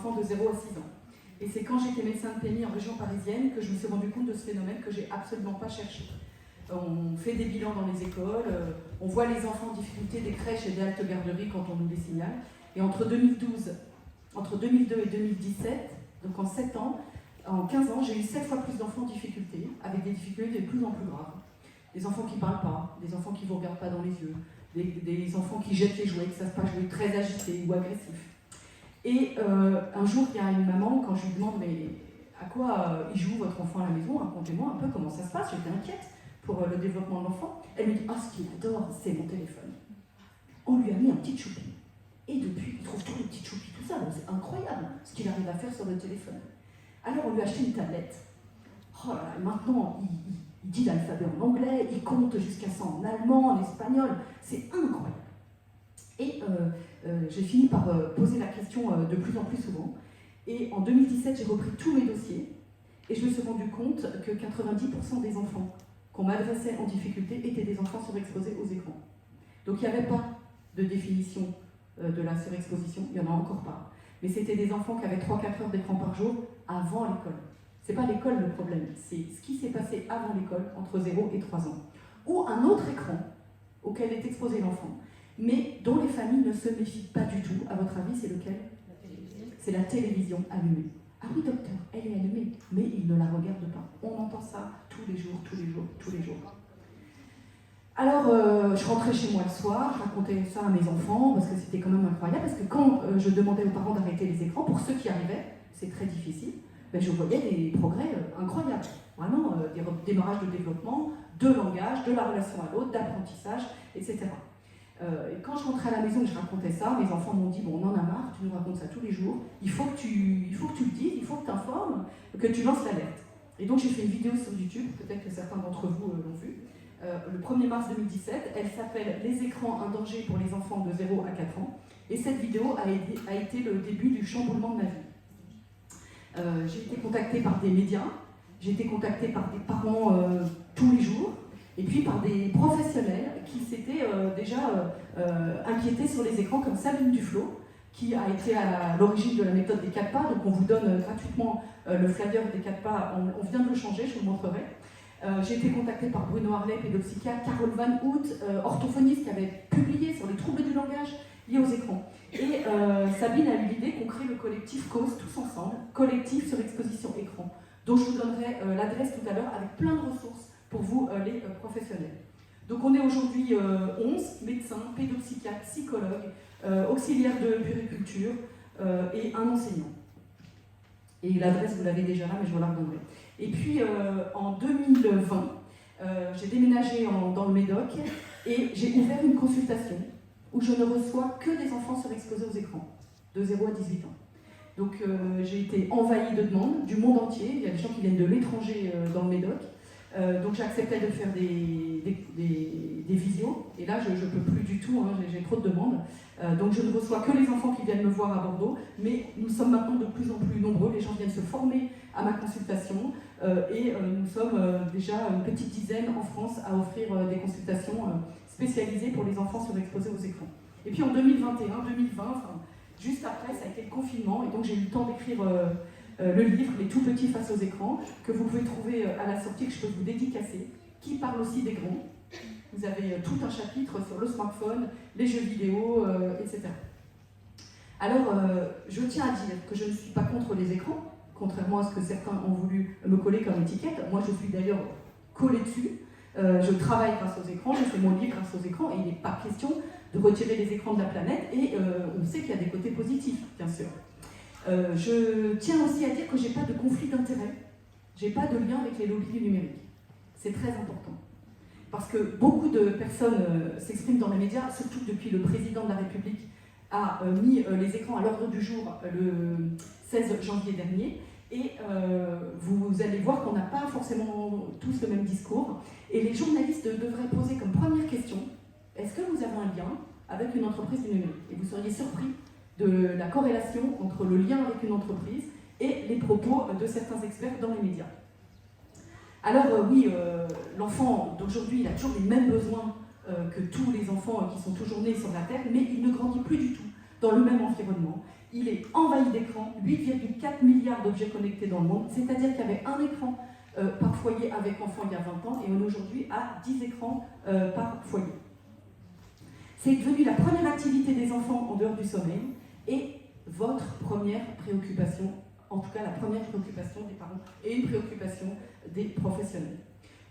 enfants de 0 à 6 ans. Et c'est quand j'étais médecin de PMI en région parisienne que je me suis rendu compte de ce phénomène que j'ai absolument pas cherché. On fait des bilans dans les écoles, on voit les enfants en difficulté des crèches et des haltes garderies quand on nous les signale. Et entre 2002 et 2017, donc en 7 ans, en 15 ans, j'ai eu 7 fois plus d'enfants en difficulté, avec des difficultés de plus en plus graves. Des enfants qui ne parlent pas, des enfants qui ne vous regardent pas dans les yeux, des enfants qui jettent les jouets, qui ne savent pas jouer, très agités ou agressifs. Et un jour, il y a une maman, quand je lui demande mais à quoi il joue votre enfant à la maison, racontez-moi un peu comment ça se passe, j'étais inquiète pour le développement de l'enfant. Elle me dit ce qu'il adore, c'est mon téléphone. On lui a mis un petit choupi. Et depuis, il trouve tous les petits choupis, tout ça. C'est incroyable ce qu'il arrive à faire sur le téléphone. Alors on lui a acheté une tablette. Oh là là, maintenant, il dit l'alphabet en anglais, il compte jusqu'à 100 en allemand, en espagnol. C'est incroyable. Et j'ai fini par poser la question de plus en plus souvent. Et en 2017, j'ai repris tous mes dossiers. Et je me suis rendu compte que 90% des enfants qu'on m'adressait en difficulté étaient des enfants surexposés aux écrans. Donc il n'y avait pas de définition de la surexposition, il n'y en a encore pas. Mais c'était des enfants qui avaient 3-4 heures d'écran par jour avant l'école. Ce n'est pas l'école le problème, c'est ce qui s'est passé avant l'école, entre 0 et 3 ans. Ou un autre écran auquel est exposé l'enfant, mais dont les familles ne se méfient pas du tout. À votre avis, c'est lequel? C'est la télévision allumée. Ah oui, docteur, elle est allumée, mais il ne la regarde pas. On entend ça tous les jours, tous les jours, tous les jours. Alors, je rentrais chez moi le soir, je racontais ça à mes enfants, parce que c'était quand même incroyable, parce que quand je demandais aux parents d'arrêter les écrans, pour ceux qui arrivaient, c'est très difficile, ben je voyais des progrès incroyables. Vraiment, des démarrages de développement, de langage, de la relation à l'autre, d'apprentissage, etc. Et quand je rentrais à la maison et que je racontais ça, mes enfants m'ont dit, bon, on en a marre, tu nous racontes ça tous les jours, il faut que tu le dises, il faut que tu informes, que tu lances l'alerte. Et donc j'ai fait une vidéo sur YouTube, peut-être que certains d'entre vous l'ont vue, le 1er mars 2017, elle s'appelle « Les écrans, un danger pour les enfants de 0 à 4 ans ». Et cette vidéo a été le début du chamboulement de ma vie. J'ai été contactée par des médias, j'ai été contactée par des parents tous les jours, et puis par des professionnels qui s'étaient déjà inquiétés sur les écrans, comme Sabine Duflo, qui a été à l'origine de la méthode des 4 pas. Donc on vous donne gratuitement le flyer des 4 pas, on vient de le changer, je vous le montrerai. J'ai été contactée par Bruno Harley, pédopsychiatre, Carole Van Hout, orthophoniste qui avait publié sur les troubles du langage liés aux écrans. Et Sabine a eu l'idée qu'on crée le collectif Cause tous ensemble, collectif sur exposition écran, dont je vous donnerai l'adresse tout à l'heure avec plein de ressources pour vous les professionnels. Donc on est aujourd'hui 11 médecins, pédopsychiatres, psychologues, auxiliaires de puériculture et un enseignant. Et l'adresse, vous l'avez déjà là, mais je vous la redonnerai. Et puis, en 2020, j'ai déménagé dans le Médoc et j'ai ouvert une consultation où je ne reçois que des enfants surexposés aux écrans, de 0 à 18 ans. Donc, j'ai été envahie de demandes du monde entier. Il y a des gens qui viennent de l'étranger dans le Médoc. Donc, j'ai accepté de faire des visios. Et là, je ne peux plus du tout, hein, j'ai trop de demandes. Donc je ne reçois que les enfants qui viennent me voir à Bordeaux, mais nous sommes maintenant de plus en plus nombreux, les gens viennent se former à ma consultation et nous sommes déjà une petite dizaine en France à offrir des consultations spécialisées pour les enfants surexposés aux écrans. Et puis en 2021, 2020, enfin, juste après, ça a été le confinement, et donc j'ai eu le temps d'écrire le livre « Les tout petits face aux écrans » que vous pouvez trouver à la sortie, que je peux vous dédicacer, qui parle aussi des grands. Vous avez tout un chapitre sur le smartphone, les jeux vidéo, etc. Alors, je tiens à dire que je ne suis pas contre les écrans, contrairement à ce que certains ont voulu me coller comme étiquette. Moi, je suis d'ailleurs collée dessus. Je travaille grâce aux écrans, je fais mon livre grâce aux écrans, et il n'est pas question de retirer les écrans de la planète, et on sait qu'il y a des côtés positifs, bien sûr. Je tiens aussi à dire que je n'ai pas de conflit d'intérêt, je n'ai pas de lien avec les lobbies du numérique. C'est très important. Parce que beaucoup de personnes s'expriment dans les médias, surtout depuis le président de la République a mis les écrans à l'ordre du jour le 16 janvier dernier. Et vous allez voir qu'on n'a pas forcément tous le même discours. Et les journalistes devraient poser comme première question, est-ce que vous avez un lien avec une entreprise du numérique? Et vous seriez surpris de la corrélation entre le lien avec une entreprise et les propos de certains experts dans les médias. Alors oui, l'enfant d'aujourd'hui, il a toujours les mêmes besoins que tous les enfants qui sont toujours nés sur la Terre, mais il ne grandit plus du tout dans le même environnement. il est envahi d'écrans, 8,4 milliards d'objets connectés dans le monde, c'est-à-dire qu'il y avait un écran par foyer avec enfant il y a 20 ans, et on est aujourd'hui à 10 écrans par foyer. C'est devenu la première activité des enfants en dehors du sommeil, et votre première préoccupation, en tout cas la première préoccupation des parents, et une préoccupation des professionnels.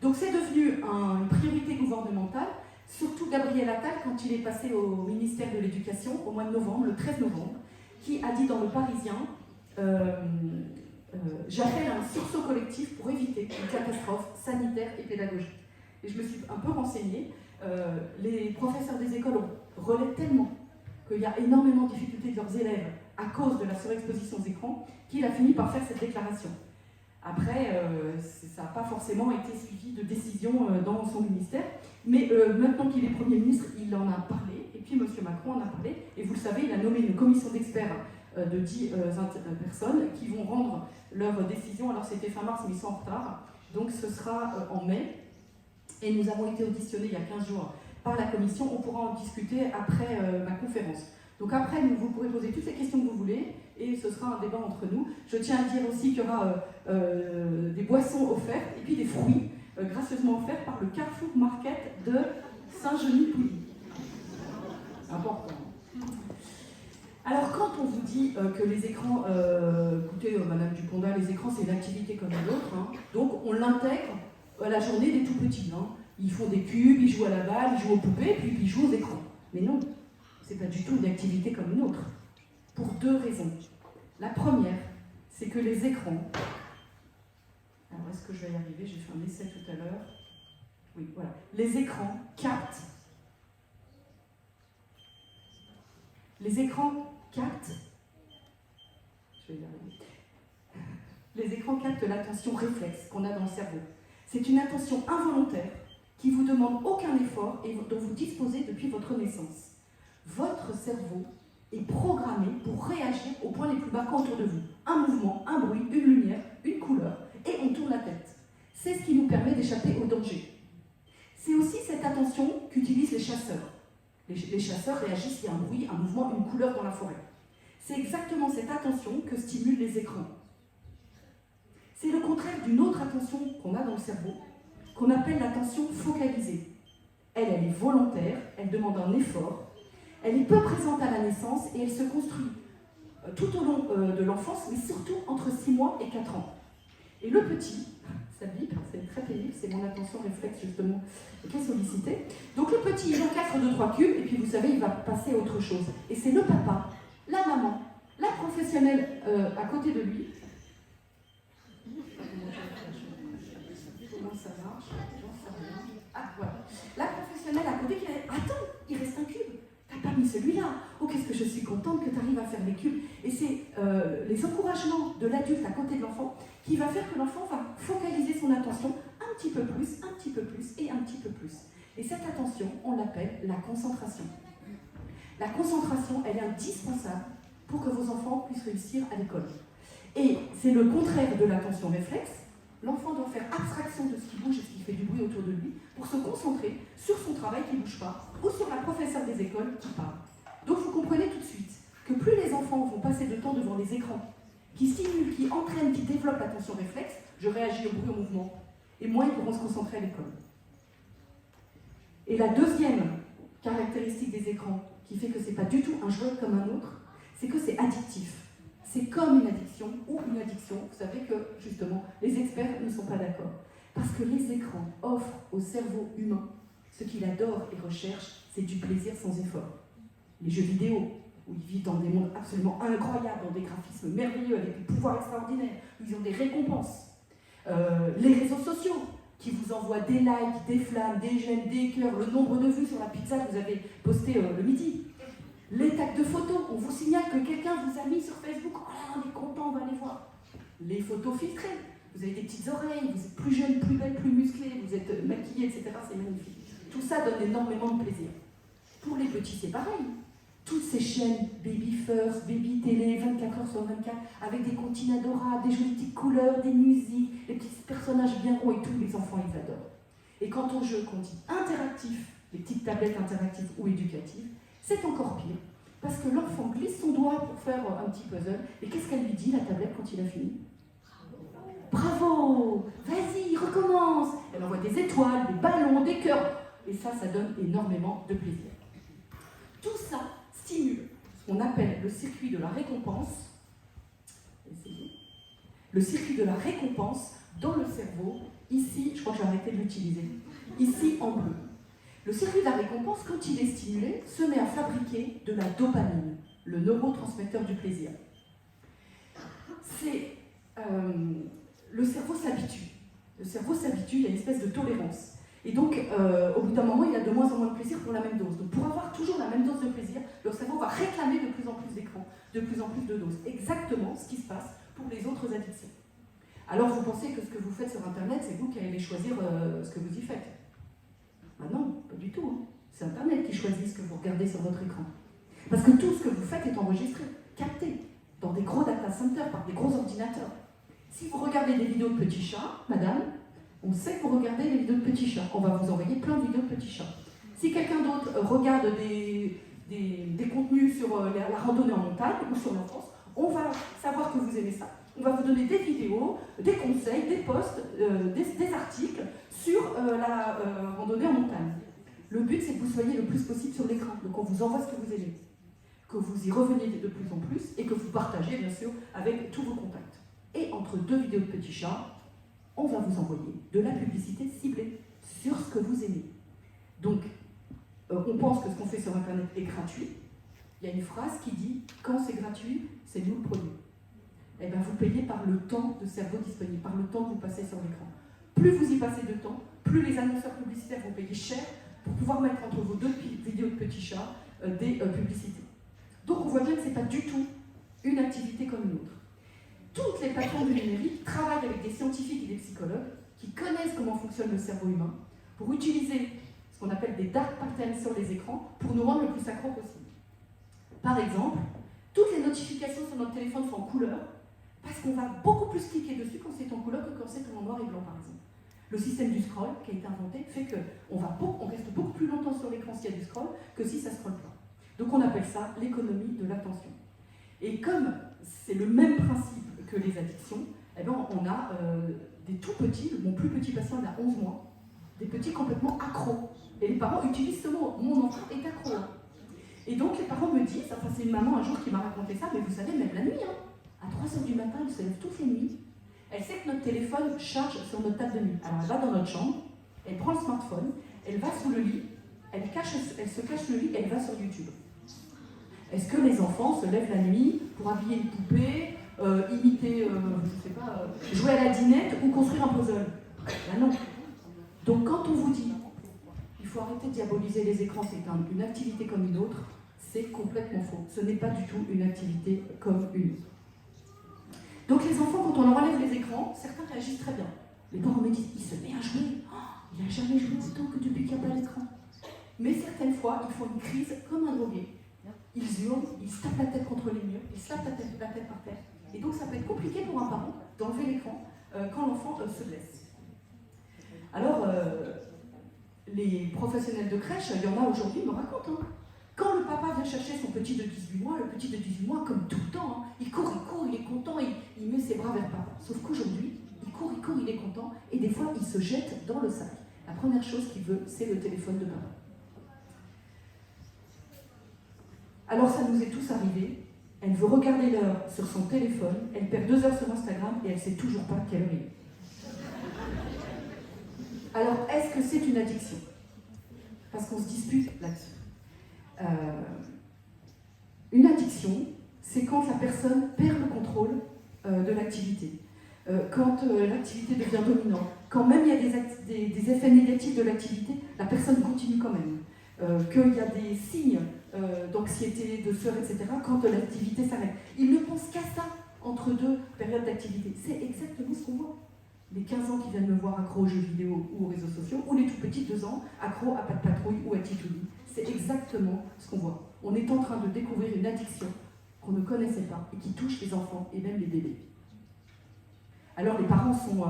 Donc c'est devenu une priorité gouvernementale, surtout Gabriel Attal, quand il est passé au ministère de l'Éducation au mois de novembre, le 13 novembre, qui a dit dans le Parisien j'appelle à un sursaut collectif pour éviter une catastrophe sanitaire et pédagogique. Et je me suis un peu renseignée. Les professeurs des écoles relaient tellement qu'il y a énormément de difficultés de leurs élèves à cause de la surexposition aux écrans qu'il a fini par faire cette déclaration. Après, ça n'a pas forcément été suivi de décision dans son ministère, mais maintenant qu'il est Premier ministre, il en a parlé, et puis M. Macron en a parlé, et vous le savez, il a nommé une commission d'experts de 10 personnes qui vont rendre leurs décisions. Alors c'était fin mars, mais ils sont en retard, donc ce sera en mai, et nous avons été auditionnés il y a 15 jours par la commission, on pourra en discuter après ma conférence. Donc après, vous pourrez poser toutes les questions que vous voulez, et ce sera un débat entre nous. Je tiens à dire aussi qu'il y aura des boissons offertes, et puis des fruits gracieusement offerts par le Carrefour Market de Saint-Genis-Pouilly. Important. Alors quand on vous dit que les écrans, écoutez Madame Duponda, les écrans c'est une activité comme une autre, hein, donc on l'intègre à la journée des tout petits. Hein. Ils font des cubes, ils jouent à la balle, ils jouent aux poupées, puis ils jouent aux écrans. Mais non, c'est pas du tout une activité comme une autre. Pour deux raisons. La première, c'est que les écrans... Alors est-ce que je vais y arriver? J'ai fait un essai tout à l'heure. Oui, voilà. Les écrans captent... Les écrans captent... Je vais y arriver. Les écrans captent l'attention réflexe qu'on a dans le cerveau. C'est une attention involontaire qui vous demande aucun effort et dont vous disposez depuis votre naissance. Votre cerveau est programmé pour réagir aux points les plus marquants autour de vous. Un mouvement, un bruit, une lumière, une couleur, et on tourne la tête. C'est ce qui nous permet d'échapper au danger. C'est aussi cette attention qu'utilisent les chasseurs. Les chasseurs réagissent s'il y a un bruit, un mouvement, une couleur dans la forêt. C'est exactement cette attention que stimulent les écrans. C'est le contraire d'une autre attention qu'on a dans le cerveau, qu'on appelle l'attention focalisée. Elle est volontaire, elle demande un effort, elle est peu présente à la naissance et elle se construit tout au long de l'enfance, mais surtout entre 6 mois et 4 ans. Et le petit, ça bip, c'est très pénible, c'est mon attention réflexe justement qui est sollicitée. Donc le petit, il encastre 2-3 cubes et puis vous savez, il va passer à autre chose. Et c'est le papa, la maman, la professionnelle à côté de lui. Comment ça marche? Ah, voilà. La professionnelle à côté qui a dit « Attends, il reste un cube. T'as pas mis celui-là. Oh, qu'est-ce que je suis contente que tu arrives à faire les cubes. » Et c'est les encouragements de l'adulte à côté de l'enfant qui va faire que l'enfant va focaliser son attention un petit peu plus, un petit peu plus et un petit peu plus. Et cette attention, on l'appelle la concentration. La concentration, elle est indispensable pour que vos enfants puissent réussir à l'école. Et c'est le contraire de l'attention réflexe. L'enfant doit faire abstraction de ce qui bouge et ce qui fait du bruit autour de lui pour se concentrer sur son travail qui ne bouge pas ou sur la professeure des écoles qui parle. Donc vous comprenez tout de suite que plus les enfants vont passer de temps devant les écrans qui stimulent, qui entraînent, qui développent l'attention réflexe, je réagis au bruit, au mouvement, et moins ils pourront se concentrer à l'école. Et la deuxième caractéristique des écrans qui fait que ce n'est pas du tout un jouet comme un autre, c'est que c'est addictif. C'est comme une addiction ou une addiction. Vous savez que, justement, les experts ne sont pas d'accord. Parce que les écrans offrent au cerveau humain ce qu'il adore et recherche, c'est du plaisir sans effort. Les jeux vidéo, où ils vivent dans des mondes absolument incroyables, dans des graphismes merveilleux, avec des pouvoirs extraordinaires, où ils ont des récompenses. Les réseaux sociaux, qui vous envoient des likes, des flammes, des j'aime, des cœurs, le nombre de vues sur la pizza que vous avez postée le midi. Les tags de photos, on vous signale que quelqu'un vous a mis sur Facebook, oh là, on est content, on va les voir. Les photos filtrées, vous avez des petites oreilles, vous êtes plus jeune, plus belle, plus musclée, vous êtes maquillée, etc. C'est magnifique. Tout ça donne énormément de plaisir. Pour les petits, c'est pareil. Toutes ces chaînes, Baby First, Baby Télé, 24 heures sur 24, avec des comptines adorables, des jolies petites couleurs, des musiques, des petits personnages bien ronds et tous les enfants, ils adorent. Et quant aux jeux qu'on dit interactifs, les petites tablettes interactives ou éducatives, c'est encore pire, Parce que l'enfant glisse son doigt pour faire un petit puzzle, et qu'est-ce qu'elle lui dit, la tablette, quand il a fini? Bravo! Vas-y, recommence! Elle envoie des étoiles, des ballons, des cœurs, et ça donne énormément de plaisir. Tout ça stimule ce qu'on appelle le circuit de la récompense. Essayez. Le circuit de la récompense dans le cerveau, ici, je crois que j'ai arrêté de l'utiliser, ici en bleu. Le circuit de la récompense, quand il est stimulé, se met à fabriquer de la dopamine, le neurotransmetteur du plaisir. Le cerveau s'habitue. Le cerveau s'habitue, il y a une espèce de tolérance. Et donc, au bout d'un moment, il a de moins en moins de plaisir pour la même dose. Donc, pour avoir toujours la même dose de plaisir, le cerveau va réclamer de plus en plus d'écran, de plus en plus de doses. Exactement ce qui se passe pour les autres addictions. Alors, vous pensez que ce que vous faites sur Internet, c'est vous qui allez choisir ce que vous y faites? Ah non, pas du tout. Hein. C'est Internet qui choisit ce que vous regardez sur votre écran. Parce que tout ce que vous faites est enregistré, capté, dans des gros data centers, par des gros ordinateurs. Si vous regardez des vidéos de petits chats, madame, on sait que vous regardez des vidéos de petits chats. On va vous envoyer plein de vidéos de petits chats. Si quelqu'un d'autre regarde des contenus sur la randonnée en montagne ou sur l'enfance, on va savoir que vous aimez ça. On va vous donner des vidéos, des conseils, des posts, des articles sur la randonnée en montagne. Le but, c'est que vous soyez le plus possible sur l'écran. Donc on vous envoie ce que vous aimez, que vous y reveniez de plus en plus et que vous partagez, bien sûr, avec tous vos contacts. Et entre deux vidéos de petits chats, on va vous envoyer de la publicité ciblée sur ce que vous aimez. Donc, on pense que ce qu'on fait sur Internet est gratuit. Il y a une phrase qui dit « Quand c'est gratuit, c'est nous le produit ». Eh bien, vous payez par le temps de cerveau disponible, par le temps que vous passez sur l'écran. Plus vous y passez de temps, plus les annonceurs publicitaires vont payer cher pour pouvoir mettre entre vos deux vidéos de petits chats des publicités. Donc, on voit bien que ce n'est pas du tout une activité comme une autre. Toutes les plateformes du numérique travaillent avec des scientifiques et des psychologues qui connaissent comment fonctionne le cerveau humain pour utiliser ce qu'on appelle des dark patterns sur les écrans pour nous rendre le plus accro possible. Par exemple, toutes les notifications sur notre téléphone sont en couleur parce qu'on va beaucoup plus cliquer dessus quand c'est en couleur que quand c'est en noir et blanc, par exemple. Le système du scroll qui a été inventé fait qu'on reste beaucoup plus longtemps sur l'écran s'il y a du scroll que si ça ne scrolle pas. Donc on appelle ça l'économie de l'attention. Et comme c'est le même principe que les addictions, eh ben on a des tout petits, mon plus petit patient il a 11 mois, des petits complètement accros. Et les parents utilisent ce mot, mon enfant est accro. Et donc les parents me disent, enfin c'est une maman un jour qui m'a raconté ça, mais vous savez, même la nuit, à 3h du matin, elle se lève toutes les nuits, elle sait que notre téléphone charge sur notre table de nuit. Alors elle va dans notre chambre, elle prend le smartphone, elle va sous le lit, elle se cache le lit et elle va sur YouTube. Est-ce que les enfants se lèvent la nuit pour habiller une poupée, imiter, je sais pas, jouer à la dinette ou construire un puzzle? Ben non. Donc quand on vous dit il faut arrêter de diaboliser les écrans, c'est une activité comme une autre, c'est complètement faux. Ce n'est pas du tout une activité comme une autre. Donc les enfants, quand on leur enlève les écrans, certains réagissent très bien. Les parents me disent, il se met à jouer. Oh, il n'a jamais joué autant que depuis qu'il n'y a pas l'écran. Mais certaines fois, ils font une crise comme un drogué. Ils hurlent, ils se tapent la tête contre les murs, ils se tapent la tête par terre. Et donc ça peut être compliqué pour un parent d'enlever l'écran quand l'enfant se blesse. Alors, les professionnels de crèche, il y en a aujourd'hui, me racontent. Quand le papa vient chercher son petit de 18 mois, le petit de 18 mois, comme tout le temps, il court, il est content, il met ses bras vers papa. Sauf qu'aujourd'hui, il court, il est content, et des fois, il se jette dans le sac. La première chose qu'il veut, c'est le téléphone de papa. Alors ça nous est tous arrivé, elle veut regarder l'heure sur son téléphone, elle perd 2 heures sur Instagram et elle ne sait toujours pas quelle heure il est. Alors est-ce que c'est une addiction? Parce qu'on se dispute là-dessus. Une addiction, c'est quand la personne perd le contrôle de l'activité, quand l'activité devient dominante, quand même il y a des effets négatifs de l'activité, la personne continue quand même, qu'il y a des signes d'anxiété, de sueur, etc., quand l'activité s'arrête. Il ne pense qu'à ça entre deux périodes d'activité. C'est exactement ce qu'on voit. Les 15 ans qui viennent me voir accro aux jeux vidéo ou aux réseaux sociaux, ou les tout petits 2 ans accro à Pas de Patrouille ou à Titouli. C'est exactement ce qu'on voit. On est en train de découvrir une addiction qu'on ne connaissait pas et qui touche les enfants et même les bébés. Alors les parents sont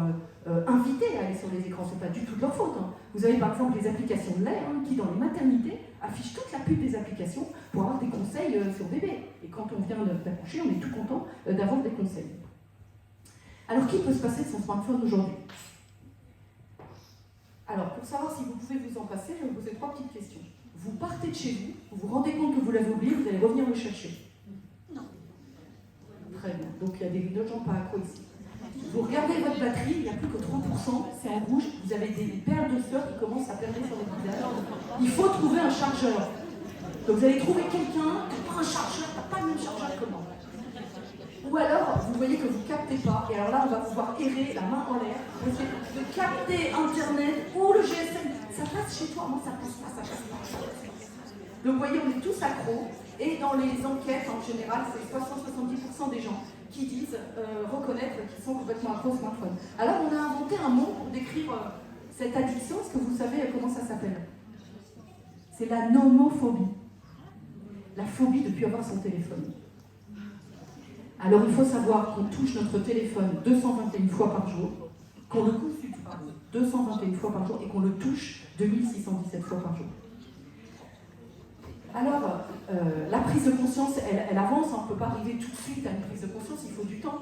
invités à aller sur les écrans, c'est pas du tout de leur faute. Vous avez par exemple les applications de lait qui dans les maternités affichent toute la pub des applications pour avoir des conseils sur bébé. Et quand on vient d'accoucher, on est tout content d'avoir des conseils. Alors, qui peut se passer de son smartphone aujourd'hui? Alors, pour savoir si vous pouvez vous en passer, je vais vous poser 3 petites questions. Vous partez de chez vous, vous vous rendez compte que vous l'avez oublié, vous allez revenir le chercher. Non. Très bien. Donc, il y a des gens pas accros ici. Vous regardez votre batterie, il n'y a plus que 3%, c'est en rouge, vous avez des paires de sœurs qui commencent à perdre sur les visages. Il faut trouver un chargeur. Donc, vous allez trouver quelqu'un qui n'a pas un chargeur, qui n'a pas le même chargeur que moi. Ou alors, vous voyez que vous ne captez pas, et alors là, on va pouvoir errer la main en l'air, pour essayer de capter Internet ou le GSM. Ça passe chez toi, moi ça passe pas, ça passe pas. Donc vous voyez, on est tous accros, et dans les enquêtes, en général, c'est 60-70% des gens qui disent reconnaître qu'ils sont complètement accros au smartphone. Alors on a inventé un mot pour décrire cette addiction. Est-ce que vous savez comment ça s'appelle? C'est la nomophobie. La phobie de ne plus avoir son téléphone. Alors il faut savoir qu'on touche notre téléphone 221 fois par jour, qu'on le consulte 221 fois par jour et qu'on le touche 2617 fois par jour. Alors, la prise de conscience, elle avance, on ne peut pas arriver tout de suite à une prise de conscience, il faut du temps.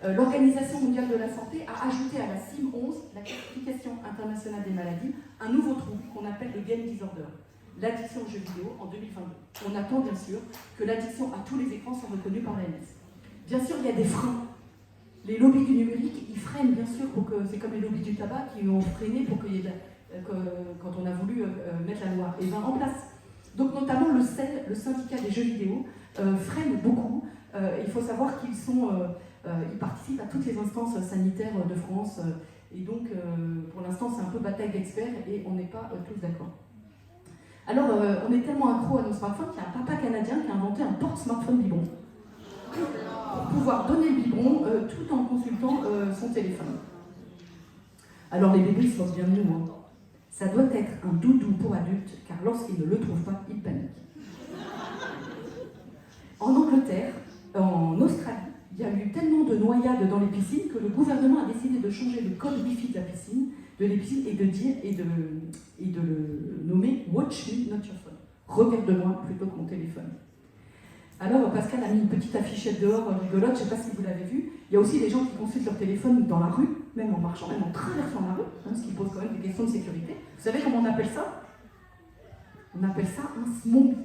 L'Organisation mondiale de la santé a ajouté à la CIM-11, la classification internationale des maladies, un nouveau trouble qu'on appelle le game disorder, l'addiction aux jeux vidéo en 2022. On attend bien sûr que l'addiction à tous les écrans soit reconnue par l'AMS. Bien sûr, il y a des freins. Les lobbies du numérique, ils freinent bien sûr pour que, c'est comme les lobbies du tabac qui ont freiné pour qu'il y ait quand on a voulu mettre la loi et 20 en place. Donc notamment le CEL, le syndicat des jeux vidéo, freine beaucoup. Il faut savoir ils participent à toutes les instances sanitaires de France. Et donc, pour l'instant, c'est un peu bataille d'experts et on n'est pas tous d'accord. Alors, on est tellement accro à nos smartphones qu'il y a un papa canadien qui a inventé un porte-smartphone biberon. Pour pouvoir donner le biberon tout en consultant son téléphone. Alors les bébés se moquent bien de nous. Hein. Ça doit être un doudou pour adultes, car lorsqu'ils ne le trouvent pas, ils paniquent. En Angleterre, en Australie, il y a eu tellement de noyades dans les piscines que le gouvernement a décidé de changer le code Wi-Fi de la piscine, et de le nommer Watch Me, not your phone. Regarde-moi plutôt que mon téléphone. Alors Pascal a mis une petite affichette dehors rigolote, je ne sais pas si vous l'avez vu. Il y a aussi des gens qui consultent leur téléphone dans la rue, même en marchant, même en traversant la rue, ce qui pose quand même des questions de sécurité. Vous savez comment on appelle ça? On appelle ça un SMOMBI.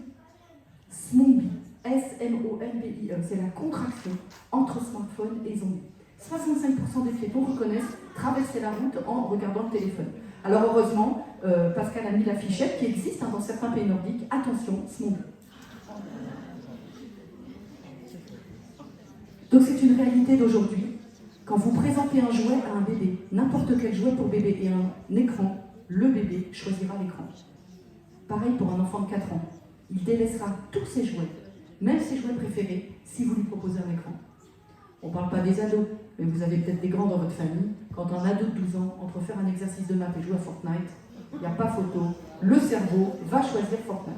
SMOMBI. S-M-O-M-B-I-E. C'est la contraction entre smartphone et zombie. 65% des piétons reconnaissent traverser la route en regardant le téléphone. Alors heureusement, Pascal a mis l'affichette qui existe dans certains pays nordiques. Attention, SMOMBI. Donc c'est une réalité d'aujourd'hui. Quand vous présentez un jouet à un bébé, n'importe quel jouet pour bébé et un écran, le bébé choisira l'écran. Pareil pour un enfant de 4 ans. Il délaissera tous ses jouets, même ses jouets préférés, si vous lui proposez un écran. On ne parle pas des ados, mais vous avez peut-être des grands dans votre famille. Quand un ado de 12 ans, entre faire un exercice de maths et jouer à Fortnite, il n'y a pas photo, le cerveau va choisir Fortnite.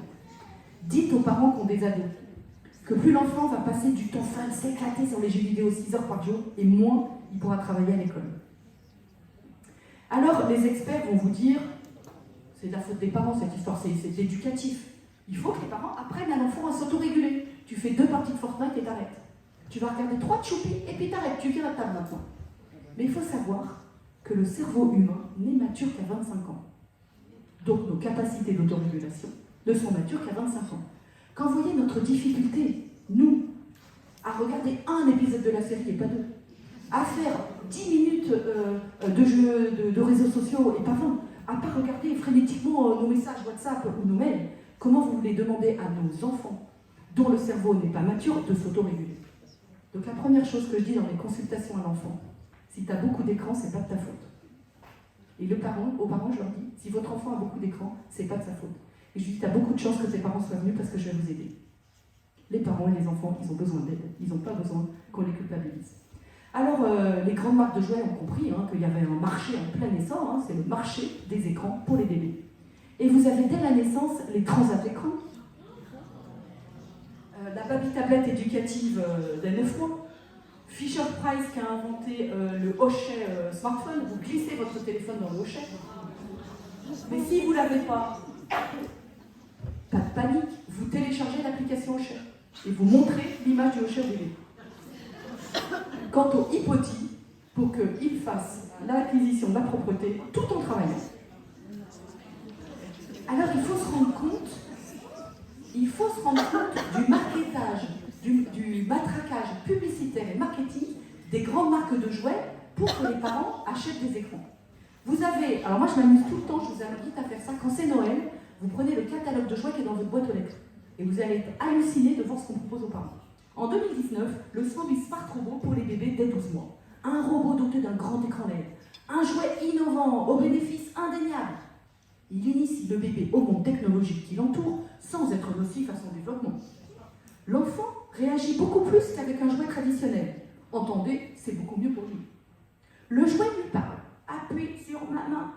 Dites aux parents qui ont des ados que plus l'enfant va passer du temps fun, s'éclater sur les jeux vidéo 6 heures par jour, et moins il pourra travailler à l'école. Alors, les experts vont vous dire, c'est de la faute des parents cette histoire, c'est éducatif. Il faut que les parents apprennent à l'enfant à s'autoréguler. Tu fais 2 parties de Fortnite et t'arrêtes. Tu vas regarder 3 de Choupi et puis t'arrêtes, tu viens à table maintenant. Mais il faut savoir que le cerveau humain n'est mature qu'à 25 ans. Donc nos capacités d'autorégulation ne sont matures qu'à 25 ans. Quand vous voyez notre difficulté, nous, à regarder un épisode de la série et pas 2, à faire 10 minutes de réseaux sociaux et pas 20, à pas regarder frénétiquement nos messages WhatsApp ou nos mails, comment vous voulez demander à nos enfants, dont le cerveau n'est pas mature, de s'autoréguler? Donc la première chose que je dis dans les consultations à l'enfant, si tu as beaucoup d'écran, c'est pas de ta faute. Et aux parents, je leur dis, si votre enfant a beaucoup d'écran, c'est pas de sa faute. Et je dis, tu as beaucoup de chance que tes parents soient venus parce que je vais vous aider. Les parents et les enfants, ils ont besoin d'aide. Ils n'ont pas besoin qu'on les culpabilise. Alors, les grandes marques de jouets ont compris qu'il y avait un marché en plein essor, c'est le marché des écrans pour les bébés. Et vous avez dès la naissance les transats écrans. La baby-tablette éducative dès 9 mois. Fisher-Price qui a inventé le hochet smartphone. Vous glissez votre téléphone dans le hochet. Mais si vous ne l'avez pas, pas de panique, vous téléchargez l'application Hochet et vous montrez l'image du Hochet au bébé. Quant au hippoti, pour qu'il fasse l'acquisition de la propreté tout en travaillant. Alors il faut se rendre compte du marketage, du matraquage publicitaire et marketing des grandes marques de jouets pour que les parents achètent des écrans. Vous avez, alors moi je m'amuse tout le temps, je vous invite à faire ça, quand c'est Noël, vous prenez le catalogue de jouets qui est dans votre boîte aux lettres et vous allez être halluciné de voir ce qu'on propose aux parents. En 2019, le du Smart Robot pour les bébés dès 12 mois. Un robot doté d'un grand écran LED, un jouet innovant aux bénéfices indéniables. Il initie le bébé au monde technologique qui l'entoure sans être nocif à son développement. L'enfant réagit beaucoup plus qu'avec un jouet traditionnel. Entendez, c'est beaucoup mieux pour lui. Le jouet lui parle, appuie sur ma main,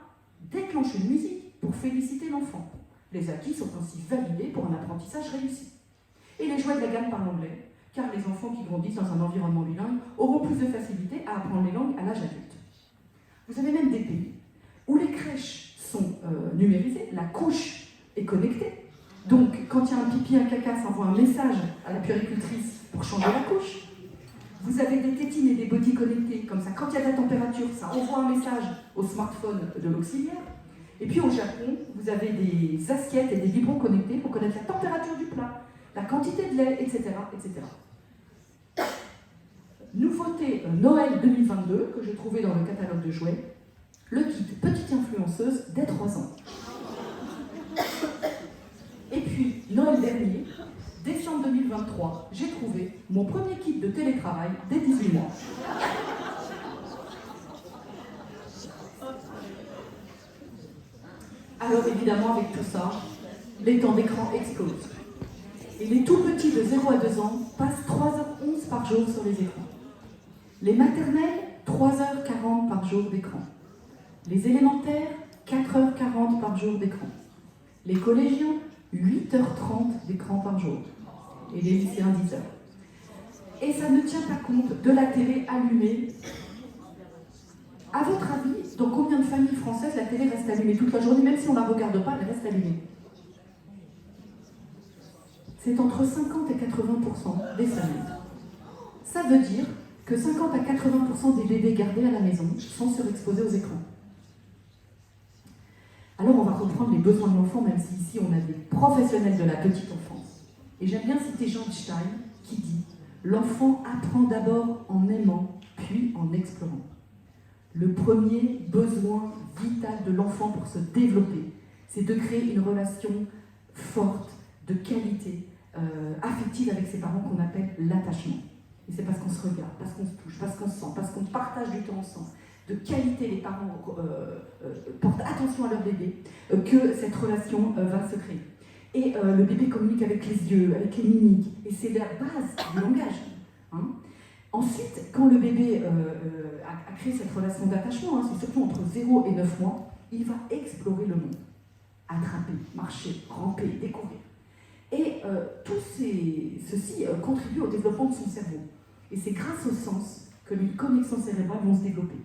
déclenche une musique pour féliciter l'enfant. Les acquis sont ainsi validés pour un apprentissage réussi. Et les jouets de la gamme parlent anglais, car les enfants qui grandissent dans un environnement bilingue auront plus de facilité à apprendre les langues à l'âge adulte. Vous avez même des pays où les crèches sont numérisées, la couche est connectée. Donc, quand il y a un pipi, un caca, ça envoie un message à la puéricultrice pour changer la couche. Vous avez des tétines et des body connectés, comme ça, quand il y a de la température, ça envoie un message au smartphone de l'auxiliaire. Et puis au Japon, vous avez des assiettes et des biberons connectés pour connaître la température du plat, la quantité de lait, etc. etc. Nouveauté Noël 2022 que j'ai trouvé dans le catalogue de jouets, le kit Petite influenceuse dès 3 ans. Et puis, Noël dernier, décembre 2023, j'ai trouvé mon premier kit de télétravail dès 18 mois. Alors évidemment, avec tout ça, les temps d'écran explosent. Et les tout petits de 0 à 2 ans passent 3h11 par jour sur les écrans. Les maternelles, 3h40 par jour d'écran. Les élémentaires, 4h40 par jour d'écran. Les collégiens, 8h30 d'écran par jour. Et les lycéens, 10h. Et ça ne tient pas compte de la télé allumée. À votre avis, dans combien de familles françaises la télé reste allumée toute la journée, même si on ne la regarde pas, elle reste allumée? C'est entre 50 et 80% des familles. Ça veut dire que 50 à 80% des bébés gardés à la maison sont surexposés aux écrans. Alors on va reprendre les besoins de l'enfant, même si ici on a des professionnels de la petite enfance. Et j'aime bien citer Jean Stein qui dit « L'enfant apprend d'abord en aimant, puis en explorant. Le premier besoin vital de l'enfant pour se développer, c'est de créer une relation forte, de qualité, affective avec ses parents qu'on appelle l'attachement. Et c'est parce qu'on se regarde, parce qu'on se touche, parce qu'on se sent, parce qu'on partage du temps ensemble, de qualité, les parents portent attention à leur bébé, que cette relation va se créer. Et le bébé communique avec les yeux, avec les mimiques, et c'est la base du langage. Hein. Ensuite, quand le bébé a créé cette relation d'attachement, hein, c'est surtout entre 0 et 9 mois, il va explorer le monde. Attraper, marcher, ramper, découvrir. Et tout ceci contribue au développement de son cerveau. Et c'est grâce au sens que les connexions cérébrales vont se développer.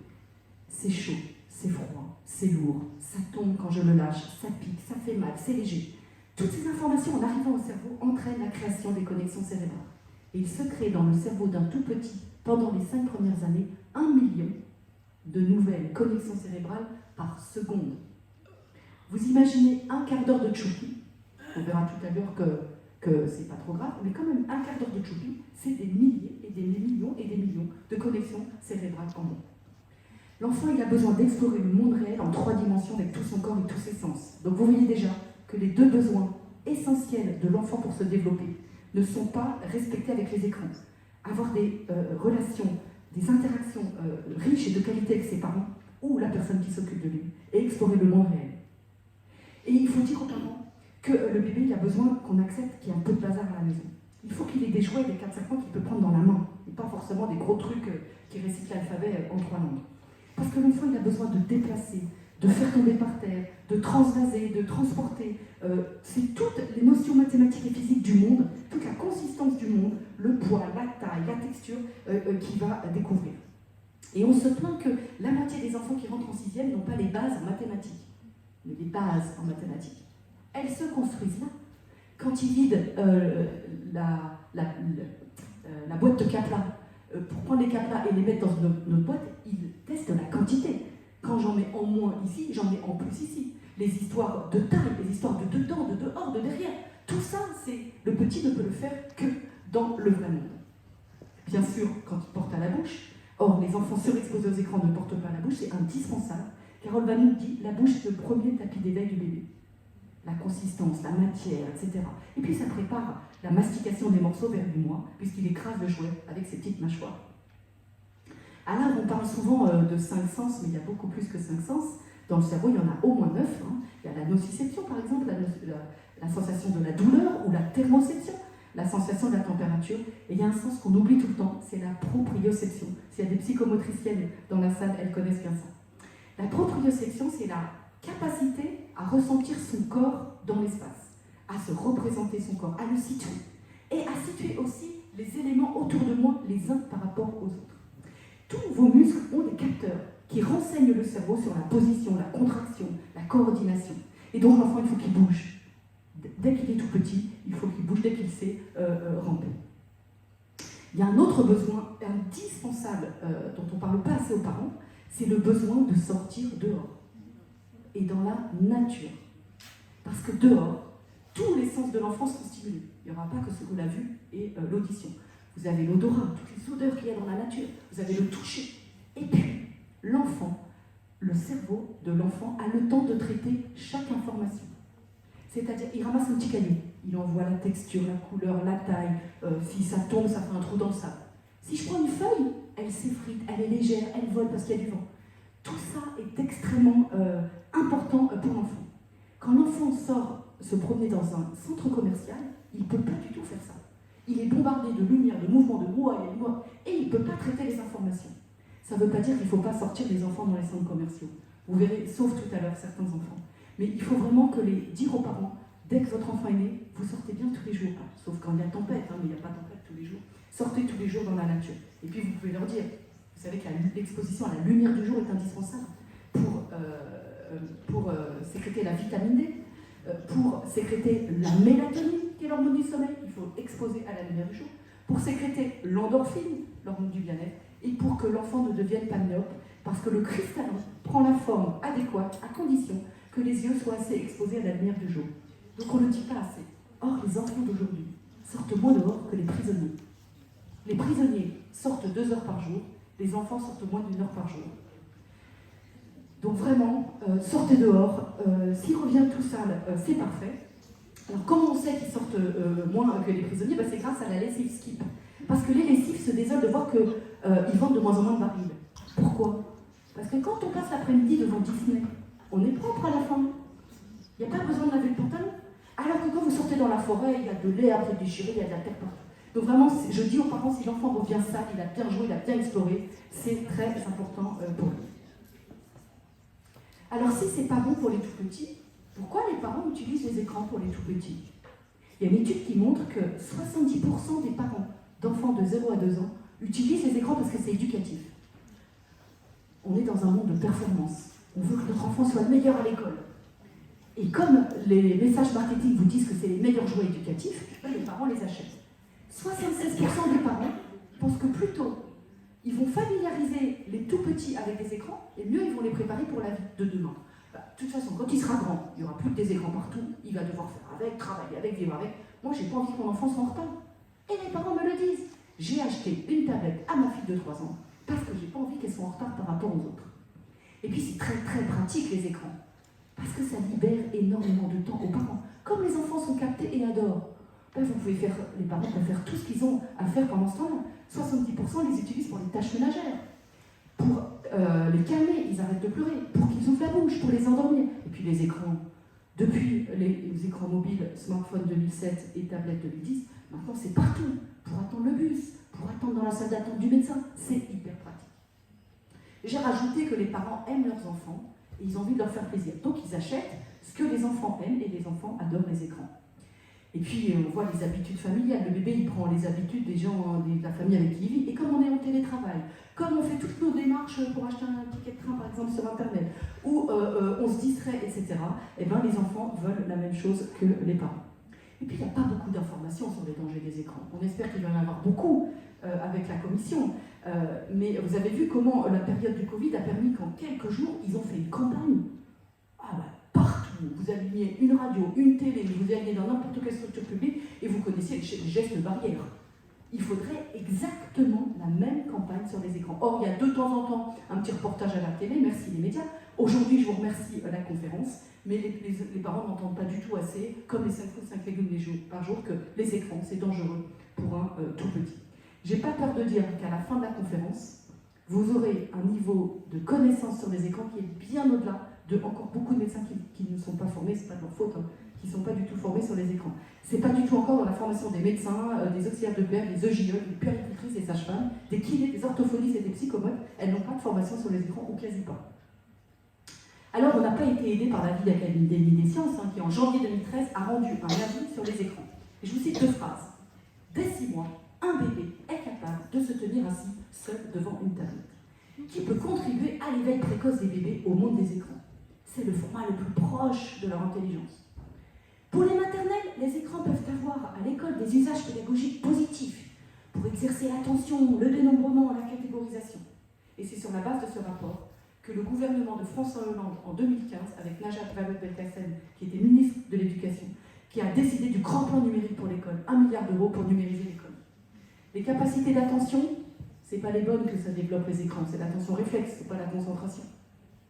C'est chaud, c'est froid, c'est lourd, ça tombe quand je le lâche, ça pique, ça fait mal, c'est léger. Toutes ces informations en arrivant au cerveau entraînent la création des connexions cérébrales. Et il se crée dans le cerveau d'un tout petit, pendant les 5 premières années, 1 million de nouvelles connexions cérébrales par seconde. Vous imaginez un quart d'heure de choupi, on verra tout à l'heure que c'est pas trop grave, mais quand même un quart d'heure de choupi, c'est des milliers et des millions de connexions cérébrales en moins. L'enfant, il a besoin d'explorer le monde réel en 3 dimensions avec tout son corps et tous ses sens. Donc vous voyez déjà que les 2 besoins essentiels de l'enfant pour se développer ne sont pas respectés avec les écrans. Avoir des relations, des interactions riches et de qualité avec ses parents ou la personne qui s'occupe de lui et explorer le monde réel. Et il faut dire aux parents que le bébé il a besoin qu'on accepte qu'il y ait un peu de bazar à la maison. Il faut qu'il ait des jouets, des 4-5 ans qu'il peut prendre dans la main et pas forcément des gros trucs qui récitent l'alphabet en 3 langues. Parce que l'enfant il a besoin de déplacer, de faire tomber par terre, de transvaser, de transporter. C'est toutes les notions mathématiques et physiques du monde, toute la consistance du monde, le poids, la taille, la texture qu'il va découvrir. Et on se plaint que la moitié des enfants qui rentrent en 6e n'ont pas les bases en mathématiques. Mais les bases en mathématiques, elles se construisent là. Quand ils vident la boîte de Kapla, pour prendre les Kapla et les mettre dans notre boîte, ils testent la quantité. Quand j'en mets en moins ici, j'en mets en plus ici. Les histoires de taille, les histoires de dedans, de dehors, de derrière, tout ça, le petit ne peut le faire que dans le vrai monde. Bien sûr, quand il porte à la bouche, or les enfants surexposés aux écrans ne portent pas à la bouche, c'est indispensable. Carole Van dit, la bouche est le premier tapis d'éveil du bébé. La consistance, la matière, etc. Et puis ça prépare la mastication des morceaux vers 8 mois, puisqu'il écrase le jouet avec ses petites mâchoires. Alors on parle souvent de 5 sens, mais il y a beaucoup plus que 5 sens. Dans le cerveau, il y en a au moins 9. Il y a la nociception, par exemple, la sensation de la douleur, ou la thermoception, la sensation de la température. Et il y a un sens qu'on oublie tout le temps, c'est la proprioception. S'il y a des psychomotriciennes dans la salle, elles connaissent bien ça. La proprioception, c'est la capacité à ressentir son corps dans l'espace, à se représenter son corps, à le situer, et à situer aussi les éléments autour de moi, les uns par rapport aux autres. Tous vos muscles ont des capteurs qui renseignent le cerveau sur la position, la contraction, la coordination. Et donc l'enfant, il faut qu'il bouge. Dès qu'il est tout petit, il faut qu'il bouge dès qu'il sait ramper. Il y a un autre besoin indispensable dont on ne parle pas assez aux parents, c'est le besoin de sortir dehors et dans la nature. Parce que dehors, tous les sens de l'enfant sont stimulés. Il n'y aura pas que ce que la vue et l'audition. Vous avez l'odorat, toutes les odeurs qu'il y a dans la nature. Vous avez le toucher. Et puis, l'enfant, le cerveau de l'enfant a le temps de traiter chaque information. C'est-à-dire, il ramasse un petit caillou. Il en voit la texture, la couleur, la taille. Si ça tombe, ça fait un trou dans le sable. Si je prends une feuille, elle s'effrite, elle est légère, elle vole parce qu'il y a du vent. Tout ça est extrêmement important pour l'enfant. Quand l'enfant sort se promener dans un centre commercial, il ne peut pas du tout faire ça. Il est bombardé de lumière, de mouvements, de brouhaha, et il ne peut pas traiter les informations. Ça ne veut pas dire qu'il ne faut pas sortir les enfants dans les centres commerciaux. Vous verrez, sauf tout à l'heure, certains enfants. Mais il faut vraiment dire aux parents, dès que votre enfant est né, vous sortez bien tous les jours. Sauf quand il y a tempête, mais il n'y a pas tempête tous les jours. Sortez tous les jours dans la nature. Et puis vous pouvez leur dire, vous savez que l'exposition à la lumière du jour est indispensable pour sécréter la vitamine D, pour sécréter la mélatonine, qui est l'hormone du sommeil, il faut exposer à la lumière du jour, pour sécréter l'endorphine, l'hormone du bien-être, et pour que l'enfant ne devienne pas myope, parce que le cristallin prend la forme adéquate à condition que les yeux soient assez exposés à la lumière du jour. Donc on ne le dit pas assez. Or, les enfants d'aujourd'hui sortent moins dehors que les prisonniers. Les prisonniers sortent 2 heures par jour, les enfants sortent moins d'1 heure par jour. Donc vraiment, sortez dehors. S'il revient tout sale, c'est parfait. Alors comment on sait qu'ils sortent moins que les prisonniers? C'est grâce à la lessive skip. Parce que les lessives se désolent de voir qu'ils vendent de moins en moins de barils. Pourquoi? Parce que quand on passe l'après-midi devant Disney, on est propre à la fin. Il n'y a pas besoin de laver le pantalon. Alors que quand vous sortez dans la forêt, il y a de l'herbe qui est déchirée, il y a de la terre partout. Donc vraiment, je dis aux parents, si l'enfant revient sale, il a bien joué, il a bien exploré, c'est très important pour lui. Alors si c'est pas bon pour les tout petits, pourquoi les parents utilisent les écrans pour les tout petits? Il y a une étude qui montre que 70% des parents d'enfants de 0 à 2 ans utilisent les écrans parce que c'est éducatif. On est dans un monde de performance. On veut que notre enfant soit le meilleur à l'école. Et comme les messages marketing vous disent que c'est les meilleurs jouets éducatifs, les parents les achètent. 76% des parents pensent que plus tôt ils vont familiariser les tout petits avec des écrans, et mieux ils vont les préparer pour la vie de demain. De toute façon, quand il sera grand, il n'y aura plus que des écrans partout, il va devoir faire avec, travailler avec, vivre avec. Moi, j'ai pas envie que mon enfant soit en retard. Et les parents me le disent. J'ai acheté une tablette à ma fille de 3 ans parce que j'ai pas envie qu'elle soit en retard par rapport aux autres. Et puis c'est très très pratique les écrans, parce que ça libère énormément de temps aux parents. Comme les enfants sont captés et adorent, vous pouvez faire, les parents peuvent faire tout ce qu'ils ont à faire pendant ce temps-là. 70% les utilisent pour les tâches ménagères, pour les calmer, ils arrêtent de pleurer, pour qu'ils ouvrent la bouche, pour les endormir. Et puis les écrans, depuis les écrans mobiles, smartphone 2007 et tablette 2010, maintenant c'est partout, pour attendre le bus, pour attendre dans la salle d'attente du médecin, c'est hyper pratique. J'ai rajouté que les parents aiment leurs enfants et ils ont envie de leur faire plaisir. Donc ils achètent ce que les enfants aiment et les enfants adorent les écrans. Et puis on voit les habitudes familiales. Le bébé il prend les habitudes des gens, de la famille avec qui il vit. Et comme on est en télétravail, comme on fait toutes nos démarches pour acheter un ticket de train par exemple sur internet, où on se distrait, etc., et bien les enfants veulent la même chose que les parents. Et puis il n'y a pas beaucoup d'informations sur les dangers des écrans. On espère qu'il va y en avoir beaucoup avec la commission. Mais vous avez vu comment la période du Covid a permis qu'en quelques jours, ils ont fait une campagne. Ah bah, partout, vous alliez une radio, une télé, vous alliez dans n'importe quelle structure publique et vous connaissiez les gestes barrières. Il faudrait exactement la même campagne sur les écrans. Or, il y a de temps en temps un petit reportage à la télé, merci les médias. Aujourd'hui, je vous remercie la conférence, mais les parents n'entendent pas du tout assez, comme les 5 fruits, 5 légumes par jour, que les écrans, c'est dangereux pour un tout petit. J'ai pas peur de dire qu'à la fin de la conférence, vous aurez un niveau de connaissance sur les écrans qui est bien au-delà de encore beaucoup de médecins qui ne sont pas formés, c'est pas de leur faute, hein, qui ne sont pas du tout formés sur les écrans. C'est pas du tout encore dans la formation des médecins, des auxiliaires de père, des EJE, des puéricultrices, des sages-femmes, des kinés, des orthophonistes et des psychomotes. Elles n'ont pas de formation sur les écrans, ou quasi pas. Alors, on n'a pas été aidé par l'avis de l'Académie des sciences, hein, qui en janvier 2013 a rendu un avis sur les écrans. Et je vous cite 2 phrases. Dès 6 mois, un bébé est capable de se tenir assis seul devant une tablette, qui peut contribuer à l'éveil précoce des bébés au monde des écrans. C'est le format le plus proche de leur intelligence. Pour les maternelles, les écrans peuvent avoir à l'école des usages pédagogiques positifs pour exercer l'attention, le dénombrement, la catégorisation. Et c'est sur la base de ce rapport que le gouvernement de François Hollande, en 2015, avec Najat Vallaud-Belkacem, qui était ministre de l'Éducation, qui a décidé du grand plan numérique pour l'école, 1 milliard d'euros pour numériser l'école. Les capacités d'attention, c'est pas les bonnes que ça développe les écrans, c'est l'attention réflexe, c'est pas la concentration.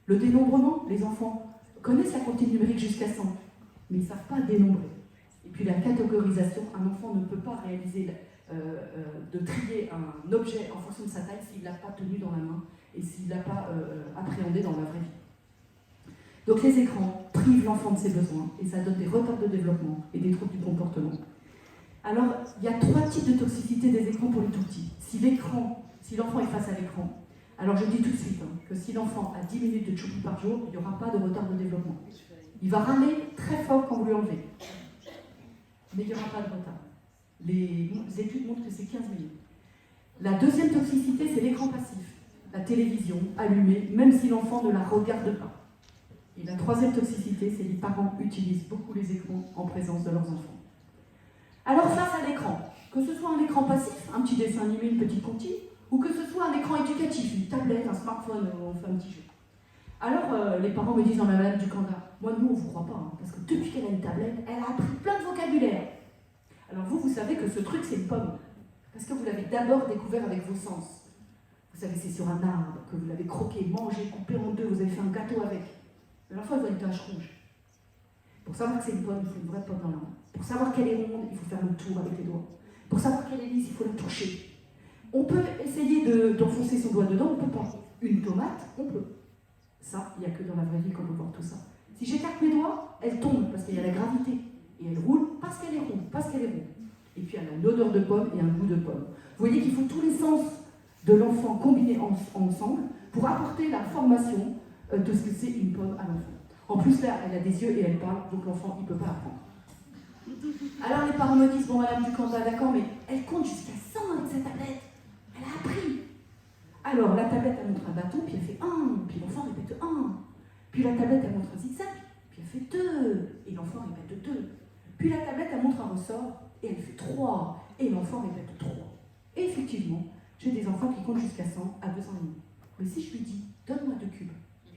Le dénombrement, les enfants connaissent la comptine numérique jusqu'à 100, mais ils ne savent pas dénombrer. Et puis la catégorisation, un enfant ne peut pas réaliser de trier un objet en fonction de sa taille s'il ne l'a pas tenu dans la main et s'il ne l'a pas appréhendé dans la vraie vie. Donc les écrans privent l'enfant de ses besoins et ça donne des retards de développement et des troubles du comportement. Alors, il y a 3 types de toxicité des écrans pour les tout-petits. Si l'enfant est face à l'écran, alors je dis tout de suite que si l'enfant a 10 minutes de choupi par jour, il n'y aura pas de retard de développement. Il va râler très fort quand vous lui enlevez. Mais il n'y aura pas de retard. Les études montrent que c'est 15 minutes. La deuxième toxicité, c'est l'écran passif. La télévision allumée, même si l'enfant ne la regarde pas. Et la troisième toxicité, c'est les parents utilisent beaucoup les écrans en présence de leurs enfants. Alors face à l'écran, que ce soit un écran passif, un petit dessin animé, une petite comptine, ou que ce soit un écran éducatif, une tablette, un smartphone, on fait un petit jeu. Alors les parents me disent dans la malade du Canada, moi nous on ne vous croit pas, parce que depuis qu'elle a une tablette, elle a appris plein de vocabulaire. Alors vous savez que ce truc c'est une pomme, parce que vous l'avez d'abord découvert avec vos sens. Vous savez, c'est sur un arbre, que vous l'avez croqué, mangé, coupé en 2, vous avez fait un gâteau avec. Mais l'enfant il voit une tache rouge. Pour savoir que c'est une pomme, il faut une vraie pomme dans la main. Pour savoir qu'elle est ronde, il faut faire le tour avec les doigts. Pour savoir qu'elle est lisse, il faut la toucher. On peut essayer d'enfoncer son doigt dedans, on ne peut pas. Une tomate, on peut. Ça, il n'y a que dans la vraie vie qu'on peut voir tout ça. Si j'écarte mes doigts, elle tombe parce qu'il y a la gravité. Et elle roule parce qu'elle est ronde, Et puis elle a une odeur de pomme et un goût de pomme. Vous voyez qu'il faut tous les sens de l'enfant combinés ensemble pour apporter la formation de ce que c'est une pomme à l'enfant. En plus, là, elle a des yeux et elle parle, donc l'enfant, il ne peut pas apprendre. Alors les parents me disent, bon, madame Ducanda, d'accord, mais elle compte jusqu'à 100 avec sa tablette. Elle a appris. Alors la tablette, elle montre un bâton, puis elle fait 1, puis l'enfant répète 1. Puis la tablette, elle montre un zigzag, puis elle fait 2, et l'enfant répète 2. Puis la tablette, elle montre un ressort, et elle fait 3, et l'enfant répète 3. Et effectivement, j'ai des enfants qui comptent jusqu'à 100 à 2 ans et demi. Mais si je lui dis, donne-moi 2 cubes,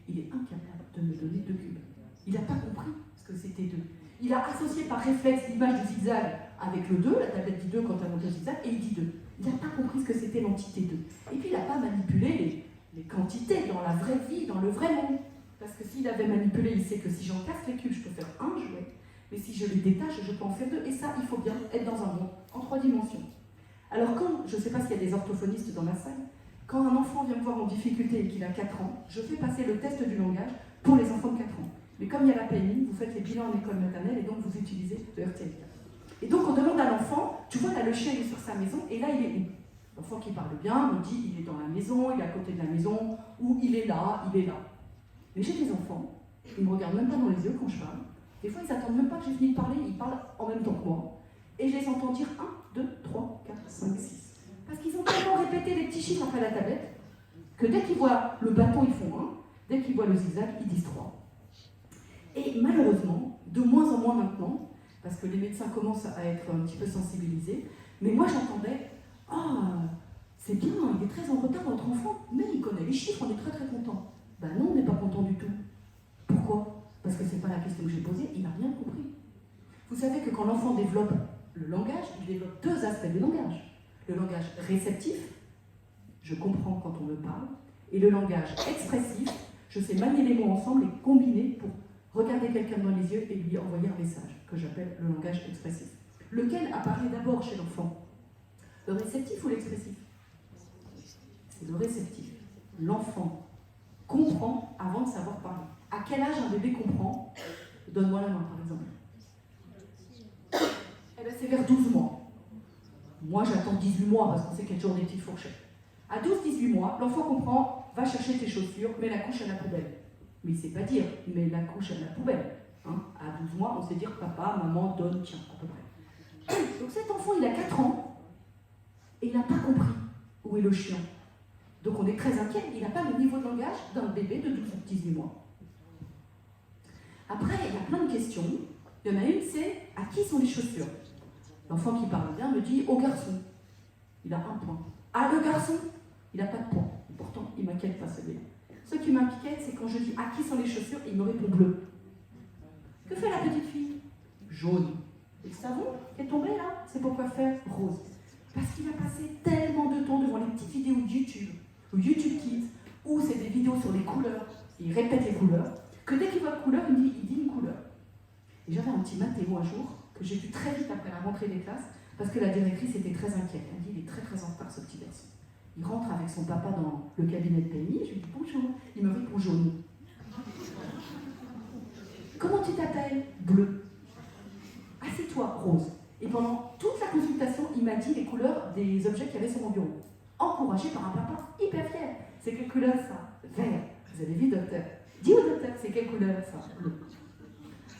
il est incapable de me donner 2 cubes. Il n'a pas compris ce que c'était 2. Il a associé par réflexe l'image du zigzag avec le 2, la tablette dit 2 quand elle monte le zigzag, et il dit 2. Il n'a pas compris ce que c'était l'entité 2. Et puis il n'a pas manipulé les quantités dans la vraie vie, dans le vrai monde. Parce que s'il avait manipulé, il sait que si j'en casse les cubes, je peux faire un jouet. Mais si je les détache, je peux en faire 2. Et ça, il faut bien être dans un monde en 3 dimensions. Alors quand, je ne sais pas s'il y a des orthophonistes dans la salle, quand un enfant vient me voir en difficulté et qu'il a 4 ans, je fais passer le test du langage pour les enfants de 4 ans. Mais comme il y a la PMI, vous faites les bilans en école maternelle et donc vous utilisez le RTL4. Et donc on demande à l'enfant, tu vois là le chien il est sur sa maison et là il est où? L'enfant qui parle bien me dit il est dans la maison, il est à côté de la maison, ou il est là, il est là. Mais j'ai des enfants, ils ne me regardent même pas dans les yeux quand je parle. Des fois ils n'attendent même pas que j'ai fini de parler, ils parlent en même temps que moi. Et je les entends dire 1, 2, 3, 4, 5, 6. Parce qu'ils ont tellement répété les petits chiffres après la tablette que dès qu'ils voient le bâton ils font 1, dès qu'ils voient le zigzag ils disent 3. Et malheureusement, de moins en moins maintenant, parce que les médecins commencent à être un petit peu sensibilisés. Mais moi, j'entendais « Ah, c'est bien, il est très en retard, votre enfant, mais il connaît les chiffres, on est très très content. » Ben non, on n'est pas content du tout. Pourquoi? Parce que ce n'est pas la question que j'ai posée, il n'a rien compris. Vous savez que quand l'enfant développe le langage, il développe deux aspects du langage. Le langage réceptif, je comprends quand on me parle, et le langage expressif, je sais manier les mots ensemble et combiner pour regarder quelqu'un dans les yeux et lui envoyer un message, que j'appelle le langage expressif. Lequel apparaît d'abord chez l'enfant? Le réceptif ou l'expressif? C'est le réceptif. L'enfant comprend avant de savoir parler. À quel âge un bébé comprend? Donne-moi la main, par exemple. Eh bien, c'est vers 12 mois. Moi, j'attends 18 mois parce qu'on sait qu'il y a toujours des petites fourchettes. À 12-18 mois, l'enfant comprend, va chercher tes chaussures, mets la couche à la poubelle. Mais il ne sait pas dire, mets la couche à la poubelle. Hein? À 12 mois, on sait dire papa, maman, donne, tiens, à peu près. Donc cet enfant, il a 4 ans et il n'a pas compris où est le chien. Donc on est très inquiet, il n'a pas le niveau de langage d'un bébé de 12-18 mois. Après, il y a plein de questions. Il y en a une, c'est à qui sont les chaussures? L'enfant qui parle bien me dit au garçon. Il a 1 point. Ah, le garçon, il n'a pas de point. Et pourtant, il ne m'inquiète pas celui-là. Ce qui m'inquiète, c'est quand je dis à qui sont les chaussures, et il me répond bleu. Que fait la petite fille? Jaune. Et le savon qui est tombé là, c'est pourquoi faire rose. Parce qu'il a passé tellement de temps devant les petites vidéos de YouTube, ou YouTube Kids, où c'est des vidéos sur les couleurs, et il répète les couleurs, que dès qu'il voit une couleur, il dit une couleur. Et j'avais un petit mathéo un jour, que j'ai vu très vite après la rentrée des classes, parce que la directrice était très inquiète. Elle dit, il est très très en retard ce petit garçon. Il rentre avec son papa dans le cabinet de PMI, je lui dis bonjour, il me répond jaune. Comment tu t'appelles? Bleu. Assieds-toi, rose. Et pendant toute la consultation, il m'a dit les couleurs des objets qu'il y avait sur mon bureau. Encouragé par un papa hyper fier. C'est quelle couleur ça? Vert. Vous avez vu, docteur? Dis au docteur, c'est quelle couleur ça? Bleu.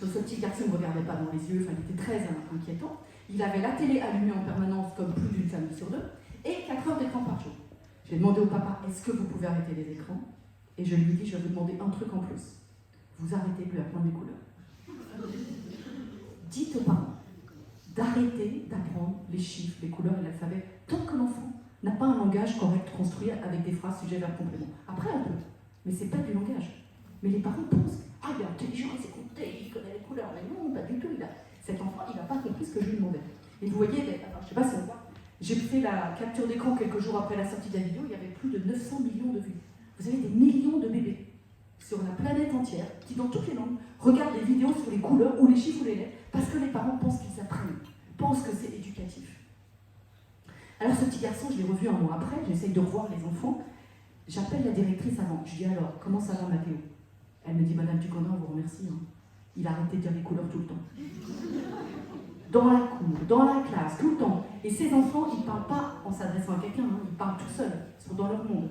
Donc ce petit garçon ne me regardait pas dans les yeux, enfin, il était très inquiétant. Il avait la télé allumée en permanence, comme plus d'une famille sur 2, et 4 heures d'écran par jour. J'ai demandé au papa, est-ce que vous pouvez arrêter les écrans? Et je lui ai dit, je vais vous demander un truc en plus. Vous arrêtez de lui apprendre les couleurs. Dites aux parents d'arrêter d'apprendre les chiffres, les couleurs et l'alphabet, tant que l'enfant n'a pas un langage correct construit avec des phrases, sujet, verbe, complément. Après, on peut, mais c'est pas du langage. Mais les parents pensent, ah, il est intelligent, il sait compter, il connaît les couleurs. Mais non, pas du tout. Cet enfant, il n'a pas compris ce que je lui demandais. Et vous voyez, alors, je ne sais pas si on voit, j'ai fait la capture d'écran quelques jours après la sortie de la vidéo, il y avait plus de 900 millions de vues. Vous avez des millions de bébés sur la planète entière, qui dans toutes les langues, regardent des vidéos sur les couleurs ou les chiffres ou les lettres, parce que les parents pensent qu'ils apprennent, pensent que c'est éducatif. Alors ce petit garçon, je l'ai revu un mois après, j'essaye de revoir les enfants, j'appelle la directrice avant, je dis alors, comment ça va Mathéo? Elle me dit, Madame Ducandin, on vous remercie, hein. Il a arrêté de dire les couleurs tout le temps. Dans la cour, dans la classe, tout le temps. Et ces enfants, ils ne parlent pas en s'adressant à quelqu'un, hein, ils parlent tout seuls, ils sont dans leur monde.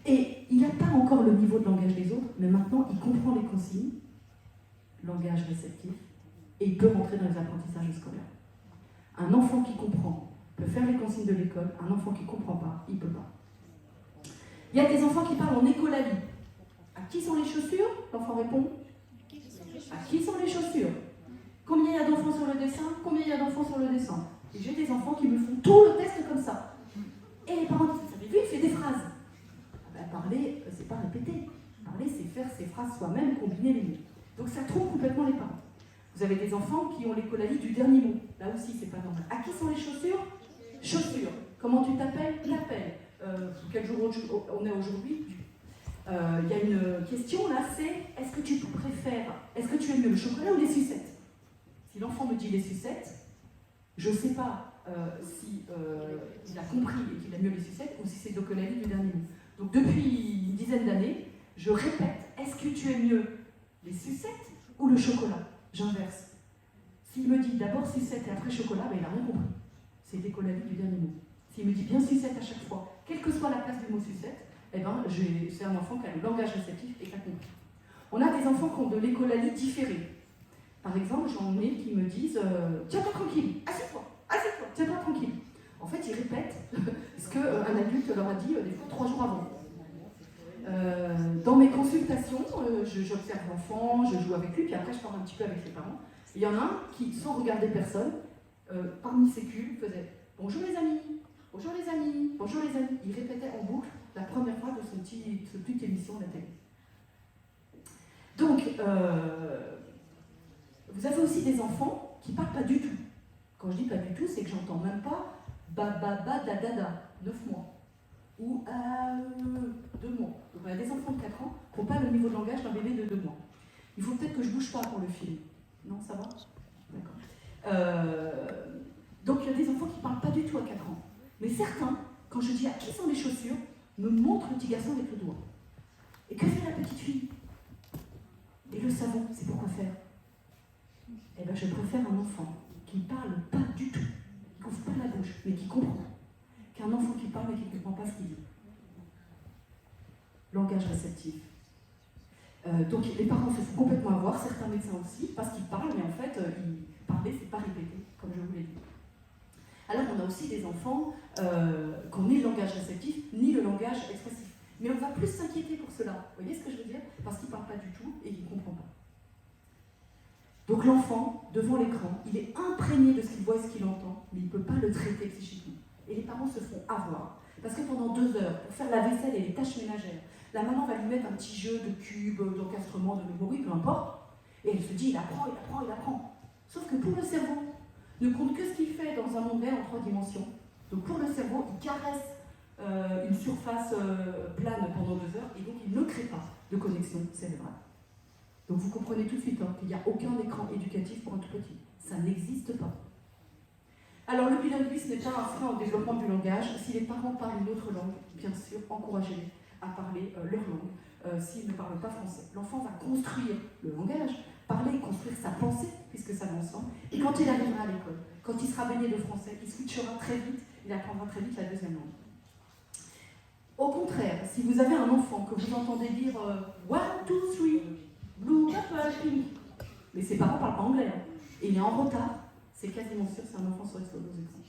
Et il n'a pas encore le niveau de langage des autres, mais maintenant il comprend les consignes, langage réceptif, et il peut rentrer dans les apprentissages scolaires. Un enfant qui comprend peut faire les consignes de l'école, un enfant qui ne comprend pas, il ne peut pas. Il y a des enfants qui parlent en écolalie. À qui sont les chaussures? L'enfant répond. À qui sont les chaussures? Combien il y a d'enfants sur le dessin? Combien il y a d'enfants sur le dessin? Et j'ai des enfants qui me font tout le test comme ça. Et les parents disent, vous avez vu, il fait des phrases. Parler, c'est pas répéter. Parler, c'est faire ses phrases soi-même, combiner les mots. Donc ça trompe complètement les parents. Vous avez des enfants qui ont l'écolalie du dernier mot. Là aussi, c'est pas normal. À qui sont les chaussures? Chaussures. Comment tu t'appelles? T'appelles. Quel jour on est aujourd'hui? Il y a une question là, c'est est-ce que tu préfères, est-ce que tu aimes mieux le chocolat ou les sucettes? Si l'enfant me dit les sucettes, je ne sais pas si il a compris et qu'il aime mieux les sucettes ou si c'est l'écolalie du dernier mot. Donc depuis une dizaine d'années, je répète, est-ce que tu aimes mieux les sucettes ou le chocolat? J'inverse. S'il me dit d'abord sucette et après chocolat, ben il n'a rien compris. C'est l'écolalie du dernier mot. S'il me dit bien sucette à chaque fois, quelle que soit la place du mot sucette, eh ben, c'est un enfant qui a le langage réceptif et qui a compris. On a des enfants qui ont de l'écolalie différée. Par exemple, j'en ai qui me disent tiens-toi tranquille, assieds-toi, tiens-toi tranquille. En fait, ils répètent ce qu'un adulte leur a dit des fois 3 jours avant. Dans mes consultations, j'observe l'enfant, je joue avec lui, puis après je parle un petit peu avec les parents. Il y en a un qui, sans regarder personne, parmi ses culs, faisait « Bonjour les amis, bonjour les amis, bonjour les amis ». Il répétait en boucle la première fois de sa petite émission à la télé. Donc, vous avez aussi des enfants qui ne parlent pas du tout. Quand je dis pas du tout, c'est que j'entends même pas ba ba ba da da da, 9 mois. Ou 2 mois. Donc, il y a des enfants de 4 ans qui n'ont pas le niveau de langage d'un bébé de 2 mois. Il faut peut-être que je bouge pas pour le film. Non, ça va? D'accord. Donc il y a des enfants qui ne parlent pas du tout à 4 ans. Mais certains, quand je dis à qui sont les chaussures, me montrent le petit garçon avec le doigt. Et que fait la petite fille? Et le savon, c'est pour quoi faire? Eh bien, je préfère un enfant qui ne parle pas du tout, qui n'ouvre pas la bouche, mais qui comprend, qu'un enfant qui parle mais qui ne comprend pas ce qu'il dit. Langage réceptif. Donc les parents se font complètement avoir, certains médecins aussi, parce qu'ils parlent, mais en fait, parler, c'est pas répéter, comme je vous l'ai dit. Alors on a aussi des enfants qui n'ont ni le langage réceptif, ni le langage expressif. Mais on va plus s'inquiéter pour cela. Vous voyez ce que je veux dire? Parce qu'ils ne parlent pas du tout et qu'ils ne comprennent pas. Donc l'enfant, devant l'écran, il est imprégné de ce qu'il voit et ce qu'il entend, mais il ne peut pas le traiter psychiquement. Et les parents se font avoir. Parce que pendant 2 heures, pour faire la vaisselle et les tâches ménagères, la maman va lui mettre un petit jeu de cubes, d'encastrement, de mémoire, peu importe. Et elle se dit, il apprend, il apprend, il apprend. Sauf que pour le cerveau, ne compte que ce qu'il fait dans un monde réel en 3 dimensions. Donc pour le cerveau, il caresse une surface plane pendant 2 heures et donc il ne crée pas de connexion cérébrale. Donc vous comprenez tout de suite qu'il n'y a aucun écran éducatif pour un tout petit. Ça n'existe pas. Alors le bilinguisme n'est pas un frein au développement du langage. Si les parents parlent une autre langue, bien sûr, encouragez-les à parler leur langue s'ils ne parlent pas français. L'enfant va construire le langage, parler, construire sa pensée, puisque ça va ensemble. Et quand il arrivera à l'école, quand il sera baigné de français, il switchera très vite, il apprendra très vite la deuxième langue. Au contraire, si vous avez un enfant que vous entendez dire 1, 2, 3, blue, purple, pink, mais ses parents ne parlent pas anglais, et il est en retard, c'est quasiment sûr que c'est un enfant sur l'explosion aux écrans.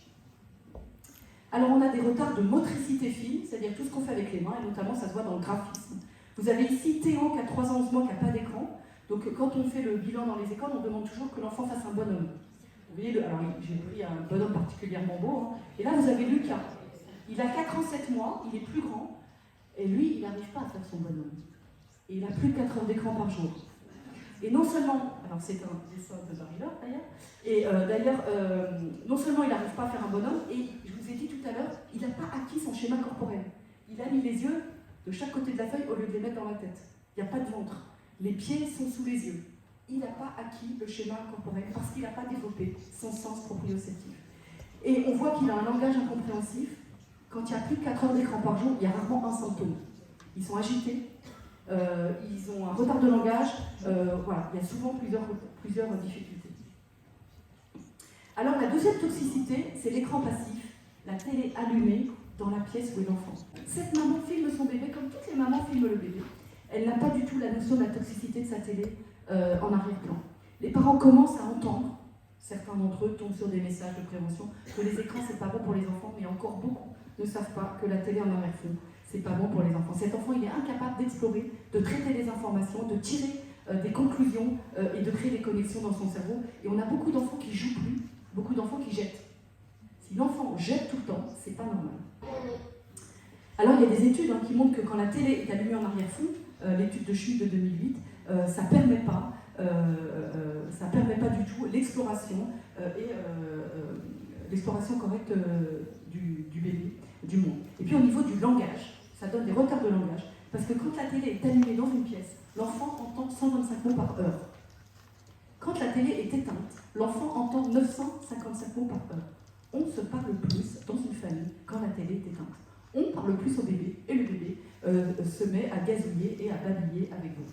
Alors on a des retards de motricité fine, c'est-à-dire tout ce qu'on fait avec les mains, et notamment ça se voit dans le graphisme. Vous avez ici Théo qui a 3 ans, 11 mois, qui n'a pas d'écran. Donc quand on fait le bilan dans les écoles, on demande toujours que l'enfant fasse un bonhomme. Vous voyez, alors j'ai pris un bonhomme particulièrement beau, et là vous avez Lucas. Il a 4 ans, 7 mois, il est plus grand, et lui, il n'arrive pas à faire son bonhomme. Et il a plus de 4 heures d'écran par jour. Et non seulement, alors c'est un dessin de Barry-Lord d'ailleurs, et non seulement il n'arrive pas à faire un bonhomme, et je vous ai dit tout à l'heure, il n'a pas acquis son schéma corporel. Il a mis les yeux de chaque côté de la feuille au lieu de les mettre dans la tête. Il n'y a pas de ventre. Les pieds sont sous les yeux. Il n'a pas acquis le schéma corporel parce qu'il n'a pas développé son sens proprioceptif. Et on voit qu'il a un langage incompréhensif. Quand il y a plus de 4 heures d'écran par jour, il y a rarement un symptôme. Ils sont agités, ils ont un retard de langage, voilà, il y a souvent plusieurs difficultés. Alors la deuxième toxicité, c'est l'écran passif, la télé allumée dans la pièce où est l'enfant. Cette maman filme son bébé comme toutes les mamans filment le bébé. Elle n'a pas du tout la notion de la toxicité de sa télé en arrière-plan. Les parents commencent à entendre, certains d'entre eux tombent sur des messages de prévention, que les écrans c'est pas bon pour les enfants, mais encore beaucoup ne savent pas que la télé en arrière-fond c'est pas bon pour les enfants. Cet enfant il est incapable d'explorer, de traiter les informations, de tirer des conclusions et de créer des connexions dans son cerveau. Et on a beaucoup d'enfants qui jouent plus, beaucoup d'enfants qui jettent. Si l'enfant jette tout le temps, c'est pas normal. Alors il y a des études qui montrent que quand la télé est allumée en arrière-fond, l'étude de Schmidt de 2008, ça permet pas du tout l'exploration l'exploration correcte du bébé, du monde. Et puis au niveau du langage, ça donne des retards de langage, parce que quand la télé est allumée dans une pièce, l'enfant entend 125 mots par heure. Quand la télé est éteinte, l'enfant entend 955 mots par heure. On se parle plus dans une famille quand la télé est éteinte. On parle plus au bébé, et le bébé se met à gazouiller et à babiller avec vous.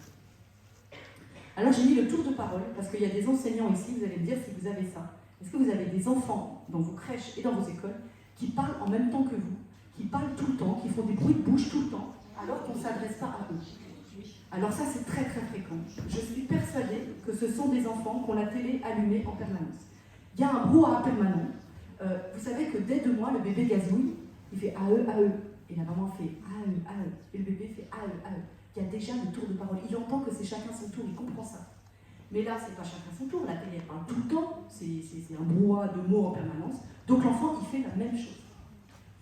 Alors j'ai mis le tour de parole, parce qu'il y a des enseignants ici, vous allez me dire si vous avez ça. Est-ce que vous avez des enfants dans vos crèches et dans vos écoles qui parlent en même temps que vous, qui parlent tout le temps, qui font des bruits de bouche tout le temps, alors qu'on ne s'adresse pas à eux? Alors ça c'est très très fréquent. Je suis persuadée que ce sont des enfants qui ont la télé allumée en permanence. Il y a un brouhaha permanent. Vous savez que dès 2 mois, le bébé gazouille, il fait AE. Et la maman fait AE. Et le bébé fait AE. Il y a déjà le tour de parole. Il entend que c'est chacun son tour, il comprend ça. Mais là, c'est pas chacun son tour, la télé elle parle tout le temps, c'est un brouhaha de mots en permanence. Donc l'enfant, il fait la même chose.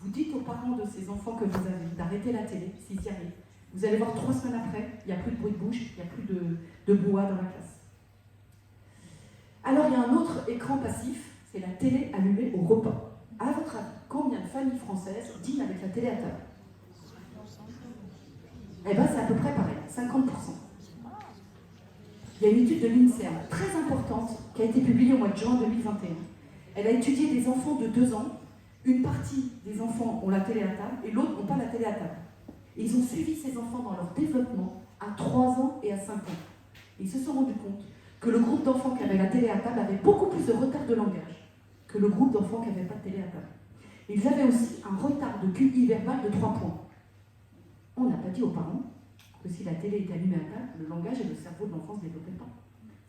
Vous dites aux parents de ces enfants que vous avez d'arrêter la télé, s'ils y arrivent. Vous allez voir 3 semaines après, il n'y a plus de bruit de bouche, il n'y a plus de brouhaha dans la classe. Alors il y a un autre écran passif, c'est la télé allumée au repas. À votre avis, combien de familles françaises dînent avec la télé à table? Eh bien, c'est à peu près pareil, 50%. Il y a une étude de l'INSERM très importante qui a été publiée au mois de juin 2021. Elle a étudié des enfants de 2 ans. Une partie des enfants ont la télé à table et l'autre n'ont pas la télé à table. Et ils ont suivi ces enfants dans leur développement à 3 ans et à 5 ans. Et ils se sont rendus compte que le groupe d'enfants qui avait la télé à table avait beaucoup plus de retard de langage que le groupe d'enfants qui n'avait pas de télé à table. Ils avaient aussi un retard de QI verbal de 3 points. On n'a pas dit aux parents que si la télé était allumée à table, le langage et le cerveau de l'enfant ne se développaient pas.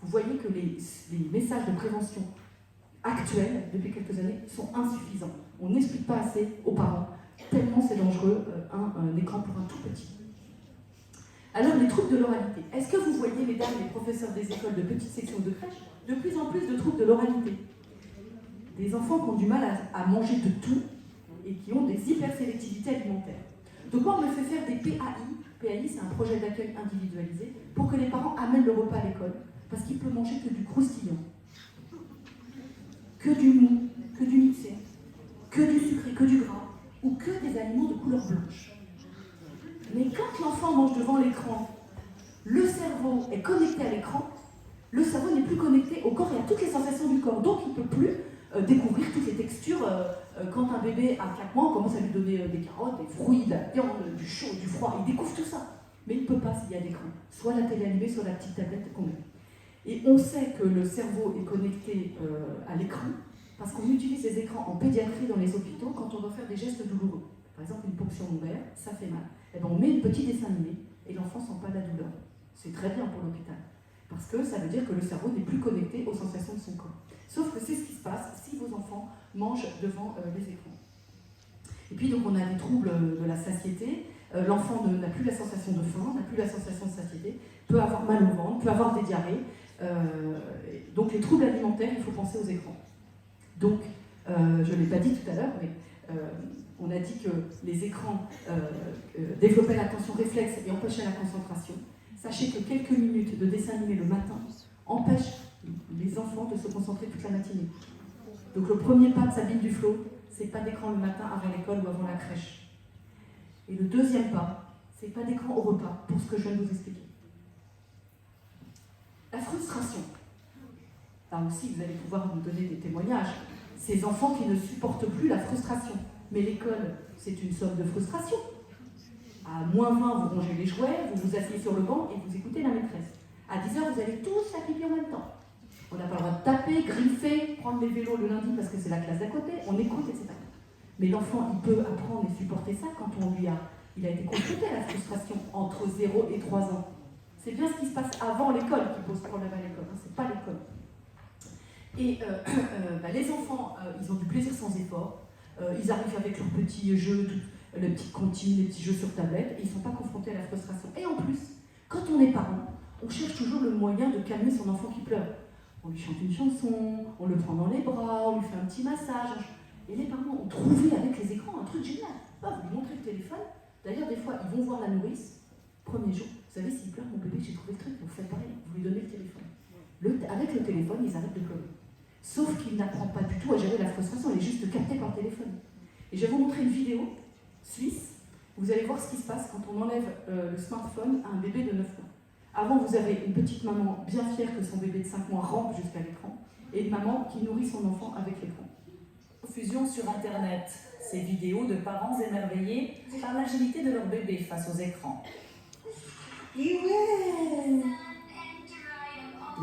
Vous voyez que les messages de prévention actuels, depuis quelques années, sont insuffisants. On n'explique pas assez aux parents, tellement c'est dangereux, un écran pour un tout petit. Alors, les troubles de l'oralité. Est-ce que vous voyez, mesdames, les professeurs des écoles de petites sections de crèche, de plus en plus de troubles de l'oralité? Des enfants qui ont du mal à manger de tout et qui ont des hypersélectivités alimentaires. Donc moi, on me fait faire des PAI. PAI, c'est un projet d'accueil individualisé pour que les parents amènent le repas à l'école, parce qu'il peut manger que du croustillant, que du mou, que du mixé, que du sucré, que du gras, ou que des aliments de couleur blanche. Mais quand l'enfant mange devant l'écran, le cerveau est connecté à l'écran, le cerveau n'est plus connecté au corps et à toutes les sensations du corps, donc il ne peut plus découvrir toutes les textures. Quand un bébé a 4 mois, on commence à lui donner des carottes, des fruits, de la viande, du chaud, du froid, il découvre tout ça. Mais il ne peut pas s'il y a l'écran. Soit la télé allumée, soit la petite tablette qu'on met. Et on sait que le cerveau est connecté à l'écran parce qu'on utilise les écrans en pédiatrie dans les hôpitaux quand on doit faire des gestes douloureux. Par exemple, une ponction lombaire, ça fait mal. Et ben on met un petit dessin animé et l'enfant ne sent pas la douleur. C'est très bien pour l'hôpital. Parce que ça veut dire que le cerveau n'est plus connecté aux sensations de son corps. Sauf que c'est ce qui se passe si vos enfants mangent devant les écrans. Et puis donc on a des troubles de la satiété. L'enfant n'a plus la sensation de faim, n'a plus la sensation de satiété, peut avoir mal au ventre, peut avoir des diarrhées. Donc les troubles alimentaires, il faut penser aux écrans. Donc, je ne l'ai pas dit tout à l'heure, mais on a dit que les écrans développaient l'attention réflexe et empêchaient la concentration. Sachez que quelques minutes de dessin animé le matin empêchent les enfants de se concentrer toute la matinée. Donc le premier pas de Sabine Duflo, c'est pas d'écran le matin avant l'école ou avant la crèche. Et le deuxième pas, c'est pas d'écran au repas, pour ce que je viens de vous expliquer. La frustration. Là aussi, vous allez pouvoir nous donner des témoignages. Ces enfants qui ne supportent plus la frustration. Mais l'école, c'est une somme de frustration. À -20, vous rangez les jouets, vous vous asseyez sur le banc et vous écoutez la maîtresse. À 10h, vous allez tous faire pipi en même temps. On n'a pas le droit de taper, griffer, prendre les vélos le lundi parce que c'est la classe d'à côté, on écoute, etc. Mais l'enfant, il peut apprendre et supporter ça quand il a été confronté à la frustration entre 0 et 3 ans. C'est bien ce qui se passe avant l'école qui pose problème à l'école, c'est pas l'école. Et les enfants, ils ont du plaisir sans effort. Ils arrivent avec leurs petits jeux, les petites comptines, les petits jeux sur tablette, et ils ne sont pas confrontés à la frustration. Et en plus, quand on est parent, on cherche toujours le moyen de calmer son enfant qui pleure. On lui chante une chanson, on le prend dans les bras, on lui fait un petit massage. Et les parents ont trouvé avec les écrans un truc génial. Vous lui montrez le téléphone. D'ailleurs, des fois, ils vont voir la nourrice. Premier jour, vous savez, s'il pleure, mon bébé, j'ai trouvé le truc, vous faites pareil, vous lui donnez le téléphone. Avec le téléphone, ils arrêtent de pleurer. Sauf qu'il n'apprend pas du tout à gérer la frustration, elle est juste captée par le téléphone. Et je vais vous montrer une vidéo suisse. Vous allez voir ce qui se passe quand on enlève le smartphone à un bébé de 9 mois. Avant, vous avez une petite maman bien fière que son bébé de 5 mois rampe jusqu'à l'écran, et une maman qui nourrit son enfant avec l'écran. Fusion sur Internet, ces vidéos de parents émerveillés par l'agilité de leur bébé face aux écrans. Et ouais!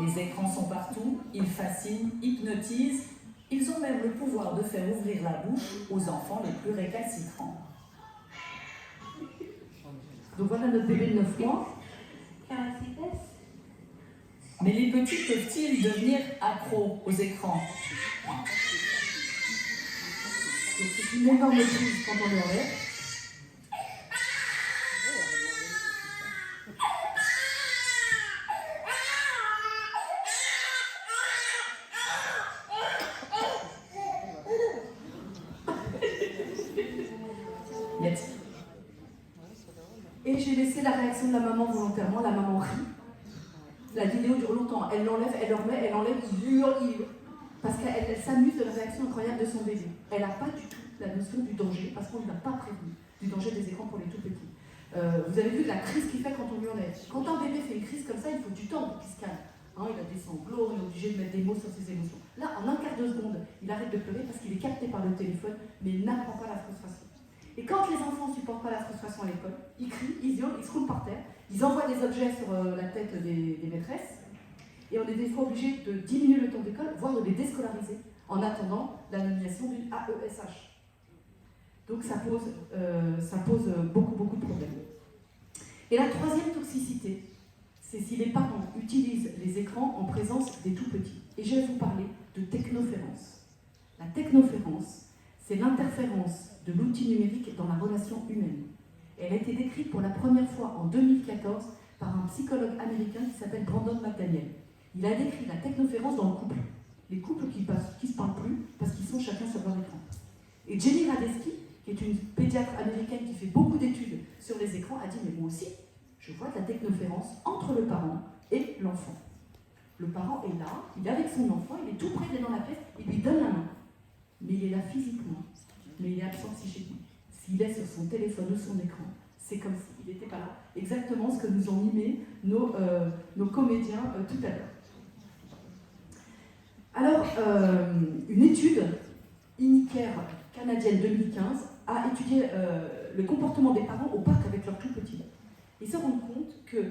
Les écrans sont partout, ils fascinent, hypnotisent, ils ont même le pouvoir de faire ouvrir la bouche aux enfants les plus récalcitrants. Donc voilà notre bébé de 9 mois. Mais les petits peuvent-ils devenir accros aux écrans? Donc c'est une énorme prise quand on l'enlève. connaissez la réaction de la maman volontairement, la maman rit. La vidéo dure longtemps, elle l'enlève, elle le remet, elle enlève, il hurle. Parce qu'elle s'amuse de la réaction incroyable de son bébé. Elle n'a pas du tout la notion du danger, parce qu'on ne l'a pas prévenu, du danger des écrans pour les tout petits. Vous avez vu la crise qu'il fait quand on lui enlève. Quand un bébé fait une crise comme ça, il faut du temps pour qu'il se calme. Hein, il a des sanglots, on est obligé de mettre des mots sur ses émotions. Là, en un quart de seconde, il arrête de pleurer parce qu'il est capté par le téléphone, mais il n'apprend pas la frustration. Et quand les enfants ne supportent pas la frustration à l'école, ils crient, ils hurlent, ils se roulent par terre, ils envoient des objets sur la tête des maîtresses, et on est des fois obligé de diminuer le temps d'école, voire de les déscolariser, en attendant la nomination d'une AESH. Donc ça pose beaucoup de problèmes. Et la troisième toxicité, c'est si les parents utilisent les écrans en présence des tout-petits. Et je vais vous parler de technoférence. La technoférence, c'est l'interférence de l'outil numérique dans la relation humaine. Elle a été décrite pour la première fois en 2014 par un psychologue américain qui s'appelle Brandon McDaniel. Il a décrit la technoférence dans le couple. Les couples qui ne se parlent plus parce qu'ils sont chacun sur leur écran. Et Jenny Radesky, qui est une pédiatre américaine qui fait beaucoup d'études sur les écrans, a dit « Mais moi aussi, je vois de la technoférence entre le parent et l'enfant. Le parent est là, il est avec son enfant, il est tout près, il est dans la pièce, il lui donne la main. Mais il est là physiquement, mais il est absent psychiquement. S'il est sur son téléphone ou son écran, c'est comme s'il n'était pas là. Exactement ce que nous ont mimé nos comédiens tout à l'heure. Alors, une étude Inicare canadienne 2015 a étudié le comportement des parents au parc avec leurs tout-petits. Ils se rendent compte que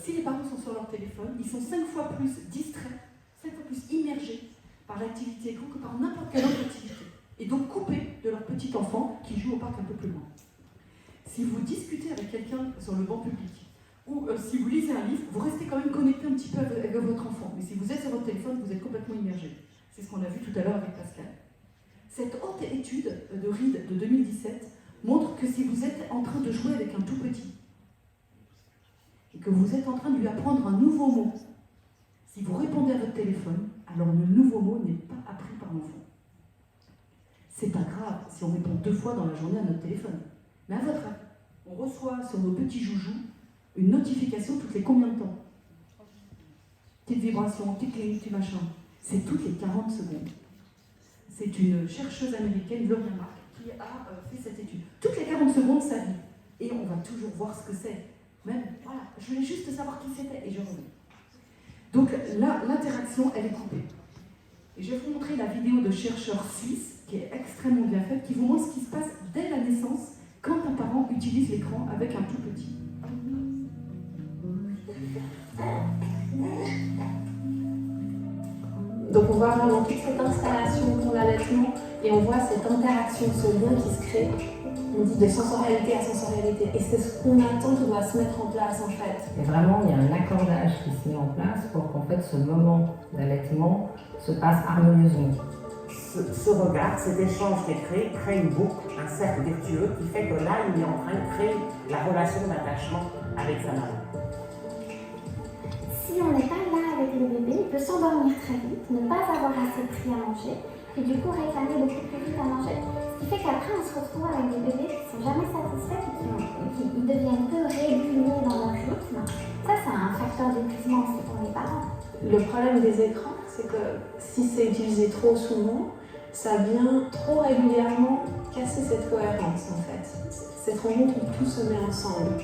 si les parents sont sur leur téléphone, ils sont 5 fois plus distraits, 5 fois plus immergés par l'activité écran que par n'importe quelle autre activité. Et donc coupés de leur petit enfant qui joue au parc un peu plus loin. Si vous discutez avec quelqu'un sur le banc public, ou si vous lisez un livre, vous restez quand même connecté un petit peu avec votre enfant. Mais si vous êtes sur votre téléphone, vous êtes complètement immergé. C'est ce qu'on a vu tout à l'heure avec Pascal. Cette haute étude de Reed de 2017 montre que si vous êtes en train de jouer avec un tout petit, et que vous êtes en train de lui apprendre un nouveau mot, si vous répondez à votre téléphone, alors le nouveau mot n'est pas appris par l'enfant. C'est pas grave si on répond 2 fois dans la journée à notre téléphone. Mais à votre avis, on reçoit sur nos petits joujoux une notification toutes les combien de temps? Petite vibration, petit clic, petit machin. C'est toutes les 40 secondes. C'est une chercheuse américaine, Gloria Mark, qui a fait cette étude. Toutes les 40 secondes, ça vit. Et on va toujours voir ce que c'est. Même, voilà, je voulais juste savoir qui c'était et je reviens. Donc là, l'interaction, elle est coupée. Et je vais vous montrer la vidéo de chercheurs suisses, qui est extrêmement bien faite, qui vous montre ce qui se passe dès la naissance quand un parent utilise l'écran avec un tout petit. Donc on voit vraiment toute cette installation pour l'allaitement et on voit cette interaction, ce lien qui se crée. On dit de sensorialité à sensorialité. Et c'est ce qu'on attend qui doit se mettre en place en fait. Et vraiment, il y a un accordage qui se met en place pour qu'en fait ce moment d'allaitement se passe harmonieusement. Ce regard, cet échange qui est créé, crée une boucle, un cercle vertueux qui fait que là, il est en train de créer la relation d'attachement avec sa maman. Si on n'est pas là avec le bébé, il peut s'endormir très vite, ne pas avoir assez pris à manger, et du coup réclamer beaucoup plus vite à manger. Ce qui fait qu'après on se retrouve avec des bébés qui ne sont jamais satisfaits et qui deviennent peu réguliers dans leur rythme. Ça, c'est un facteur d'épuisement aussi pour les parents. Le problème des écrans, c'est que si c'est utilisé trop souvent, ça vient trop régulièrement casser cette cohérence en fait. Cette rencontre où tout se met ensemble.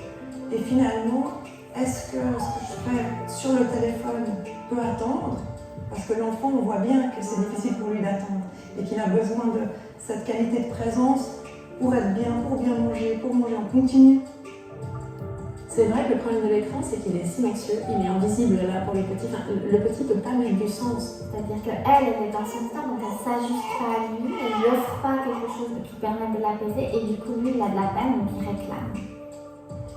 Et finalement, est-ce que ce que je fais sur le téléphone peut attendre? Parce que l'enfant, on voit bien que c'est difficile pour lui d'attendre et qu'il a besoin de cette qualité de présence pour être bien, pour bien manger, pour manger en continu. C'est vrai que le problème de l'écran, c'est qu'il est silencieux, il est invisible là pour les petits. Enfin, le petit ne peut pas mettre du sens. C'est-à-dire qu'elle est dans son temps, donc elle ne s'ajuste pas à lui, elle ne lui offre pas quelque chose qui permette de l'apaiser, et du coup, lui, il a de la peine, donc il réclame.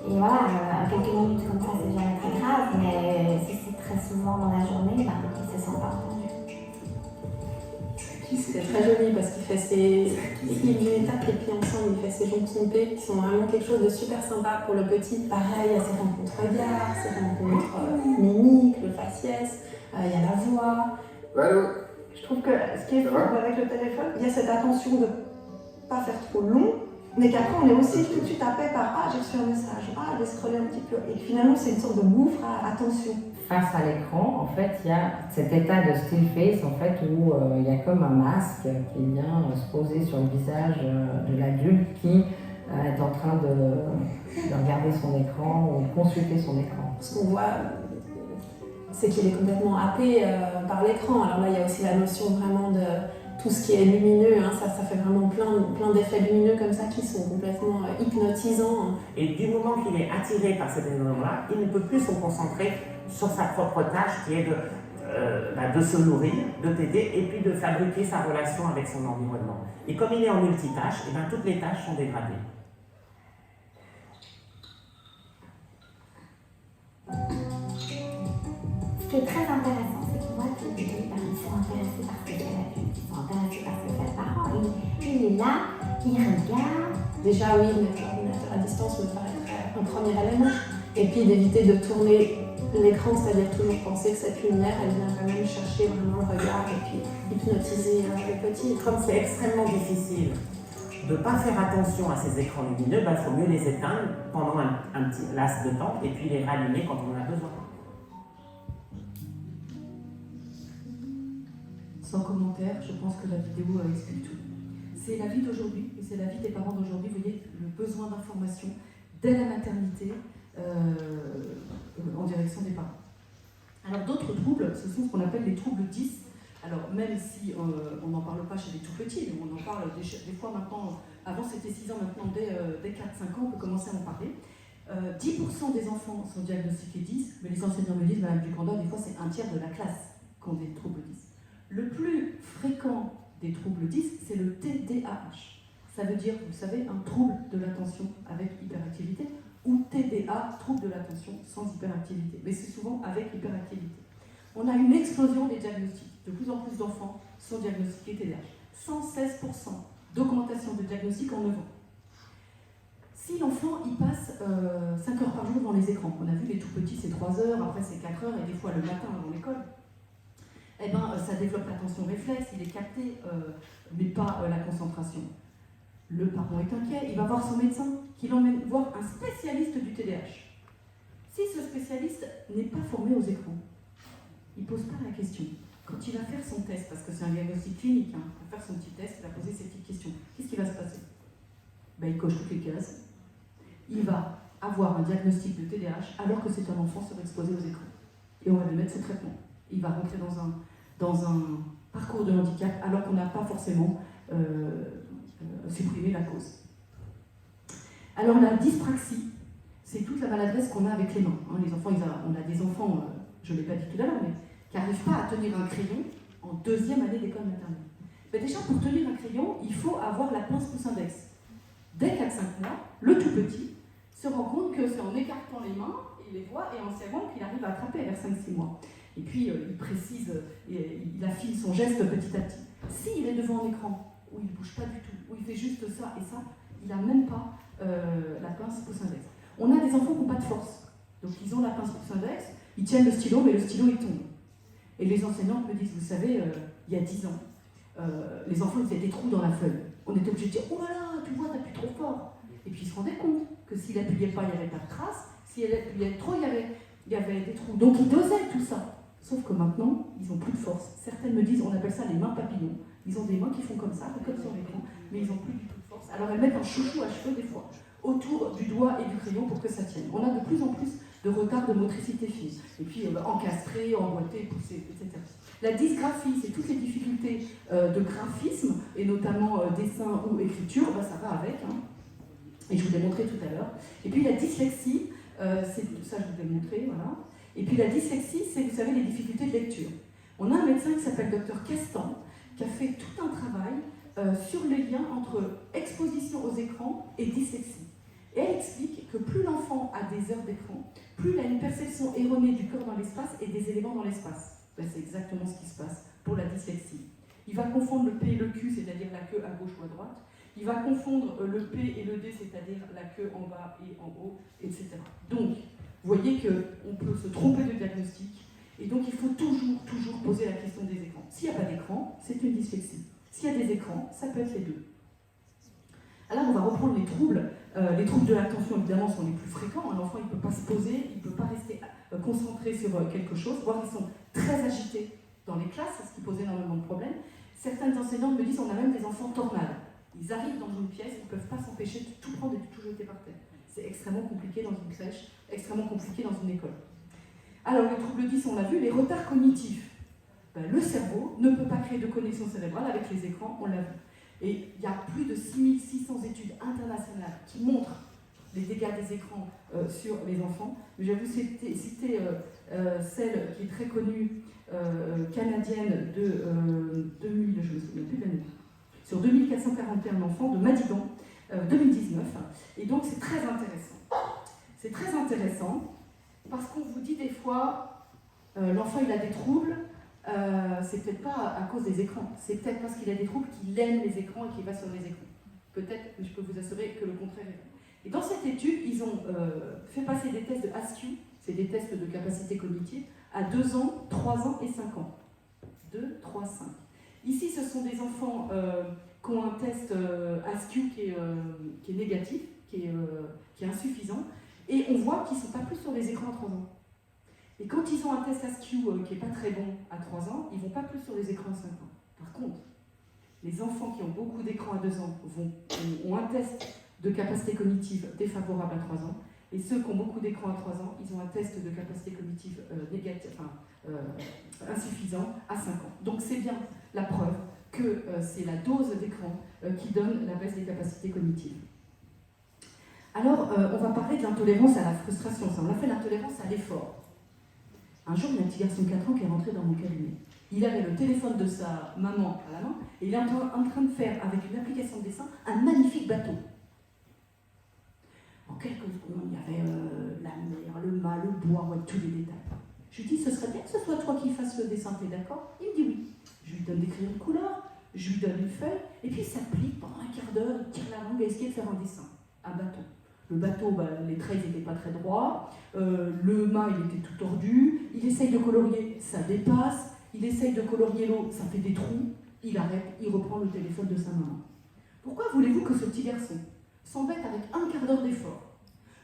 Et voilà, quelques minutes comme ça, c'est jamais très grave, mais si c'est très souvent dans la journée, il ne se sent pas entendu. C'est très joli parce qu'il fait ses... Il tape les pieds ensemble, il fait ses jambes trompées qui sont vraiment quelque chose de super sympa pour le petit. Pareil, il y a ses rencontres regards, ses rencontres mimiques, le faciès, il y a la voix. Allô. Je trouve que ce qui est fou avec le téléphone, il y a cette attention de ne pas faire trop long, mais qu'après on est aussi tout de suite happé par « Ah, j'ai reçu un message, ah, j'ai scrollé un petit peu ». Et finalement, c'est une sorte de gouffre à attention. Face à l'écran, en fait, il y a cet état de still face, en fait, où il y a comme un masque qui vient se poser sur le visage de l'adulte qui est en train de regarder son écran ou de consulter son écran. Ce qu'on voit, c'est qu'il est complètement happé par l'écran. Alors là, il y a aussi la notion vraiment de tout ce qui est lumineux, hein, ça fait vraiment plein d'effets lumineux comme ça qui sont complètement hypnotisants. Et du moment qu'il est attiré par cet élément-là, il ne peut plus se concentrer sur sa propre tâche qui est de se nourrir, de t'aider et puis de fabriquer sa relation avec son environnement. Et comme il est en multitâche, et bien toutes les tâches sont dégradées. Ce qui est très intéressant, c'est qu'on voit que les bébés, ils sont intéressés par ce que fait l'adulte, ils sont intéressés par ce que fait le parent. Il est là, il regarde. Déjà, oui, mettre l'ordinateur à distance me paraîtrait un premier élément. Et puis d'éviter de tourner l'écran, c'est-à-dire toujours penser que cette lumière, elle vient quand même chercher vraiment le regard et puis hypnotiser les petits. Comme c'est extrêmement difficile de ne pas faire attention à ces écrans lumineux, il faut mieux les éteindre pendant un petit laps de temps et puis les rallumer quand on en a besoin. Sans commentaire, je pense que la vidéo explique tout. C'est la vie d'aujourd'hui, et c'est la vie des parents d'aujourd'hui. Vous voyez, le besoin d'information dès la maternité en direction des parents. Alors d'autres troubles, ce sont ce qu'on appelle les troubles 10. Alors même si on n'en parle pas chez les tout petits, on en parle des fois maintenant, avant c'était 6 ans, maintenant dès 4-5 ans on peut commencer à en parler. 10% des enfants sont diagnostiqués 10, mais les enseignants me disent, Madame Ducanda, des fois c'est un tiers de la classe qui ont des troubles 10. Le plus fréquent des troubles 10, c'est le TDAH. Ça veut dire, vous savez, un trouble de l'attention avec hyperactivité, ou TDA, trouble de l'attention sans hyperactivité. Mais c'est souvent avec hyperactivité. On a une explosion des diagnostics. De plus en plus d'enfants sont diagnostiqués TDAH. 116% d'augmentation de diagnostics en 9 ans. Si l'enfant il passe 5 heures par jour dans les écrans, on a vu les tout petits c'est 3 heures, après c'est 4 heures et des fois le matin avant l'école, eh ben, ça développe l'attention réflexe, il est capté, mais pas la concentration. Le parent est inquiet, il va voir son médecin, qui l'emmène voir un spécialiste du TDAH. Si ce spécialiste n'est pas formé aux écrans, il ne pose pas la question. Quand il va faire son test, parce que c'est un diagnostic clinique, il va faire son petit test, il va poser ses petites questions. Qu'est-ce qui va se passer? Il coche toutes les cases. Il va avoir un diagnostic de TDAH alors que c'est un enfant surexposé aux écrans. Et on va lui mettre ce traitement. Il va rentrer dans un parcours de handicap alors qu'on n'a pas forcément supprimé la cause. Alors la dyspraxie, c'est toute la maladresse qu'on a avec les mains. Les enfants, on a des enfants, je ne l'ai pas dit tout à l'heure, mais qui n'arrivent pas à tenir un crayon en 2e année d'école maternelle. Mais déjà, pour tenir un crayon, il faut avoir la pince pouce index. Dès 4-5 mois, le tout petit se rend compte que c'est en écartant les mains, il les voit, et en serrant qu'il arrive à attraper vers 5-6 mois. Et puis, il précise, il affine son geste petit à petit. S'il est devant un écran, où il ne bouge pas du tout, où il fait juste ça et ça, il n'a même pas la pince pouce index. On a des enfants qui n'ont pas de force. Donc, ils ont la pince pouce index, ils tiennent le stylo, mais le stylo, il tombe. Et les enseignantes me disent, vous savez, il y a 10 ans, les enfants, ils faisaient des trous dans la feuille. On était obligé de dire, oh là là, tu vois, t'appuies trop fort. Et puis ils se rendaient compte que s'il appuyait pas, il n'y avait pas de traces. S'il appuyait trop, il y avait des trous. Donc ils dosaient tout ça. Sauf que maintenant, ils n'ont plus de force. Certaines me disent, on appelle ça les mains papillons. Ils ont des mains qui font comme ça, comme sur l'écran, mais ils n'ont plus du tout de force. Alors elles mettent un chouchou à cheveux des fois, autour du doigt et du crayon pour que ça tienne. On a de plus en plus de retard de motricité fine. Et puis encastré, emboîté, poussé, etc. La dysgraphie, c'est toutes les difficultés de graphisme, et notamment dessin ou écriture, ça va avec, et je vous l'ai montré tout à l'heure. Et puis la dyslexie, c'est ça je vous l'ai montré, voilà. Et puis la dyslexie, c'est, vous savez, les difficultés de lecture. On a un médecin qui s'appelle Dr Castan, qui a fait tout un travail sur les liens entre exposition aux écrans et dyslexie. Et elle explique que plus l'enfant a des heures d'écran, plus il a une perception erronée du corps dans l'espace et des éléments dans l'espace. C'est exactement ce qui se passe pour la dyslexie. Il va confondre le P et le Q, c'est-à-dire la queue à gauche ou à droite. Il va confondre le P et le D, c'est-à-dire la queue en bas et en haut, etc. Donc, vous voyez qu'on peut se tromper de diagnostic, et donc il faut toujours poser la question des écrans. S'il n'y a pas d'écran, c'est une dyslexie. S'il y a des écrans, ça peut être les deux. Alors on va reprendre les troubles. Les troubles de l'attention, évidemment, sont les plus fréquents. L'enfant, il ne peut pas se poser, il ne peut pas rester concentré sur quelque chose, voire ils sont très agités dans les classes, ce qui pose énormément de problèmes. Certaines enseignantes me disent on a même des enfants tornades. Ils arrivent dans une pièce, ils ne peuvent pas s'empêcher de tout prendre et de tout jeter par terre. C'est extrêmement compliqué dans une crèche, extrêmement compliqué dans une école. Alors les troubles 10, on l'a vu, les retards cognitifs. Le cerveau ne peut pas créer de connexion cérébrale avec les écrans, on l'a vu. Et il y a plus de 6600 études internationales qui montrent les dégâts des écrans sur les enfants. Mais je vais vous citer celle qui est très connue, canadienne, de 2000, je ne me souviens plus de l'année, sur 2441 enfants de Madigan, 2019. Et donc c'est très intéressant. C'est très intéressant parce qu'on vous dit des fois, l'enfant il a des troubles, c'est peut-être pas à cause des écrans, c'est peut-être parce qu'il a des troubles qu'il aime les écrans et qu'il va sur les écrans. Peut-être, mais je peux vous assurer que le contraire est vrai. Et dans cette étude, ils ont fait passer des tests de ASCII, c'est des tests de capacité cognitive, à 2 ans, 3 ans et 5 ans. 2, 3, 5. Ici, ce sont des enfants qui ont un test ASCII qui est négatif, qui est insuffisant, et on voit qu'ils ne sont pas plus sur les écrans à 3 ans. Et quand ils ont un test ASCII qui n'est pas très bon à 3 ans, ils ne vont pas plus sur les écrans à 5 ans. Par contre, les enfants qui ont beaucoup d'écrans à 2 ans ont un test de capacité cognitive défavorable à 3 ans, et ceux qui ont beaucoup d'écrans à 3 ans, ils ont un test de capacité cognitive insuffisant à 5 ans. Donc c'est bien la preuve que c'est la dose d'écran qui donne la baisse des capacités cognitives. Alors, on va parler de l'intolérance à la frustration. Ça, on a fait l'intolérance à l'effort. Un jour, il y a un petit garçon de 4 ans qui est rentré dans mon cabinet. Il avait le téléphone de sa maman à la main et il est en train de faire, avec une application de dessin, un magnifique bateau. En quelques secondes, il y avait la mer, le mât, le bois, ouais, tous les détails. Je lui dis, ce serait bien que ce soit toi qui fasses le dessin, t'es d'accord? Il me dit oui. Je lui donne des crayons de couleur, je lui donne une feuille, et puis il s'applique pendant un quart d'heure, il tire la langue et essaie de faire un dessin, un bateau. Le bateau, les traits n'étaient pas très droits, le mât il était tout tordu, il essaye de colorier, ça dépasse, il essaye de colorier l'eau, ça fait des trous, il arrête, il reprend le téléphone de sa maman. Pourquoi voulez-vous que ce petit garçon s'embête avec un quart d'heure d'effort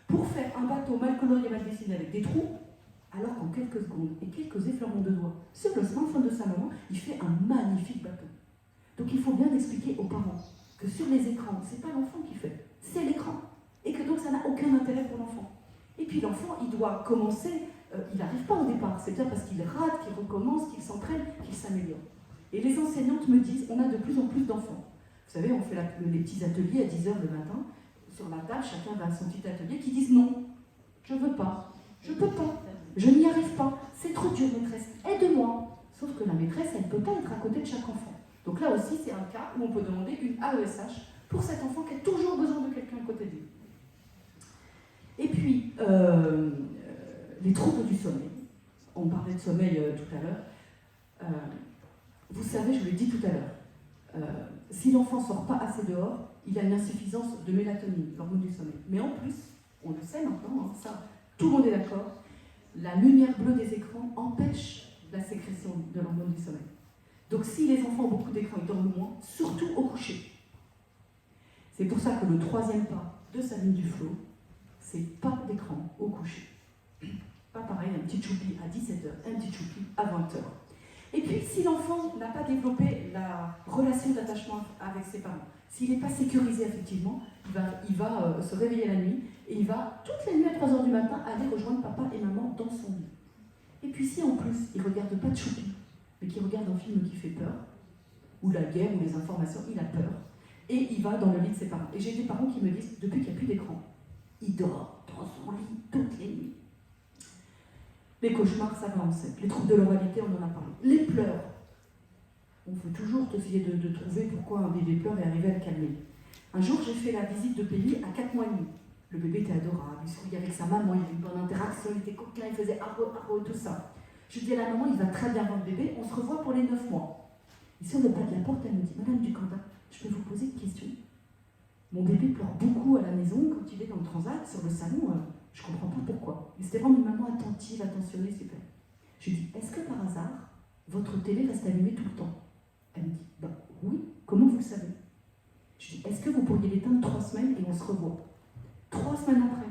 pour faire un bateau mal colorié, mal dessiné avec des trous, alors qu'en quelques secondes et quelques effleurements de doigts sur le smartphone de sa maman, il fait un magnifique bateau. Donc il faut bien expliquer aux parents que sur les écrans, c'est pas l'enfant qui fait, c'est l'écran. Et que donc ça n'a aucun intérêt pour l'enfant. Et puis l'enfant, il doit commencer, il n'arrive pas au départ, c'est bien parce qu'il rate, qu'il recommence, qu'il s'entraîne, qu'il s'améliore. Et les enseignantes me disent, on a de plus en plus d'enfants. Vous savez, on fait les petits ateliers à 10h le matin, sur la table, chacun va à son petit atelier, qui disent non, je veux pas, je peux pas, je n'y arrive pas, c'est trop dur maîtresse, aide-moi. Sauf que la maîtresse, elle ne peut pas être à côté de chaque enfant. Donc là aussi, c'est un cas où on peut demander une AESH pour cet enfant qui a toujours besoin de quelqu'un à côté de lui. Et puis, les troubles du sommeil. On parlait de sommeil tout à l'heure. Vous savez, je vous l'ai dit tout à l'heure, si l'enfant ne sort pas assez dehors, il a une insuffisance de mélatonine, l'hormone du sommeil. Mais en plus, on le sait maintenant, ça, tout le monde est d'accord, la lumière bleue des écrans empêche la sécrétion de l'hormone du sommeil. Donc si les enfants ont beaucoup d'écrans, ils dorment moins, surtout au coucher. C'est pour ça que le 3e pas de Sabine Duflo, c'est pas d'écran au coucher. Pas pareil, un petit choupi à 17h, un petit choupi à 20h. Et puis, si l'enfant n'a pas développé la relation d'attachement avec ses parents, s'il n'est pas sécurisé affectivement, il va se réveiller la nuit et il va, toutes les nuits à 3h du matin, aller rejoindre papa et maman dans son lit. Et puis si en plus, il ne regarde pas de choupi, mais qu'il regarde un film qui fait peur, ou la guerre, ou les informations, il a peur, et il va dans le lit de ses parents. Et j'ai des parents qui me disent, depuis qu'il n'y a plus d'écran, il dort dans son lit toutes les nuits. Les cauchemars, ça va, on sait. Les troubles de l'oralité, on en a parlé. Les pleurs. On peut toujours essayer de trouver pourquoi un bébé pleure et arriver à le calmer. Un jour, j'ai fait la visite de pays à 4 mois et demi. Le bébé était adorable, il souriait avec sa maman, il avait une bonne interaction, il était coquin, il faisait arro, tout ça. Je dis à la maman, il va très bien voir le bébé, on se revoit pour les 9 mois. Et sur le pas de la porte, elle me dit, Madame Ducanda, je peux vous poser une question? Mon bébé pleure beaucoup à la maison, quand il est dans le transat, sur le salon, je ne comprends pas pourquoi. Mais c'était vraiment une maman attentive, attentionnée, super. Je lui dis, est-ce que par hasard, votre télé reste allumée tout le temps? Elle me dit, bah oui, comment vous le savez? Je dis, est-ce que vous pourriez l'éteindre 3 semaines et on se revoit 3 semaines après,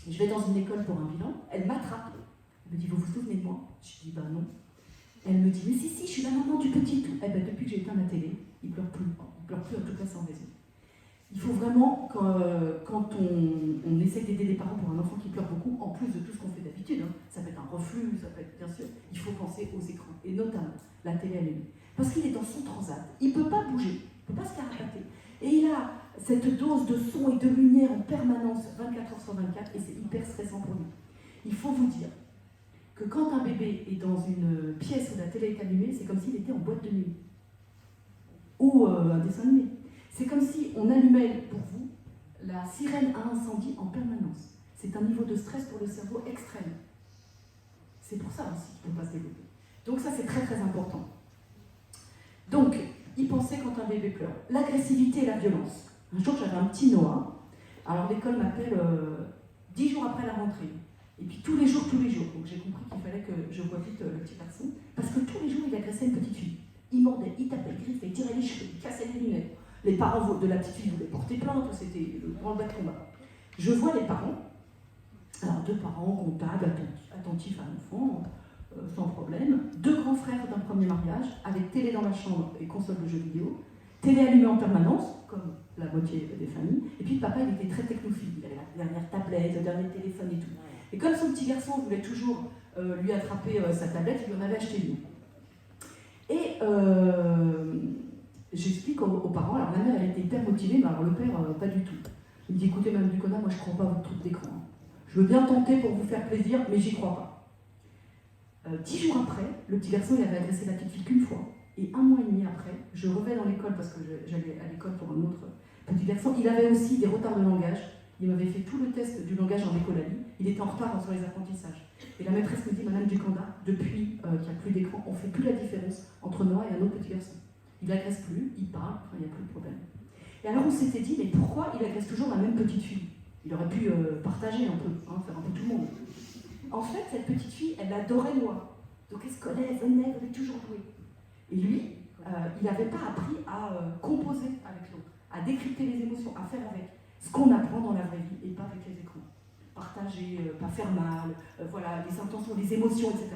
je vais dans une école pour un bilan, elle m'attrape. Elle me dit, vous vous souvenez de moi? Je dis, bah non. Elle me dit, mais si, je suis la maman du petit tout. Eh ben, depuis que j'ai éteint la télé, il pleure plus. Il pleure plus en tout cas sans raison. Il faut vraiment, quand on essaie d'aider les parents pour un enfant qui pleure beaucoup, en plus de tout ce qu'on fait d'habitude, hein, ça peut être un reflux, ça peut être bien sûr, il faut penser aux écrans, et notamment la télé allumée. Parce qu'il est dans son transat, il ne peut pas bouger, il ne peut pas se carapater. Et il a cette dose de son et de lumière en permanence, 24 heures sur 24, et c'est hyper stressant pour lui. Il faut vous dire que quand un bébé est dans une pièce où la télé est allumée, c'est comme s'il était en boîte de nuit. Ou un dessin animé. C'est comme si on allumait pour vous la sirène à incendie en permanence. C'est un niveau de stress pour le cerveau extrême. C'est pour ça aussi qu'il ne peut pas se développer. Donc ça, c'est très très important. Donc, y penser quand un bébé pleure. L'agressivité et la violence. Un jour, j'avais un petit Noah. Alors l'école m'appelle 10 jours après la rentrée. Et puis tous les jours. Donc j'ai compris qu'il fallait que je voie vite le petit garçon. Parce que tous les jours, il agressait une petite fille. Il mordait, il tapait, il griffait, il tirait les cheveux, il cassait les lunettes. Les parents de la petite fille voulaient porter plainte, c'était le grand bas de combat. Je vois les parents, alors 2 parents comptables, attentifs à l'enfant, sans problème, 2 grands frères d'un premier mariage, avec télé dans la chambre et console de jeux vidéo, télé allumée en permanence, comme la moitié des familles, et puis le papa il était très technophile, il avait la dernière tablette, le dernier téléphone et tout. Et comme son petit garçon voulait toujours lui attraper sa tablette, il lui en avait acheté une. Et j'explique aux parents, alors la mère elle était hyper motivée, mais alors le père pas du tout. Il me dit écoutez Madame Ducona, moi je crois pas à votre truc d'écran. Je veux bien tenter pour vous faire plaisir, mais j'y crois pas. 10 jours après, le petit garçon il avait agressé la petite fille qu'une fois. Et 1 mois et demi après, je revais dans l'école parce que j'allais à l'école pour un autre petit garçon. Il avait aussi des retards de langage. Il m'avait fait tout le test du langage en écolalie. Il était en retard sur les apprentissages. Et la maîtresse me dit, Madame Ducanda, depuis qu'il n'y a plus d'écran, on ne fait plus la différence entre Noah et un autre petit garçon. Il n'agresse plus, il parle, enfin, il n'y a plus de problème. Et alors on s'était dit, mais pourquoi il agresse toujours la même petite fille? Il aurait pu partager un peu, hein, faire un peu tout le monde. En fait, cette petite fille, elle adorait Noah. Donc elle se connaît, elle venait, elle avait toujours joué. Et lui, il n'avait pas appris à composer avec l'autre, à décrypter les émotions, à faire avec ce qu'on apprend dans la vraie vie et pas avec les écrans. Partager, pas faire mal, voilà, les intentions, les émotions, etc.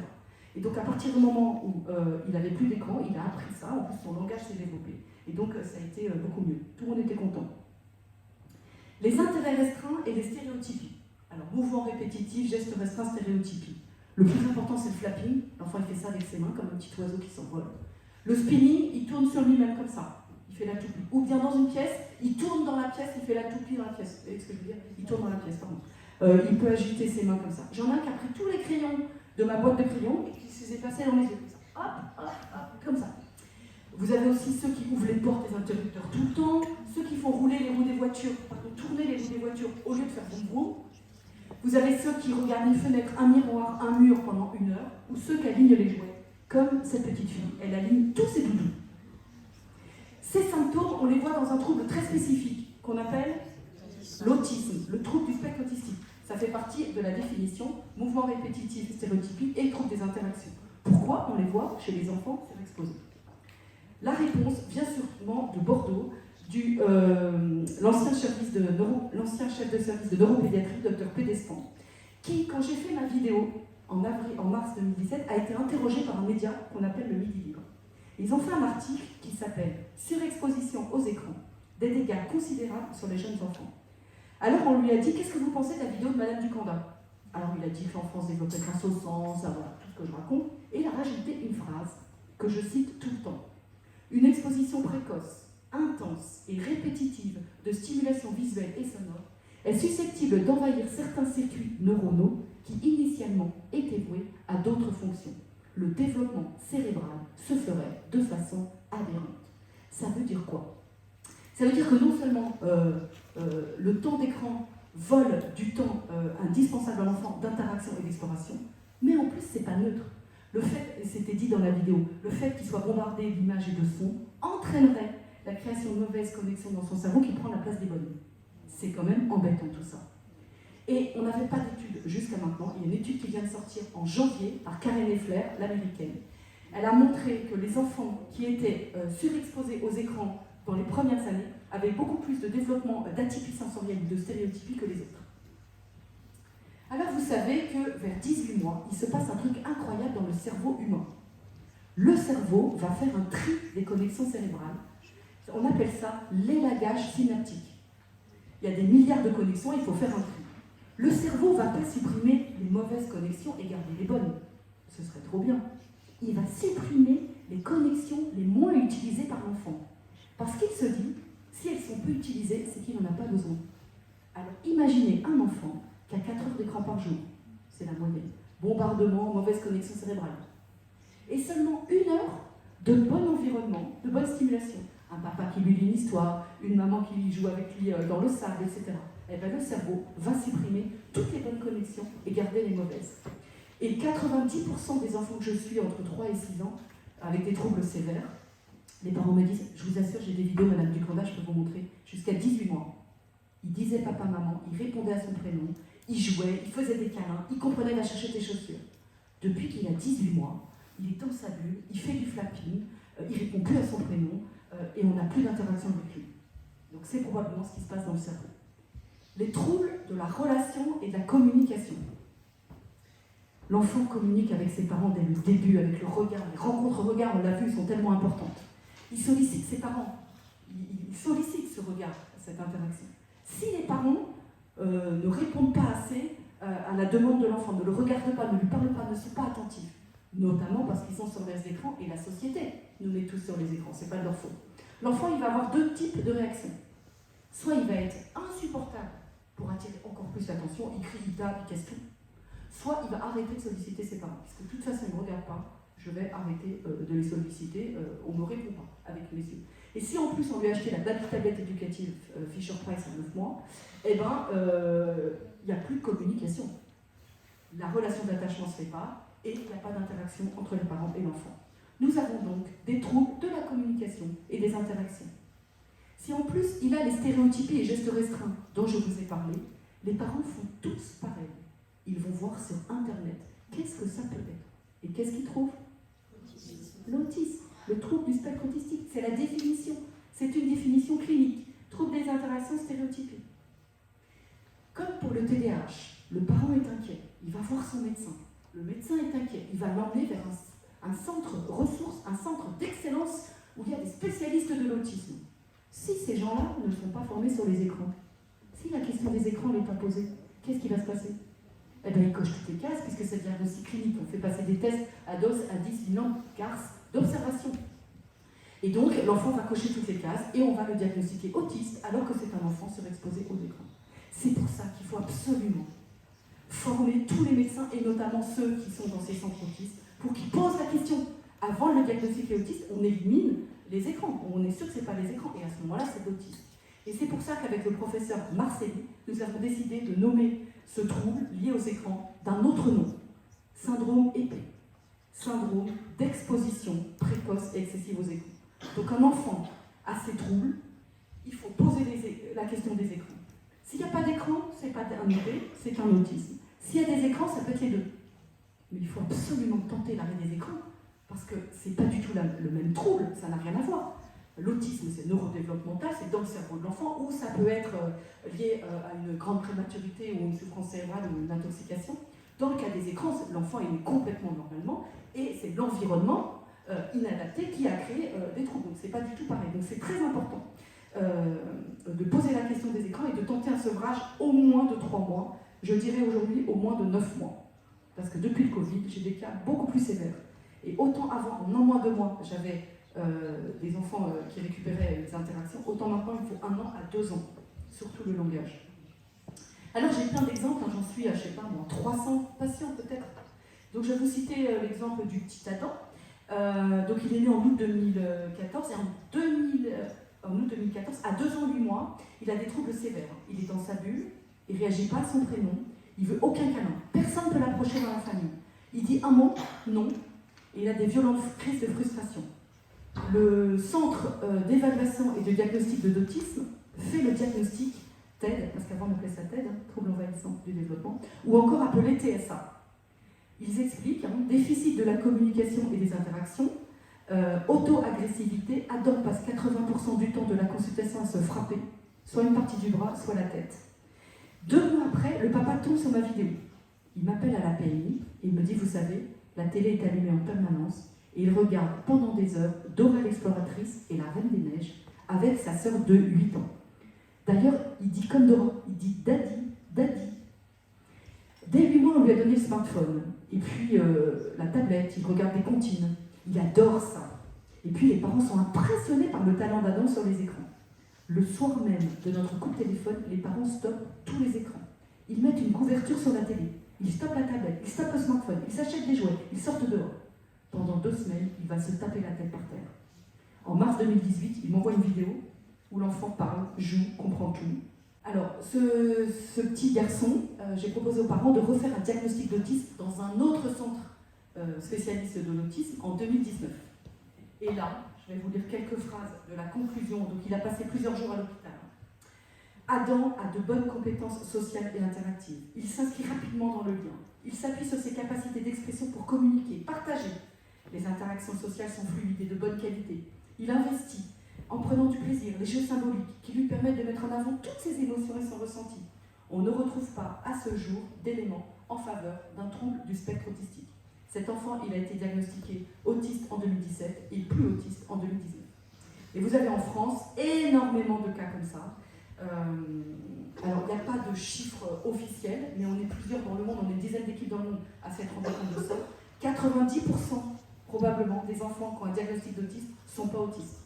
Et donc à partir du moment où il n'avait plus d'écran, il a appris ça, en plus son langage s'est développé. Et donc ça a été beaucoup mieux. Tout le monde était content. Les intérêts restreints et les stéréotypies. Alors mouvement répétitif, geste restreint, stéréotypie. Le plus important c'est le flapping. L'enfant il fait ça avec ses mains comme un petit oiseau qui s'envole. Le spinning, il tourne sur lui-même comme ça. Il fait la toupie. Ou bien dans une pièce, il tourne dans la pièce, il fait la toupie dans la pièce. Vous voyez ce que je veux dire? Il tourne dans la pièce, pardon. Il peut agiter ses mains comme ça. J'en ai un qui a pris tous les crayons de ma boîte de crayons et qui se les est passé dans les yeux comme ça. Hop, hop, hop, comme ça. Vous avez aussi ceux qui ouvrent les portes des interrupteurs tout le temps, ceux qui font rouler les roues des voitures, pardon, tourner les roues des voitures au lieu de faire boum boum. Vous avez ceux qui regardent une fenêtre, un miroir, un mur pendant 1 heure, ou ceux qui alignent les jouets, comme cette petite fille. Elle aligne tous ses doudous. Ces symptômes, on les voit dans un trouble très spécifique qu'on appelle l'autisme, le trouble du spectre autistique. Ça fait partie de la définition mouvement répétitif, stéréotypie et trouble des interactions. Pourquoi on les voit chez les enfants surexposés? La réponse vient sûrement de Bordeaux, l'ancien chef de service de neuropédiatrie, Dr Pédespan, qui, quand j'ai fait ma vidéo en mars 2017, a été interrogé par un média qu'on appelle le Midi Libre. Ils ont fait un article qui s'appelle « Surexposition aux écrans, des dégâts considérables sur les jeunes enfants ». Alors on lui a dit « Qu'est-ce que vous pensez de la vidéo de Madame Ducanda ?» Alors il a dit que l'enfance développait grâce au sens, voilà, tout ce que je raconte, et il a rajouté une phrase que je cite tout le temps. « Une exposition précoce, intense et répétitive de stimulation visuelle et sonore est susceptible d'envahir certains circuits neuronaux qui initialement étaient voués à d'autres fonctions. Le développement cérébral se ferait de façon aberrante. » Ça veut dire quoi? Ça veut dire que non seulement le temps d'écran vole du temps indispensable à l'enfant d'interaction et d'exploration, mais en plus c'est pas neutre. Le fait, et c'était dit dans la vidéo, le fait qu'il soit bombardé d'images et de sons entraînerait la création de mauvaises connexions dans son cerveau qui prend la place des bonnes. C'est quand même embêtant tout ça. Et on n'avait pas d'études jusqu'à maintenant. Il y a une étude qui vient de sortir en janvier par Karen Leffler, l'américaine. Elle a montré que les enfants qui étaient surexposés aux écrans dans les premières années avec beaucoup plus de développement d'atypie sensorielle ou de stéréotypie que les autres. Alors vous savez que vers 18 mois, il se passe un truc incroyable dans le cerveau humain. Le cerveau va faire un tri des connexions cérébrales. On appelle ça l'élagage synaptique. Il y a des milliards de connexions, il faut faire un tri. Le cerveau ne va pas supprimer les mauvaises connexions et garder les bonnes. Ce serait trop bien. Il va supprimer les connexions les moins utilisées par l'enfant. Parce qu'il se dit, si elles sont peu utilisées, c'est qu'il n'en a pas besoin. Alors imaginez un enfant qui a 4 heures d'écran par jour. C'est la moyenne. Bombardement, mauvaise connexion cérébrale. Et seulement 1 heure de bon environnement, de bonne stimulation. Un papa qui lui lit une histoire, une maman qui joue avec lui dans le sable, etc. Eh bien, le cerveau va supprimer toutes les bonnes connexions et garder les mauvaises. Et 90% des enfants que je suis entre 3 et 6 ans, avec des troubles sévères, les parents me disent, je vous assure, j'ai des vidéos, Madame Ducanda, je peux vous montrer, jusqu'à 18 mois. Il disait papa, maman, il répondait à son prénom, il jouait, il faisait des câlins, il comprenait, il va chercher tes chaussures. Depuis qu'il a 18 mois, il est dans sa bulle, il fait du flapping, il répond plus à son prénom, et on n'a plus d'interaction avec lui. Donc c'est probablement ce qui se passe dans le cerveau. Les troubles de la relation et de la communication. L'enfant communique avec ses parents dès le début, avec le regard. Les rencontres regards, on l'a vu, sont tellement importantes. Il sollicite ses parents. Il sollicite ce regard, cette interaction. Si les parents ne répondent pas assez à la demande de l'enfant, ne le regardent pas, ne lui parlent pas, ne sont pas attentifs, notamment parce qu'ils sont sur les écrans et la société nous met tous sur les écrans, c'est pas de leur faute. L'enfant, il va avoir 2 types de réactions. Soit il va être insupportable pour attirer encore plus l'attention, il crie, il tape, il casse tout. Soit il va arrêter de solliciter ses parents, parce que de toute façon, il ne regarde pas, je vais arrêter de les solliciter, on ne me répond pas avec les yeux. Et si en plus on lui a acheté la tablette éducative Fisher-Price à 9 mois, eh ben, il n'y a plus de communication. La relation d'attachement ne se fait pas, et il n'y a pas d'interaction entre les parents et l'enfant. Nous avons donc des troubles de la communication et des interactions. Si en plus il a les stéréotypies et gestes restreints dont je vous ai parlé, les parents font tous pareil. Ils vont voir sur Internet qu'est-ce que ça peut être. Et qu'est-ce qu'ils trouvent? L'autisme, le trouble du spectre autistique. C'est la définition. C'est une définition clinique. Trouble des interactions stéréotypées. Comme pour le TDAH, le parent est inquiet. Il va voir son médecin. Le médecin est inquiet. Il va l'emmener vers un centre ressources, un centre d'excellence où il y a des spécialistes de l'autisme. Si ces gens-là ne sont pas formés sur les écrans, si la question des écrans n'est pas posée, qu'est-ce qui va se passer? Eh bien, ils cochent toutes les cases, puisque c'est diagnostic clinique. On fait passer des tests à dose, à 10, bilan, CARS, d'observation. Et donc, l'enfant va cocher toutes les cases et on va le diagnostiquer autiste alors que c'est un enfant surexposé aux écrans. C'est pour ça qu'il faut absolument former tous les médecins, et notamment ceux qui sont dans ces centres autistes, pour qu'ils posent la question. Avant le diagnostic autiste, on élimine les écrans. On est sûr que ce n'est pas les écrans, et à ce moment-là, c'est l'autisme. Et c'est pour ça qu'avec le professeur Marcelli, nous avons décidé de nommer ce trouble lié aux écrans d'un autre nom, syndrome épais, syndrome d'exposition précoce et excessive aux écrans. Donc un enfant a ces troubles, il faut poser la question des écrans. S'il n'y a pas d'écran, ce n'est pas un épais, c'est un autisme. S'il y a des écrans, ça peut être les deux. Mais il faut absolument tenter l'arrêt des écrans, parce que ce n'est pas du tout le même trouble, ça n'a rien à voir. L'autisme, c'est neurodéveloppemental, c'est dans le cerveau de l'enfant, ou ça peut être lié à une grande prématurité ou une souffrance cérébrale ou une intoxication. Dans le cas des écrans, l'enfant est né complètement normalement, et c'est l'environnement inadapté qui a créé des troubles. Donc c'est pas du tout pareil. Donc c'est très important de poser la question des écrans et de tenter un sevrage au moins de 3 mois. Je dirais aujourd'hui au moins de 9 mois. Parce que depuis le Covid, j'ai des cas beaucoup plus sévères. Et autant avant, en moins 2 mois, j'avais des enfants qui récupéraient les interactions, autant maintenant il faut 1 an à 2 ans, surtout le langage. Alors j'ai plein d'exemples, j'en suis à, je sais pas moi, 300 patients peut-être. Donc je vais vous citer l'exemple du petit Adam. Donc il est né en août 2014, et en août 2014, à 2 ans 8 mois, il a des troubles sévères. Il est dans sa bulle, il ne réagit pas à son prénom, il ne veut aucun câlin, personne ne peut l'approcher dans la famille. Il dit un mot, non, et il a des violentes crises de frustration. Le centre d'évaluation et de diagnostic de l'autisme fait le diagnostic TED, parce qu'avant on appelait ça TED, trouble envahissant du développement, ou encore appelé TSA. Ils expliquent déficit de la communication et des interactions, Auto-agressivité, Adam passe 80% du temps de la consultation à se frapper, soit une partie du bras, soit la tête. 2 mois après, le papa tombe sur ma vidéo. Il m'appelle à la PMI et il me dit, vous savez, la télé est allumée en permanence et il regarde pendant des heures Dora l'exploratrice et la Reine des Neiges avec sa sœur de 8 ans. D'ailleurs, il dit comme Dora, il dit daddy, daddy. Dès 8 mois, on lui a donné le smartphone et puis la tablette, il regarde des comptines. Il adore ça. Et puis les parents sont impressionnés par le talent d'Adam sur les écrans. Le soir même de notre coup de téléphone, les parents stoppent tous les écrans. Ils mettent une couverture sur la télé. Ils stoppent la tablette, ils stoppent le smartphone, ils s'achètent des jouets, ils sortent dehors. Pendant 2 semaines, il va se taper la tête par terre. En mars 2018, il m'envoie une vidéo où l'enfant parle, joue, comprend tout. Alors, ce petit garçon, j'ai proposé aux parents de refaire un diagnostic d'autisme dans un autre centre spécialiste de l'autisme en 2019. Et là, je vais vous lire quelques phrases de la conclusion. Donc, il a passé plusieurs jours à l'hôpital. Adam a de bonnes compétences sociales et interactives. Il s'inscrit rapidement dans le lien. Il s'appuie sur ses capacités d'expression pour communiquer, partager. Les interactions sociales sont fluides et de bonne qualité. Il investit en prenant du plaisir, les jeux symboliques qui lui permettent de mettre en avant toutes ses émotions et son ressenti. On ne retrouve pas à ce jour d'éléments en faveur d'un trouble du spectre autistique. Cet enfant, il a été diagnostiqué autiste en 2017 et plus autiste en 2019. Et vous avez en France énormément de cas comme ça. Alors, il n'y a pas de chiffres officiels, mais on est plusieurs dans le monde, on est une dizaine d'équipes dans le monde à s'être rendu compte de ça. 90% probablement des enfants qui ont un diagnostic d'autisme ne sont pas autistes.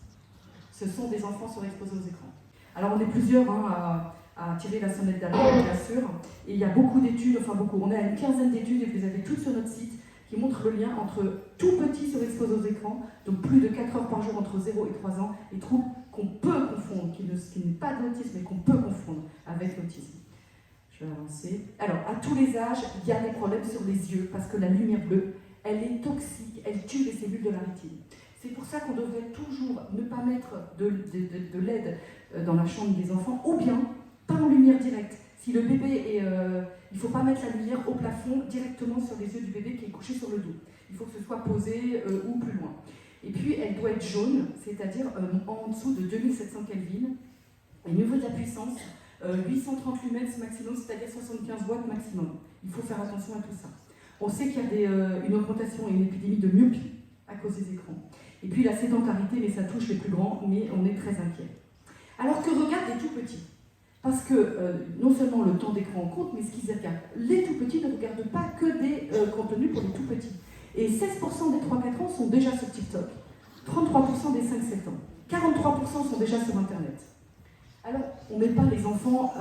Ce sont des enfants surexposés aux écrans. Alors, on est plusieurs à tirer la sonnette d'alarme, bien sûr, et il y a beaucoup d'études, enfin beaucoup, on a une quinzaine d'études, et vous les avez toutes sur notre site, qui montre le lien entre tout petit surexposé aux écrans, donc plus de 4 heures par jour entre 0 et 3 ans, et troubles qu'on peut confondre, qui n'est pas de l'autisme, mais qu'on peut confondre avec l'autisme. Je vais avancer. Alors, à tous les âges, il y a des problèmes sur les yeux, parce que la lumière bleue, elle est toxique, elle tue les cellules de la rétine. C'est pour ça qu'on devrait toujours ne pas mettre de LED dans la chambre des enfants, ou bien pas en lumière directe. Si le bébé est... il ne faut pas mettre la lumière au plafond directement sur les yeux du bébé qui est couché sur le dos. Il faut que ce soit posé ou plus loin. Et puis elle doit être jaune, c'est-à-dire en dessous de 2700 Kelvin. Et au niveau de la puissance, 830 lumens maximum, c'est-à-dire 75 watts maximum. Il faut faire attention à tout ça. On sait qu'il y a une augmentation et une épidémie de myopie à cause des écrans. Et puis la sédentarité, mais ça touche les plus grands, mais on est très inquiet. Alors que regardent les tout petits? Parce que non seulement le temps d'écran compte, mais ce qu'ils regardent. Les tout petits ne regardent pas que des contenus pour les tout petits. Et 16% des 3-4 ans sont déjà sur TikTok, 33% des 5-7 ans, 43% sont déjà sur Internet. Alors, on ne met pas les enfants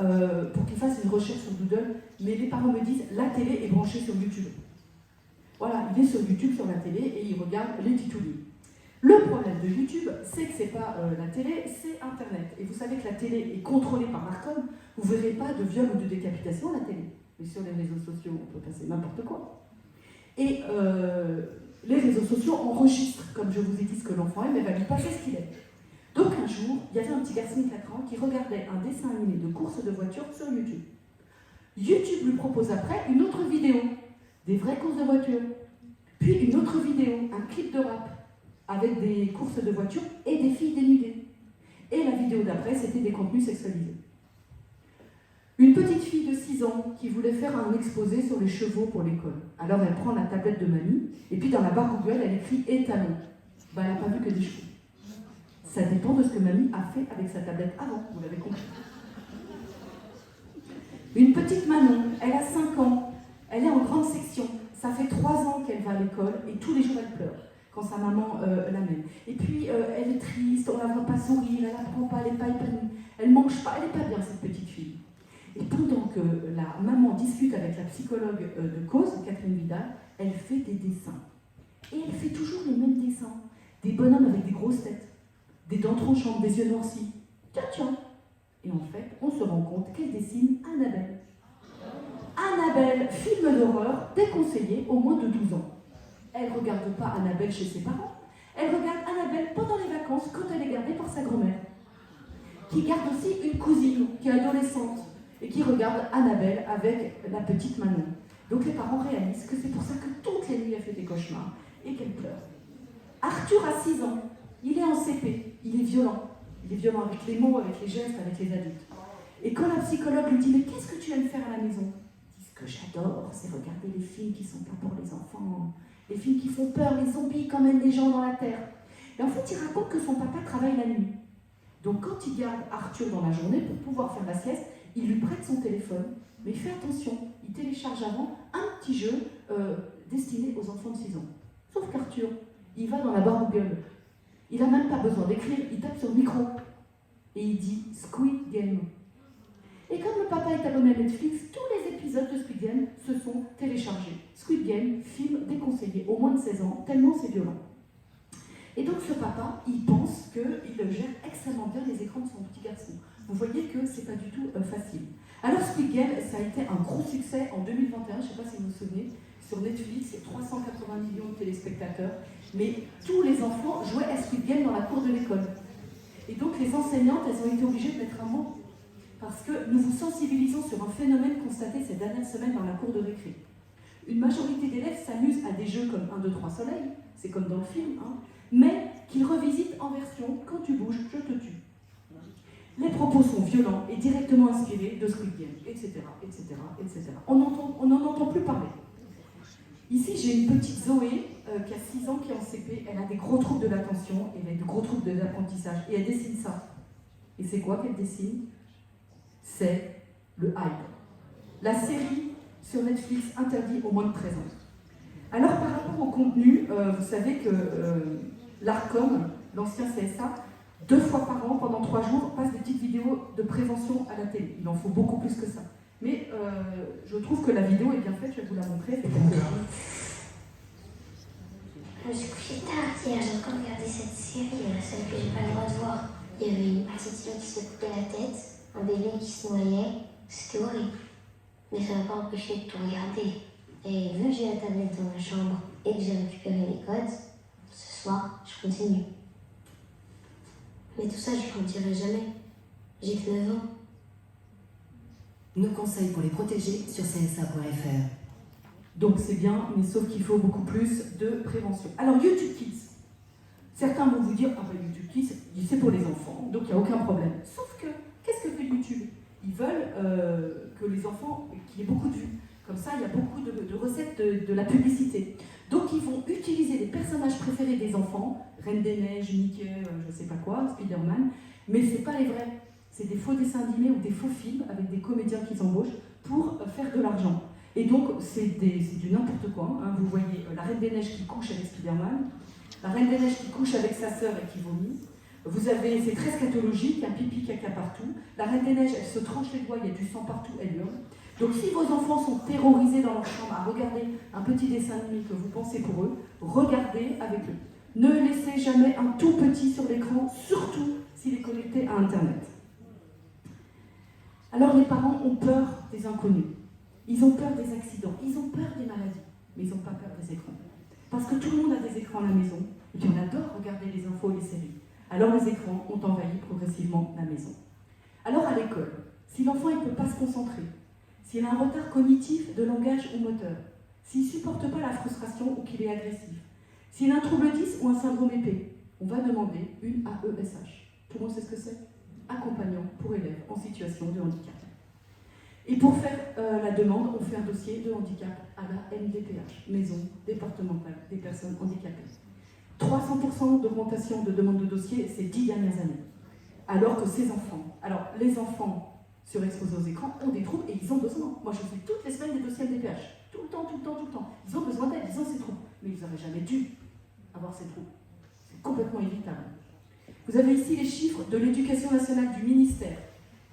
pour qu'ils fassent une recherche sur Doodle, mais les parents me disent la télé est branchée sur YouTube. Voilà, il est sur YouTube, sur la télé, et il regarde les titoulis. Le problème de YouTube, c'est que ce n'est pas la télé, c'est Internet. Et vous savez que la télé est contrôlée par l'Arcom, vous ne verrez pas de viol ou de décapitation à la télé. Mais sur les réseaux sociaux, on peut passer n'importe quoi. Et les réseaux sociaux enregistrent, comme je vous ai dit, ce que l'enfant aime, et va lui passer ce qu'il aime. Donc un jour, il y avait un petit garçon de 4 ans qui regardait un dessin animé de course de voiture sur YouTube. YouTube lui propose après une autre vidéo, des vraies courses de voiture. Puis une autre vidéo, un clip de rap, avec des courses de voiture et des filles dénudées. Et la vidéo d'après, c'était des contenus sexualisés. Une petite fille de 6 ans qui voulait faire un exposé sur les chevaux pour l'école. Alors elle prend la tablette de mamie, et puis dans la barre Google, elle écrit « étalon ». Ben, elle n'a pas vu que des chevaux. Ça dépend de ce que mamie a fait avec sa tablette avant, vous l'avez compris. Une petite Manon, elle a 5 ans, elle est en grande section. Ça fait 3 ans qu'elle va à l'école, et tous les jours elle pleure quand sa maman l'amène. Et puis elle est triste, on ne la voit pas sourire, elle n'apprend pas, elle n'est pas épanouie, elle ne mange pas, elle n'est pas bien cette petite fille. Et pendant que la maman discute avec la psychologue de cause, Catherine Vidal, elle fait des dessins. Et elle fait toujours les mêmes dessins. Des bonhommes avec des grosses têtes, des dents tronchantes, des yeux noircis. Tiens, tiens. Et en fait, on se rend compte qu'elle dessine Annabelle. Annabelle, film d'horreur, déconseillé au moins de 12 ans. Elle ne regarde pas Annabelle chez ses parents. Elle regarde Annabelle pendant les vacances quand elle est gardée par sa grand-mère. Qui garde aussi une cousine qui est adolescente et qui regarde Annabelle avec la petite Manon. Donc les parents réalisent que c'est pour ça que toutes les nuits elle fait des cauchemars et qu'elle pleure. Arthur a 6 ans, il est en CP, il est violent. Il est violent avec les mots, avec les gestes, avec les adultes. Et quand la psychologue lui dit « Mais qu'est-ce que tu aimes faire à la maison ?» Il dit « Ce que j'adore, c'est regarder les films qui sont pas pour les enfants, les films qui font peur, les zombies qui emmènent les gens dans la terre. » Et en fait, il raconte que son papa travaille la nuit. Donc quand il garde Arthur dans la journée pour pouvoir faire la sieste, il lui prête son téléphone, mais il fait attention, il télécharge avant un petit jeu destiné aux enfants de 6 ans. Sauf qu'Arthur, il va dans la barre Google. Il n'a même pas besoin d'écrire, il tape sur le micro. Et il dit « Squid Game ». Et comme le papa est abonné à Netflix, tous les épisodes de Squid Game se sont téléchargés. Squid Game, film déconseillé aux moins de 16 ans, tellement c'est violent. Et donc ce papa, il pense qu'il gère extrêmement bien les écrans de son petit garçon. Vous voyez que c'est pas du tout facile. Alors Squid Game, ça a été un gros succès en 2021, je ne sais pas si vous vous souvenez, sur Netflix, c'est 380 millions de téléspectateurs, mais tous les enfants jouaient à Squid Game dans la cour de l'école. Et donc les enseignantes, elles ont été obligées de mettre un mot, parce que nous vous sensibilisons sur un phénomène constaté ces dernières semaines dans la cour de récré. Une majorité d'élèves s'amusent à des jeux comme 1, 2, 3 soleil, c'est comme dans le film, hein, mais qu'ils revisitent en version « Quand tu bouges, je te tue ». Les propos sont violents et directement inspirés de Squid Game, etc., etc., etc. On n'en entend plus parler. Ici, j'ai une petite Zoé qui a 6 ans, qui est en CP. Elle a des gros troubles de l'attention et des gros troubles de l'apprentissage. Et elle dessine ça. Et c'est quoi qu'elle dessine? C'est le hype. La série sur Netflix interdit aux moins de 13 ans. Alors, par rapport au contenu, vous savez que l'ARCOM, l'ancien CSA, 2 fois par an, pendant 3 jours, passe des petites vidéos de prévention à la télé. Il en faut beaucoup plus que ça. Mais je trouve que la vidéo est bien faite, je vais vous la montrer. Je me suis couchée tard hier, j'ai encore regardé cette série, la seule que j'ai pas le droit de voir. Il y avait une petite fille qui se coupait la tête, un bébé qui se noyait, c'était horrible. Mais ça m'a pas empêché de tout regarder. Et vu que j'ai la tablette dans ma chambre et que j'ai récupéré les codes, ce soir, je continue. Mais tout ça, je ne dirai jamais. J'ai que 9 ans. Nos conseils pour les protéger sur csa.fr. Donc c'est bien, mais sauf qu'il faut beaucoup plus de prévention. Alors YouTube Kids. Certains vont vous dire, ah ben YouTube Kids, c'est pour les enfants, donc il n'y a aucun problème. Sauf que, qu'est-ce que fait YouTube? Ils veulent que les enfants, qu'il y ait beaucoup de vues. Comme ça, il y a beaucoup de recettes de la publicité. Donc ils vont utiliser les personnages préférés des enfants, Reine des Neiges, Mickey, je sais pas quoi, Spider-Man, mais c'est pas les vrais. C'est des faux dessins animés ou des faux films avec des comédiens qu'ils embauchent pour faire de l'argent. Et donc c'est du n'importe quoi. Hein. Vous voyez la Reine des Neiges qui couche avec Spider-Man, la Reine des Neiges qui couche avec sa sœur et qui vomit. Vous avez, c'est très scatologique, un pipi caca partout. La Reine des Neiges, elle se tranche les doigts, il y a du sang partout, elle hurle. Donc si vos enfants sont terrorisés dans leur chambre à regarder un petit dessin animé que vous pensez pour eux, regardez avec eux. Ne laissez jamais un tout petit sur l'écran, surtout s'il est connecté à Internet. Alors les parents ont peur des inconnus, ils ont peur des accidents, ils ont peur des maladies, mais ils n'ont pas peur des écrans. Parce que tout le monde a des écrans à la maison, et puis on adore regarder les infos et les séries. Alors les écrans ont envahi progressivement la maison. Alors à l'école, si l'enfant ne peut pas se concentrer, s'il a un retard cognitif, de langage ou moteur, s'il ne supporte pas la frustration ou qu'il est agressif, s'il a un trouble 10 ou un syndrome épais, on va demander une AESH. Tout le monde sait ce que c'est? Accompagnant pour élèves en situation de handicap. Et pour faire la demande, on fait un dossier de handicap à la MDPH, Maison départementale des personnes handicapées. 300% d'augmentation de demande de dossier ces 10 dernières années. Alors que ces enfants, alors les enfants surexposés aux écrans ont des troubles et ils ont besoin. Moi je fais toutes les semaines des dossiers MDPH, tout le temps. Ils ont besoin d'aide, ils ont ces troubles, mais ils n'auraient jamais dû avoir ces troubles. C'est complètement évitable. Vous avez ici les chiffres de l'éducation nationale du ministère.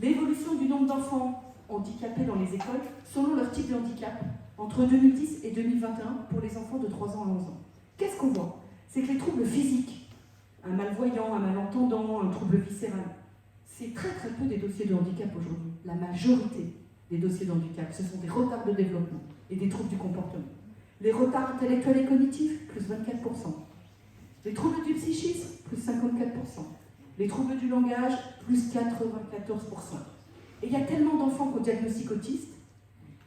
L'évolution du nombre d'enfants handicapés dans les écoles selon leur type de handicap entre 2010 et 2021 pour les enfants de 3 ans à 11 ans. Qu'est-ce qu'on voit? C'est que les troubles physiques, un malvoyant, un malentendant, un trouble viscéral, c'est très peu des dossiers de handicap aujourd'hui. La majorité des dossiers de handicap, ce sont des retards de développement et des troubles du comportement. Les retards intellectuels et cognitifs, plus 24%. Les troubles du psychisme, plus 54%. Les troubles du langage, plus 94%. Et il y a tellement d'enfants qu'au diagnostic autiste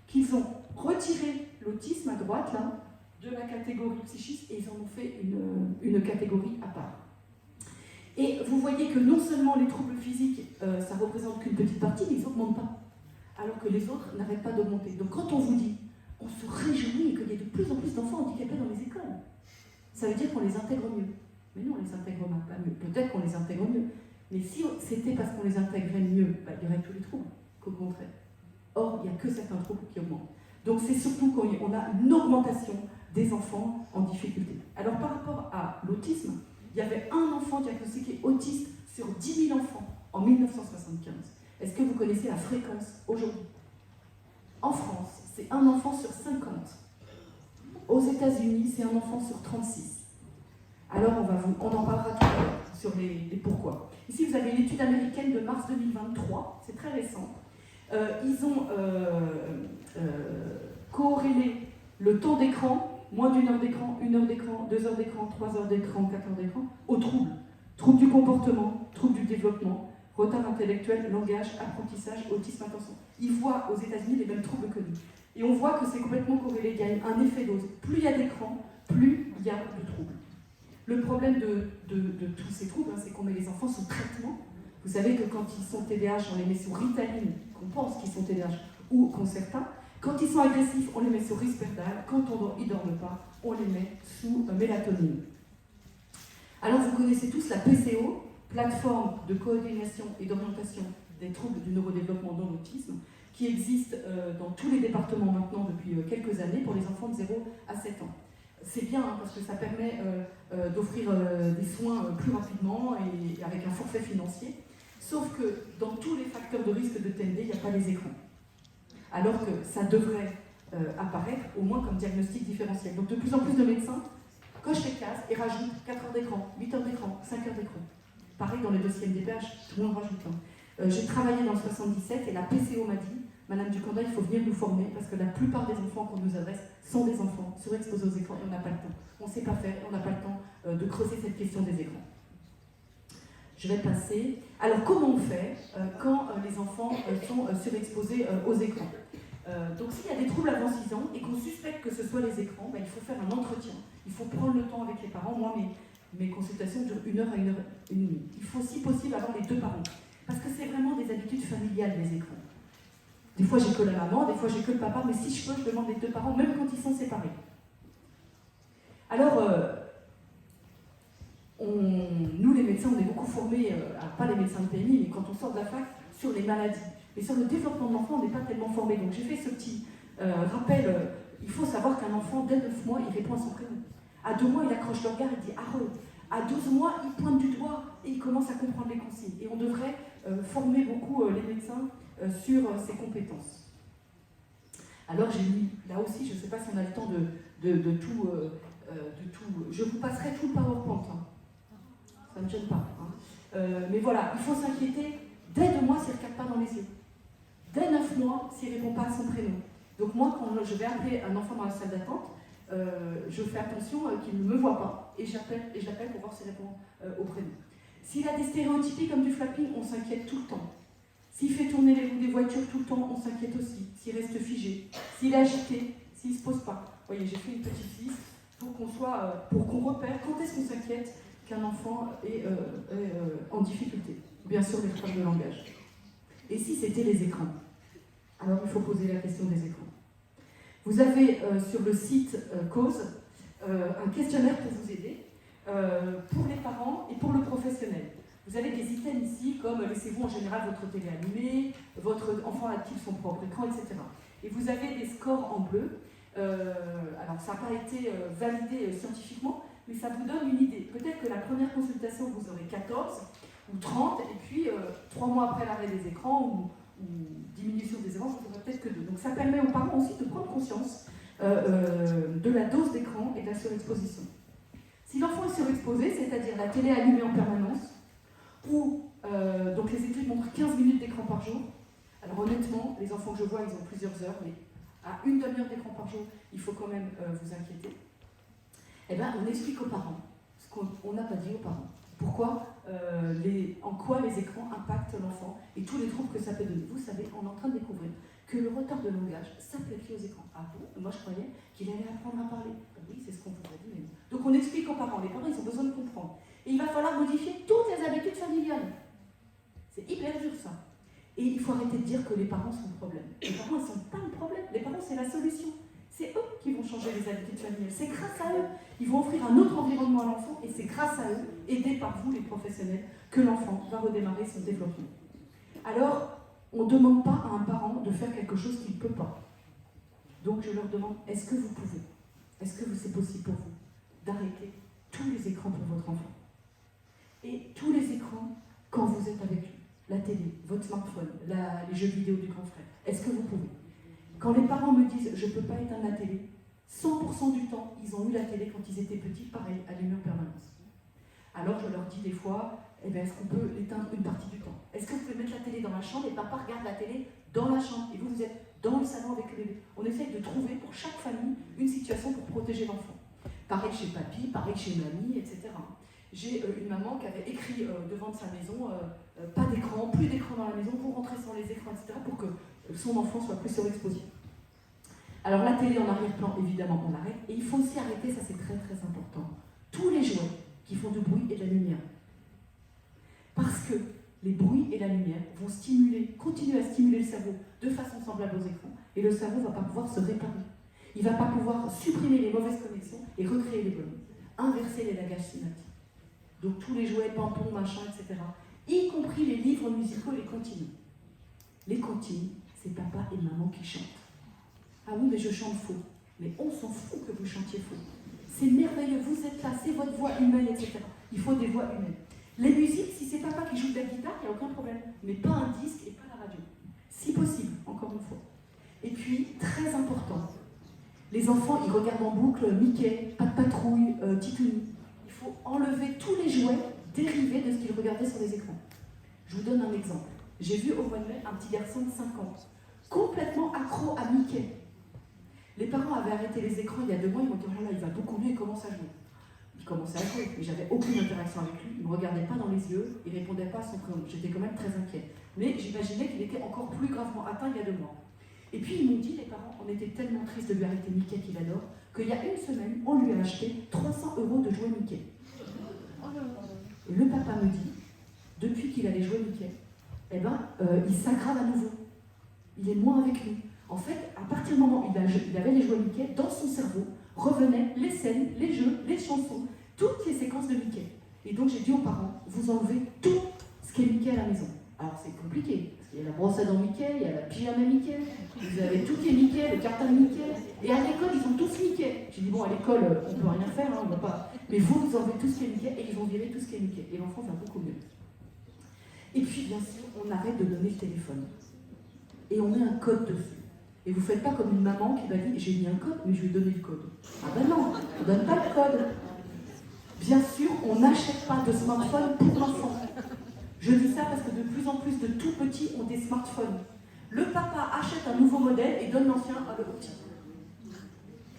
qu'ils ont retiré l'autisme à droite, là, de la catégorie psychisme et ils en ont fait une catégorie à part. Et vous voyez que non seulement les troubles physiques, ça représente qu'une petite partie, mais ils n'augmentent pas, alors que les autres n'arrêtent pas d'augmenter. Donc quand on vous dit, on se réjouit qu'il y ait de plus en plus d'enfants handicapés dans les écoles, ça veut dire qu'on les intègre mieux. Mais non, on les intègre pas mieux. Peut-être qu'on les intègre mieux. Mais si c'était parce qu'on les intégrait mieux, il y aurait tous les troubles, qu'au contraire. Or, il n'y a que certains troubles qui augmentent. Donc c'est surtout qu'on a une augmentation des enfants en difficulté. Alors par rapport à l'autisme, il y avait un enfant diagnostiqué autiste sur 10 000 enfants en 1975. Est-ce que vous connaissez la fréquence aujourd'hui? En France, c'est un enfant sur 50. Aux États-Unis, c'est un enfant sur 36. Alors on en parlera tout à l'heure sur les pourquoi. Ici, vous avez une étude américaine de mars 2023, c'est très récent. Ils ont corrélé le temps d'écran, moins d'1 heure d'écran, 1 heure d'écran, 2 heures d'écran, 3 heures d'écran, 4 heures d'écran, aux troubles. Troubles du comportement, troubles du développement, retard intellectuel, langage, apprentissage, autisme, attention. Ils voient aux États-Unis les mêmes troubles que nous. Et on voit que c'est complètement corrélé. Il y a un effet dose. Plus il y a d'écran, plus il y a de troubles. Le problème de tous ces troubles, c'est qu'on met les enfants sous traitement. Vous savez que quand ils sont TDAH, on les met sous Ritaline, qu'on pense qu'ils sont TDAH, ou Concerta. Quand ils sont agressifs, on les met sous Risperdal. Quand ils ne dorment pas, on les met sous mélatonine. Alors vous connaissez tous la PCO, plateforme de coordination et d'orientation des troubles du neurodéveloppement dans l'autisme, qui existe dans tous les départements maintenant depuis quelques années pour les enfants de 0 à 7 ans. C'est bien parce que ça permet d'offrir des soins plus rapidement et avec un forfait financier, sauf que dans tous les facteurs de risque de TND, il n'y a pas les écrans. Alors que ça devrait apparaître au moins comme diagnostic différentiel. Donc de plus en plus de médecins cochent les cases et rajoutent 4 heures d'écran, 8 heures d'écran, 5 heures d'écran. Pareil dans les dossiers MDPH, tout le monde rajoute. J'ai travaillé dans le 77 et la PCO m'a dit, Madame Ducanda, il faut venir nous former parce que la plupart des enfants qu'on nous adresse sont des enfants surexposés aux écrans et on n'a pas le temps. On ne sait pas faire, on n'a pas le temps de creuser cette question des écrans. Je vais passer. Alors comment on fait quand les enfants sont surexposés aux écrans? Donc s'il y a des troubles avant 6 ans et qu'on suspecte que ce soit les écrans, il faut faire un entretien. Il faut prendre le temps avec les parents. Moi, mes consultations durent 1 heure à 1 heure et demie. Il faut si possible avoir les 2 parents. Parce que c'est vraiment des habitudes familiales, les écrans. Des fois, j'ai que la maman, des fois, j'ai que le papa, mais si je peux, je demande les 2 parents, même quand ils sont séparés. Alors, nous, les médecins, on est beaucoup formés, pas les médecins de PMI, mais quand on sort de la fac, sur les maladies. Mais sur le développement de l'enfant, on n'est pas tellement formés. Donc, j'ai fait ce petit rappel. Il faut savoir qu'un enfant, dès 9 mois, il répond à son prénom. À 2 mois, il accroche le regard et dit « Arreux ». À 12 mois, il pointe du doigt et il commence à comprendre les consignes. Et on devrait former beaucoup les médecins sur ces compétences. Alors j'ai mis, là aussi, je ne sais pas si on a le temps de tout, je vous passerai tout le PowerPoint, ça ne me gêne pas. Mais voilà, il faut s'inquiéter dès 2 mois s'il ne regarde pas dans les yeux. Dès 9 mois s'il ne répond pas à son prénom. Donc moi, quand je vais appeler un enfant dans la salle d'attente, je fais attention qu'il ne me voit pas et j'appelle pour voir s'il répond au prénom. S'il a des stéréotypies comme du flapping, on s'inquiète tout le temps. S'il fait tourner les roues des voitures tout le temps, on s'inquiète aussi. S'il reste figé, s'il est agité, s'il ne se pose pas. Vous voyez, j'ai fait une petite liste pour qu'on repère quand est-ce qu'on s'inquiète qu'un enfant est en difficulté. Bien sûr, les retards de langage. Et si c'était les écrans? Alors il faut poser la question des écrans. Vous avez sur le site Cause un questionnaire pour vous aider, pour les parents et pour le professionnel. Vous avez des items ici comme laissez-vous en général votre télé allumée, votre enfant active son propre écran, etc. Et vous avez des scores en bleu. Alors ça n'a pas été validé scientifiquement, mais ça vous donne une idée. Peut-être que la première consultation, vous aurez 14 ou 30, et puis 3 mois après l'arrêt des écrans ou diminution des écrans, vous n'aurez peut-être que 2. Donc ça permet aux parents aussi de prendre conscience de la dose d'écran et de la surexposition. Si l'enfant est surexposé, c'est-à-dire la télé allumée en permanence, ou donc les études montrent 15 minutes d'écran par jour. Alors honnêtement, les enfants que je vois, ils ont plusieurs heures, mais à 1 demi-heure d'écran par jour, il faut quand même vous inquiéter. Eh bien, on explique aux parents ce qu'on n'a pas dit aux parents. Pourquoi en quoi les écrans impactent l'enfant et tous les troubles que ça peut donner. Vous savez, on est en train de découvrir que le retard de langage s'applique aux écrans. Ah bon? Moi je croyais qu'il allait apprendre à parler. Oui, c'est ce qu'on vous a dit. Mais... Donc on explique aux parents. Les parents, ils ont besoin de comprendre. Et il va falloir modifier toutes les habitudes familiales. C'est hyper dur ça. Et il faut arrêter de dire que les parents sont le problème. Les parents, ils ne sont pas le problème. Les parents, c'est la solution. C'est eux qui vont changer les habitudes familiales. C'est grâce à eux. Ils vont offrir un autre environnement à l'enfant et c'est grâce à eux, aidés par vous les professionnels, que l'enfant va redémarrer son développement. Alors, on ne demande pas à un parent de faire quelque chose qu'il ne peut pas. Donc je leur demande, est-ce que vous pouvez, est-ce que c'est possible pour vous d'arrêter tous les écrans pour votre enfant? Et tous les écrans quand vous êtes avec lui. La télé, votre smartphone, les jeux vidéo du grand frère. Est-ce que vous pouvez? Quand les parents me disent, je ne peux pas éteindre la télé, 100% du temps, ils ont eu la télé quand ils étaient petits, pareil, allumée en permanence. Alors je leur dis des fois, eh bien, est-ce qu'on peut l'éteindre une partie du temps? Est-ce que vous pouvez mettre la télé dans la chambre et papa regarde la télé dans la chambre et vous êtes dans le salon avec le bébé? On essaye de trouver pour chaque famille une situation pour protéger l'enfant. Pareil chez papy, pareil chez mamie, etc. J'ai une maman qui avait écrit devant de sa maison, pas d'écran, plus d'écran dans la maison, vous rentrez sans les écrans, etc. pour que son enfant soit plus surexposé. Alors la télé en arrière-plan, évidemment, on l'arrête. Et il faut aussi arrêter, ça c'est très très important, tous les jouets qui font du bruit et de la lumière. Parce que les bruits et la lumière vont continuer à stimuler le cerveau de façon semblable aux écrans. Et le cerveau ne va pas pouvoir se réparer. Il ne va pas pouvoir supprimer les mauvaises connexions et recréer les bonnes. Inverser les lagages synaptiques. Donc tous les jouets, pampons, machin, etc. Y compris les livres musicaux et les comptines. Les comptines, c'est papa et maman qui chantent. Ah oui, mais je chante faux. Mais on s'en fout que vous chantiez faux. C'est merveilleux, vous êtes là, c'est votre voix humaine, etc. Il faut des voix humaines. Les musiques, si c'est papa qui joue de la guitare, il n'y a aucun problème. Mais pas un disque et pas la radio. Si possible, encore une fois. Et puis, très important, les enfants, ils regardent en boucle Mickey, Pat' Patrouille, Titouni. Il faut enlever tous les jouets dérivés de ce qu'ils regardaient sur les écrans. Je vous donne un exemple. J'ai vu au mois de mai un petit garçon de 5 ans, complètement accro à Mickey. Les parents avaient arrêté les écrans il y a 2 mois, ils m'ont dit « Oh là là, il va beaucoup mieux, il commence à jouer ». Il commençait à jouer, mais j'avais aucune interaction avec lui, il ne me regardait pas dans les yeux, il ne répondait pas à son prénom. J'étais quand même très inquiète. Mais j'imaginais qu'il était encore plus gravement atteint il y a 2 mois. Et puis ils m'ont dit, les parents, on était tellement tristes de lui arrêter Mickey qu'il adore, qu'il y a 1 semaine, on lui a acheté 300 € de jouets Mickey. Et le papa me dit, depuis qu'il a les jouets Mickey, eh ben, il s'aggrave à nouveau. Il est moins avec nous. En fait, à partir du moment où il avait les jouets Mickey, dans son cerveau revenaient les scènes, les jeux, les chansons, toutes les séquences de Mickey. Et donc j'ai dit aux parents, vous enlevez tout ce qui est Mickey à la maison. Alors c'est compliqué, parce qu'il y a la brosse à dents Mickey, il y a la pyjama Mickey, vous avez tout qui est Mickey, le cartable Mickey, et à l'école ils sont tous Mickey. J'ai dit bon, à l'école on peut rien faire, hein, on va pas. Mais vous enlevez tout ce qui est Mickey et ils vont virer tout ce qui est Mickey. Et l'enfant va beaucoup mieux. Et puis bien sûr, on arrête de donner le téléphone. Et on met un code dessus. Et vous ne faites pas comme une maman qui va dire j'ai mis un code, mais je vais donner le code. Ah ben non, on ne donne pas le code. Bien sûr, on n'achète pas de smartphone pour l'enfant. Je dis ça parce que de plus en plus de tout petits ont des smartphones. Le papa achète un nouveau modèle et donne l'ancien à le petit.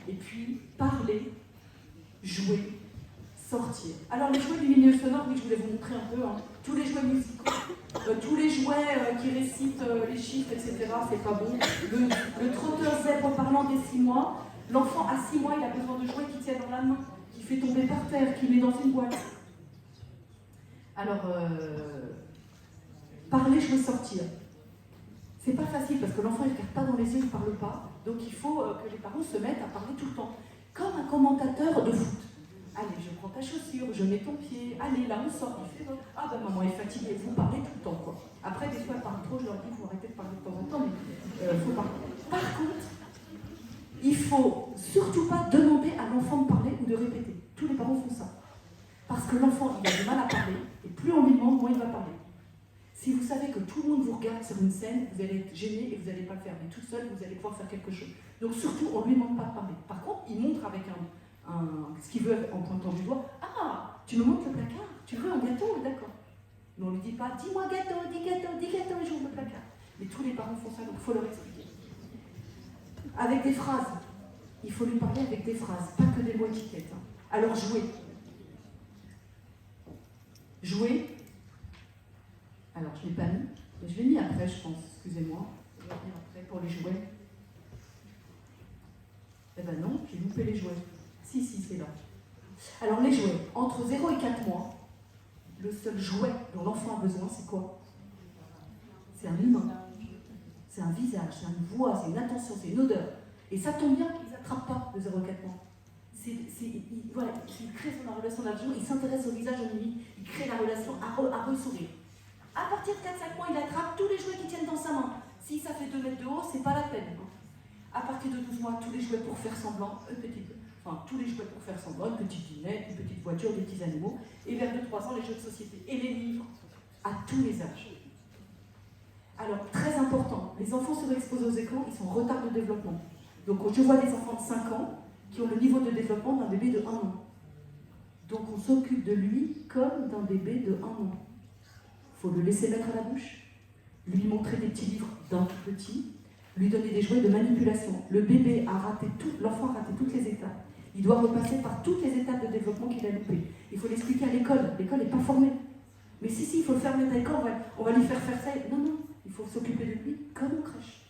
Et puis, parler, jouer, sortir. Alors les jouets du milieu sonore, oui, je voulais vous montrer un peu, hein. Tous les jouets musicaux, tous les jouets qui récitent les chiffres, etc., c'est pas bon. Le trotteur zèbre parlant des 6 mois, l'enfant à 6 mois, il a besoin de jouets qui tient dans la main, qui fait tomber par terre, qui met dans une boîte. Alors, parler, jouer, sortir. C'est pas facile parce que l'enfant il ne regarde pas dans les yeux, il ne parle pas. Donc il faut que les parents se mettent à parler tout le temps. Comme un commentateur de foot. Allez, je prends ta chaussure, je mets ton pied, allez, là on sort, il fait ah ben maman est fatiguée, vous parlez tout le temps quoi. Après, des fois elle parle trop, je leur dis, vous arrêtez de parler de temps en temps, mais faut parler. Par contre, il faut surtout pas demander à l'enfant de parler ou de répéter. Tous les parents font ça. Parce que l'enfant, il a du mal à parler, et plus on lui demande, moins il va parler. Si vous savez que tout le monde vous regarde sur une scène, vous allez être gêné et vous n'allez pas le faire. Mais tout seul, vous allez pouvoir faire quelque chose. Donc surtout, on ne lui demande pas de parler. Par contre, il montre avec ce qu'il veut en pointant du doigt. Ah, tu me montres le placard? Tu veux un gâteau? D'accord. Mais on ne lui dit pas, dis-moi gâteau, dis gâteau, et j'ouvre le placard. Mais tous les parents font ça, donc il faut leur expliquer. Avec des phrases. Il faut lui parler avec des phrases, pas que des mots étiquettes. Hein. Alors jouer. Jouer, Alors, je ne l'ai pas mis, mais je l'ai mis après, je pense, excusez-moi. Je vais revenir après pour les jouets. Eh ben non, j'ai loupé les jouets. Si, c'est là. Alors, les jouets, entre 0 et 4 mois, le seul jouet dont l'enfant a besoin, c'est quoi? C'est un humain. C'est un visage, c'est une voix, c'est une attention, c'est une odeur. Et ça tombe bien qu'ils n'attrapent pas de 0 à 4 mois. Voilà, il crée son relation d'argent, il s'intéresse au visage de Mimi, il crée la relation à re-sourire. À partir de 4-5 mois, il attrape tous les jouets qui tiennent dans sa main. Si ça fait 2 mètres de haut, c'est pas la peine. À partir de 12 mois, tous les jouets pour faire semblant, tous les jouets pour faire semblant, une petite dinette, une petite voiture, des petits animaux. Et vers 2-3 ans, les jeux de société et les livres, à tous les âges. Alors, très important, les enfants surexposés aux écrans, ils sont en retard de développement. Donc, je vois des enfants de 5 ans qui ont le niveau de développement d'un bébé de 1 an. Donc, on s'occupe de lui comme d'un bébé de 1 an. Il faut le laisser mettre à la bouche, lui montrer des petits livres d'un tout petit, lui donner des jouets de manipulation. Le bébé a raté tout, l'enfant a raté toutes les étapes. Il doit repasser par toutes les étapes de développement qu'il a loupées. Il faut l'expliquer à l'école. L'école n'est pas formée. Mais si, il faut le faire mettre à l'école, on va lui faire ça. Non, il faut s'occuper de lui comme en crèche.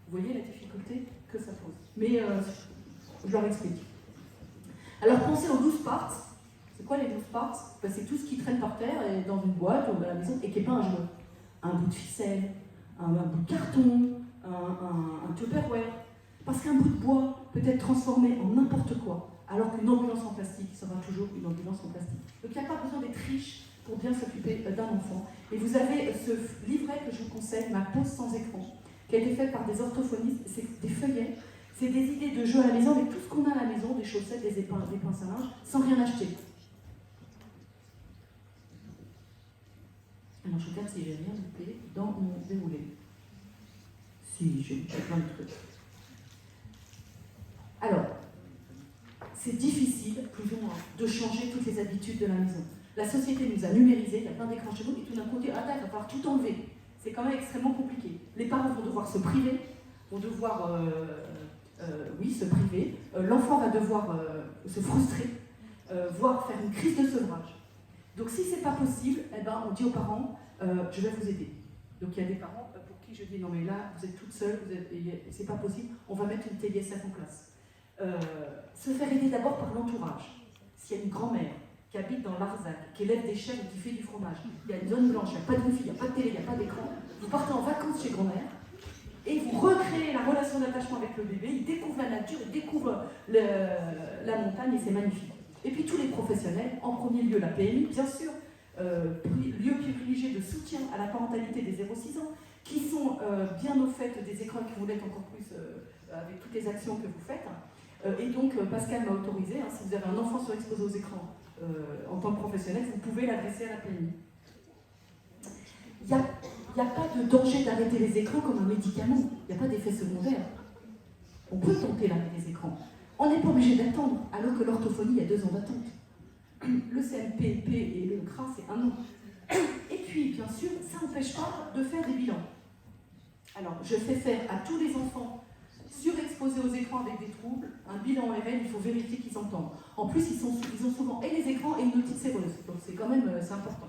Vous voyez la difficulté que ça pose. Mais je leur explique. Alors pensez aux 12 parts. C'est quoi les 12 parts? C'est tout ce qui traîne par terre et dans une boîte ou à la maison et qui n'est pas un jouet. Un bout de ficelle, un bout de carton, un Tupperware. Parce qu'un bout de bois peut être transformé en n'importe quoi, alors qu'une ambulance en plastique sera toujours une ambulance en plastique. Donc il n'y a pas besoin d'être riche pour bien s'occuper d'un enfant. Et vous avez ce livret que je vous conseille, Ma pause sans écran, qui a été fait par des orthophonistes. C'est des feuillets, c'est des idées de jeux à la maison, avec tout ce qu'on a à la maison, des chaussettes, des pinces à linge, sans rien acheter. Alors je regarde si j'ai rien loupé dans mon déroulé. Si, j'ai plein de trucs. Alors, c'est difficile, plus ou moins, de changer toutes les habitudes de la maison. La société nous a numérisé, il y a plein d'écrans chez nous, et tout d'un coup, on dit, ah, il va falloir tout enlever. C'est quand même extrêmement compliqué. Les parents vont devoir se priver, vont devoir, se priver. L'enfant va devoir se frustrer, voire faire une crise de sevrage. Donc si c'est pas possible, eh ben, on dit aux parents, je vais vous aider. Donc il y a des parents pour qui je dis, non mais là, vous êtes toute seule, c'est pas possible, on va mettre une TSF en place. Se faire aider d'abord par l'entourage. S'il y a une grand-mère qui habite dans l'Arzac, qui élève des chèvres et qui fait du fromage, il y a une zone blanche, il n'y a pas de wifi, il n'y a pas de télé, il n'y a pas d'écran, vous partez en vacances chez grand-mère et vous recréez la relation d'attachement avec le bébé, il découvre la nature, il découvre la montagne et c'est magnifique. Et puis tous les professionnels, en premier lieu la PMI, bien sûr, lieu privilégié de soutien à la parentalité des 0-6 ans, qui sont bien au fait des écrans qui vous l'êtes encore plus avec toutes les actions que vous faites. Et donc Pascal m'a autorisé, si vous avez un enfant surexposé aux écrans en tant que professionnel, vous pouvez l'adresser à la PMI. Il n'y a pas de danger d'arrêter les écrans comme un médicament, il n'y a pas d'effet secondaire. On peut tenter l'arrêt des écrans. On n'est pas obligé d'attendre, alors que l'orthophonie, il y a 2 ans d'attente. Le CMP et le CRA, c'est 1 an. Et puis, bien sûr, ça n'empêche pas de faire des bilans. Alors, je fais faire à tous les enfants surexposés aux écrans avec des troubles un bilan ORL, il faut vérifier qu'ils entendent. En plus, ils ont souvent et les écrans et une otite séreuse, donc c'est quand même c'est important.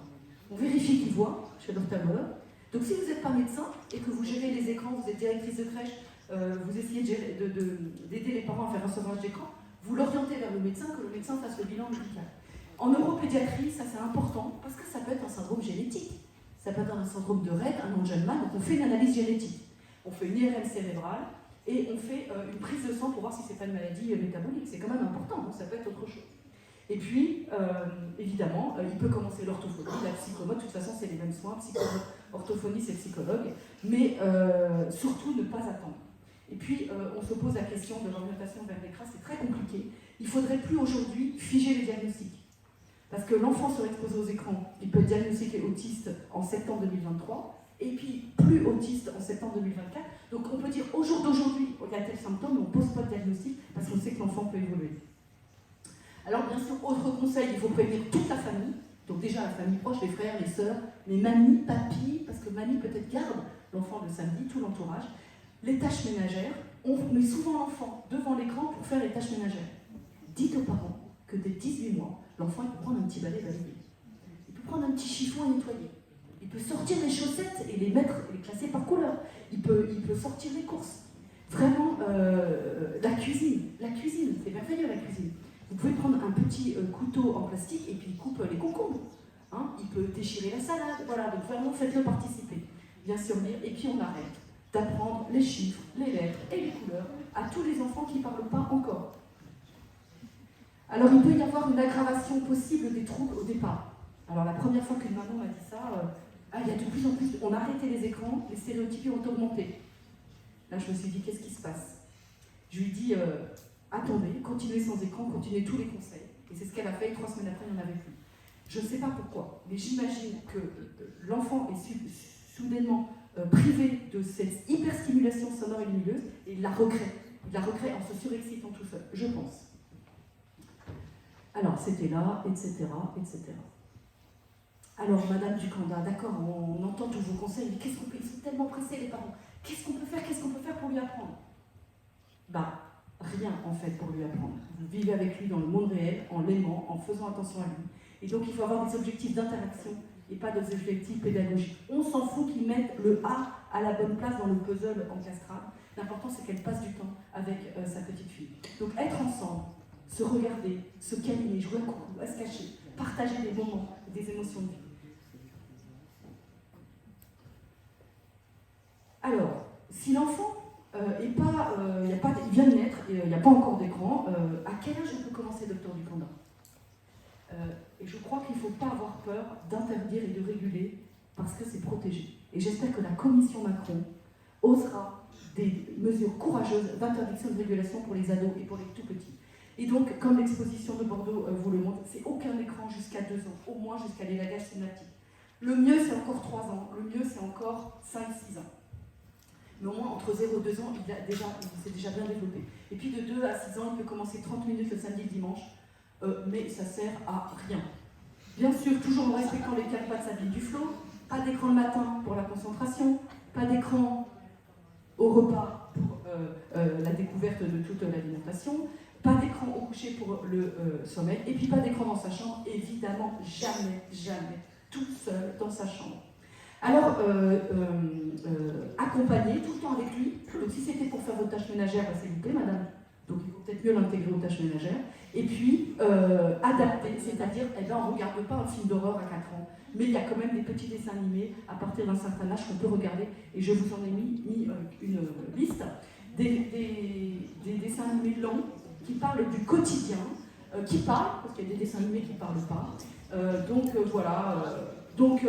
On vérifie qu'ils voient chez l'ophtalmologue. Donc, si vous n'êtes pas médecin et que vous gérez les écrans, vous êtes directrice de crèche, vous essayez d'aider les parents à faire un sevrage d'écran, vous l'orientez vers le médecin, que le médecin fasse le bilan médical. En neuropédiatrie, ça c'est important, parce que ça peut être un syndrome génétique. Ça peut être un syndrome de Rett, un Angelman, donc on fait une analyse génétique. On fait une IRM cérébrale et on fait une prise de sang pour voir si c'est pas une maladie métabolique. C'est quand même important, donc ça peut être autre chose. Et puis, évidemment, il peut commencer l'orthophonie, la psychomote, de toute façon c'est les mêmes soins, orthophonie c'est psychologue, mais surtout ne pas attendre. Et puis, on se pose la question de l'orientation vers l'écran, c'est très compliqué. Il ne faudrait plus aujourd'hui figer les diagnostics. Parce que l'enfant surexposé aux écrans, il peut être diagnostiqué autiste en septembre 2023, et puis plus autiste en septembre 2024. Donc on peut dire au jour d'aujourd'hui, il y a tel symptôme, mais on ne pose pas de diagnostic parce qu'on sait que l'enfant peut évoluer. Alors bien sûr, autre conseil, il faut prévenir toute la famille. Donc déjà la famille proche, les frères, les sœurs, les mamies, papis, parce que mamie peut-être garde l'enfant le samedi, tout l'entourage. Les tâches ménagères, on met souvent l'enfant devant l'écran pour faire les tâches ménagères. Dites aux parents que dès 18 mois, l'enfant il peut prendre un petit balai balayer. Il peut prendre un petit chiffon et nettoyer. Il peut sortir les chaussettes et les mettre, les classer par couleur. Il peut sortir les courses. Vraiment, la cuisine, c'est merveilleux la cuisine. Vous pouvez prendre un petit couteau en plastique et puis il coupe les concombres. Hein, il peut déchirer la salade, voilà, donc vraiment faites-le participer. Bien sûr, lire, et puis on arrête d'apprendre les chiffres, les lettres et les couleurs à tous les enfants qui ne parlent pas encore. Alors il peut y avoir une aggravation possible des troubles au départ. Alors la première fois qu'une maman m'a dit ça, il y a de plus en plus, on a arrêté les écrans, les stéréotypes ont augmenté. Là je me suis dit, qu'est-ce qui se passe? Je lui ai dit, attendez, continuez sans écran, continuez tous les conseils. Et c'est ce qu'elle a fait, et 3 semaines après, il n'y en avait plus. Je ne sais pas pourquoi, mais j'imagine que l'enfant est soudainement privé de cette hyperstimulation sonore et lumineuse, et il la recrée. Il la recrée en se surexcitant tout seul, je pense. Alors, c'était là, etc., etc. Alors, Madame Ducanda, d'accord, on entend tous vos conseils, mais qu'est-ce qu'on peut, ils sont tellement pressés, les parents. Qu'est-ce qu'on peut faire pour lui apprendre? Rien, en fait, pour lui apprendre. Vous vivez avec lui dans le monde réel, en l'aimant, en faisant attention à lui. Et donc, il faut avoir des objectifs d'interaction et pas des objectifs pédagogiques. On s'en fout qu'ils mettent le A à la bonne place dans le puzzle encastrable. L'important, c'est qu'elle passe du temps avec sa petite fille. Donc, être ensemble, se regarder, se câliner, jouer à coucou, à se cacher, partager des moments, des émotions de vie. Alors, si l'enfant il vient de naître, il n'y a pas encore d'écran, à quel âge on peut commencer, docteur Ducanda? Et je crois qu'il ne faut pas avoir peur d'interdire et de réguler parce que c'est protégé. Et j'espère que la commission Macron osera des mesures courageuses d'interdiction de régulation pour les ados et pour les tout petits. Et donc, comme l'exposition de Bordeaux vous le montre, c'est aucun écran jusqu'à 2 ans, au moins jusqu'à l'élagage synaptique. Le mieux, c'est encore 3 ans, le mieux, c'est encore 5-6 ans. Mais au moins, entre 0 et 2 ans, il s'est déjà bien développé. Et puis de 2 à 6 ans, il peut commencer 30 minutes le samedi et le dimanche, mais ça sert à rien. Bien sûr, toujours en respectant les 4 pattes Sabine Duflo, pas d'écran le matin pour la concentration, pas d'écran au repas pour la découverte de toute l'alimentation, pas d'écran au coucher pour le sommeil, et puis pas d'écran dans sa chambre, évidemment, jamais, tout seul dans sa chambre. Alors, accompagner tout le temps avec lui. Donc, si c'était pour faire vos tâches ménagères, c'est loupé, madame. Donc, il faut peut-être mieux l'intégrer aux tâches ménagères. Et puis, adapter, c'est-à-dire, on ne regarde pas un film d'horreur à 4 ans, mais il y a quand même des petits dessins animés à partir d'un certain âge qu'on peut regarder. Et je vous en ai mis une liste des dessins animés longs qui parlent du quotidien, qui parlent, parce qu'il y a des dessins animés qui ne parlent pas. Voilà. Donc,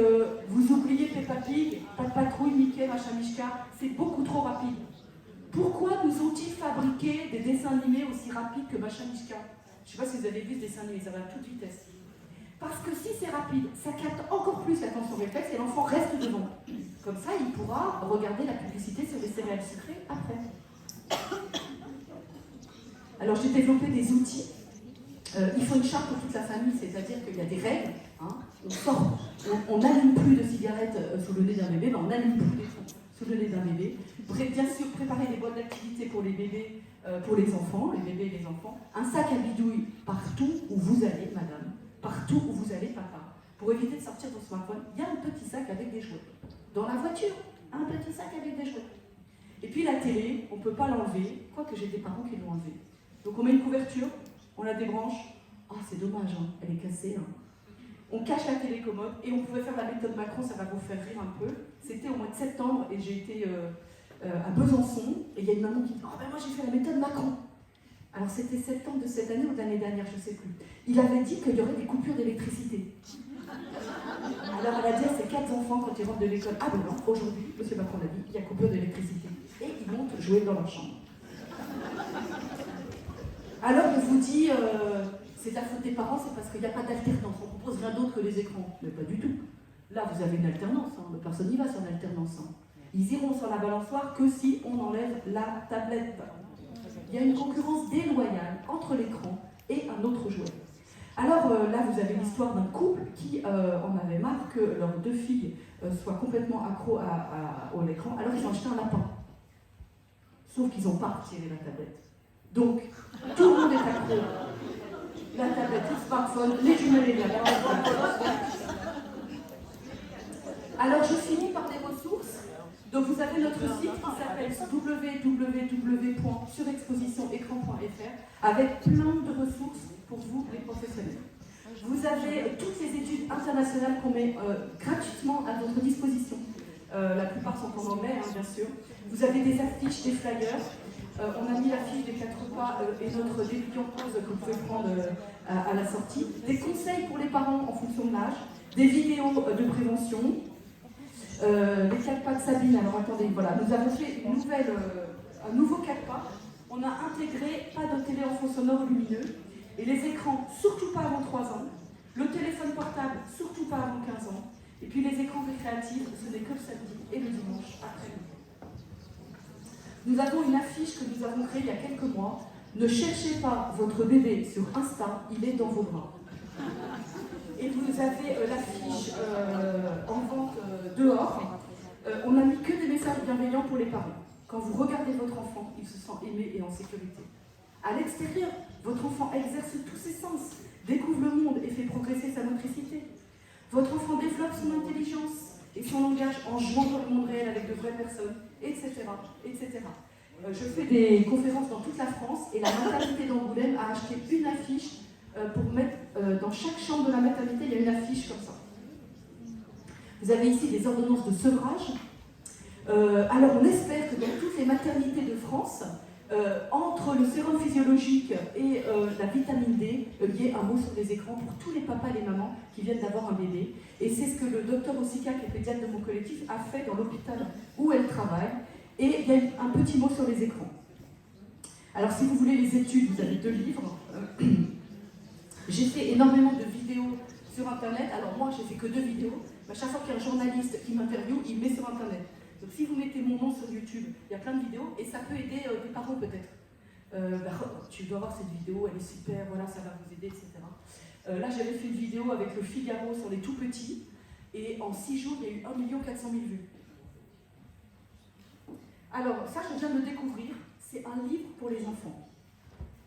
vous oubliez Peppa Pig, Pat Patrouille, Mickey, Machamichka, c'est beaucoup trop rapide. Pourquoi nous ont-ils fabriqué des dessins animés aussi rapides que Machamichka? Je ne sais pas si vous avez vu ce dessin animé, ça va à toute vitesse. Parce que si c'est rapide, ça capte encore plus l'attention réflexe et l'enfant reste devant. Comme ça, il pourra regarder la publicité sur les céréales sucrées après. Alors, j'ai développé des outils. Il faut une charte pour toute la famille, c'est-à-dire qu'il y a des règles. On n'allume plus de cigarettes sous le nez d'un bébé, on n'allume plus des fous sous le nez d'un bébé. Bien sûr, préparer des boîtes d'activités pour les bébés, pour les enfants, les bébés et les enfants. Un sac à bidouille partout où vous allez, madame, partout où vous allez, papa. Pour éviter de sortir ton smartphone, il y a un petit sac avec des jouets. Dans la voiture, un petit sac avec des jouets. Et puis la télé, on ne peut pas l'enlever, quoique j'ai des parents qui l'ont enlevée. Donc on met une couverture, on la débranche. Ah, c'est dommage, hein, elle est cassée. Hein. On cache la télécommode et on pouvait faire la méthode Macron, ça va vous faire rire un peu. C'était au mois de septembre et j'ai été à Besançon et il y a une maman qui dit « Oh ben moi j'ai fait la méthode Macron ». Alors c'était septembre de cette année ou de l'année dernière, je ne sais plus. Il avait dit qu'il y aurait des coupures d'électricité. Alors elle a dit à ses 4 enfants quand ils rentrent de l'école « Ah ben non, aujourd'hui, M. Macron a dit, il y a coupure d'électricité ». Et ils montent jouer dans leur chambre. Alors on vous dit c'est la faute des parents, c'est parce qu'il n'y a pas d'alternance. On ne propose rien d'autre que les écrans. Mais pas du tout. Là, vous avez une alternance. Hein. Personne n'y va sur l'alternance. Hein. Ils iront sur la balançoire que si on enlève la tablette. Il y a une concurrence déloyale entre l'écran et un autre jouet. Alors là, vous avez l'histoire d'un couple qui en avait marre que leurs 2 filles soient complètement accros à l'écran. Alors ils ont acheté un lapin. Sauf qu'ils n'ont pas retiré la tablette. Donc, tout le monde est accro. La tablette, le smartphone, les jumelles et la lampe. Alors je finis par des ressources. Donc vous avez notre site qui s'appelle www.surexpositionécran.fr avec plein de ressources pour vous les professionnels. Vous avez toutes les études internationales qu'on met gratuitement à votre disposition. La plupart sont en anglais, bien sûr. Vous avez des affiches, des flyers. On a mis l'affiche des 4 pas et notre dépliant pause que vous pouvez prendre à la sortie. Des conseils pour les parents en fonction de l'âge. Des vidéos de prévention. Les 4 pas de Sabine. Alors attendez, voilà, nous avons fait un nouveau 4 pas. On a intégré pas de télé en fond sonore lumineux. Et les écrans, surtout pas avant 3 ans. Le téléphone portable, surtout pas avant 15 ans. Et puis les écrans récréatifs, ce n'est que le samedi et le dimanche après-midi. Nous avons une affiche que nous avons créée il y a quelques mois. Ne cherchez pas votre bébé sur Insta, il est dans vos bras. Et vous avez l'affiche en vente dehors. On n'a mis que des messages bienveillants pour les parents. Quand vous regardez votre enfant, il se sent aimé et en sécurité. À l'extérieur, votre enfant exerce tous ses sens, découvre le monde et fait progresser sa motricité. Votre enfant développe son intelligence et son langage en jouant dans le monde réel avec de vraies personnes, etc. etc. Je fais des conférences dans toute la France et la maternité d'Angoulême a acheté une affiche pour mettre dans chaque chambre de la maternité, il y a une affiche comme ça. Vous avez ici des ordonnances de sevrage. Alors on espère que dans toutes les maternités de France, entre le sérum physiologique et la vitamine D, il y ait un mot sur les écrans pour tous les papas et les mamans qui viennent d'avoir un bébé. Et c'est ce que le docteur Ossika, qui est pédiatre de mon collectif, a fait dans l'hôpital où elle travaille. Et il y a un petit mot sur les écrans. Alors si vous voulez les études, vous avez 2 livres. J'ai fait énormément de vidéos sur Internet. Alors moi, j'ai fait que 2 vidéos. À chaque fois qu'il y a un journaliste qui m'interviewe, il met sur Internet. Donc si vous mettez mon nom sur YouTube, il y a plein de vidéos et ça peut aider les parents peut-être. Tu dois voir cette vidéo, elle est super, voilà, ça va vous aider, etc. Là, j'avais fait une vidéo avec le Figaro sur les tout-petits et en 6 jours, il y a eu 1 400 000 vues. Alors, ça, je viens de le découvrir, c'est un livre pour les enfants.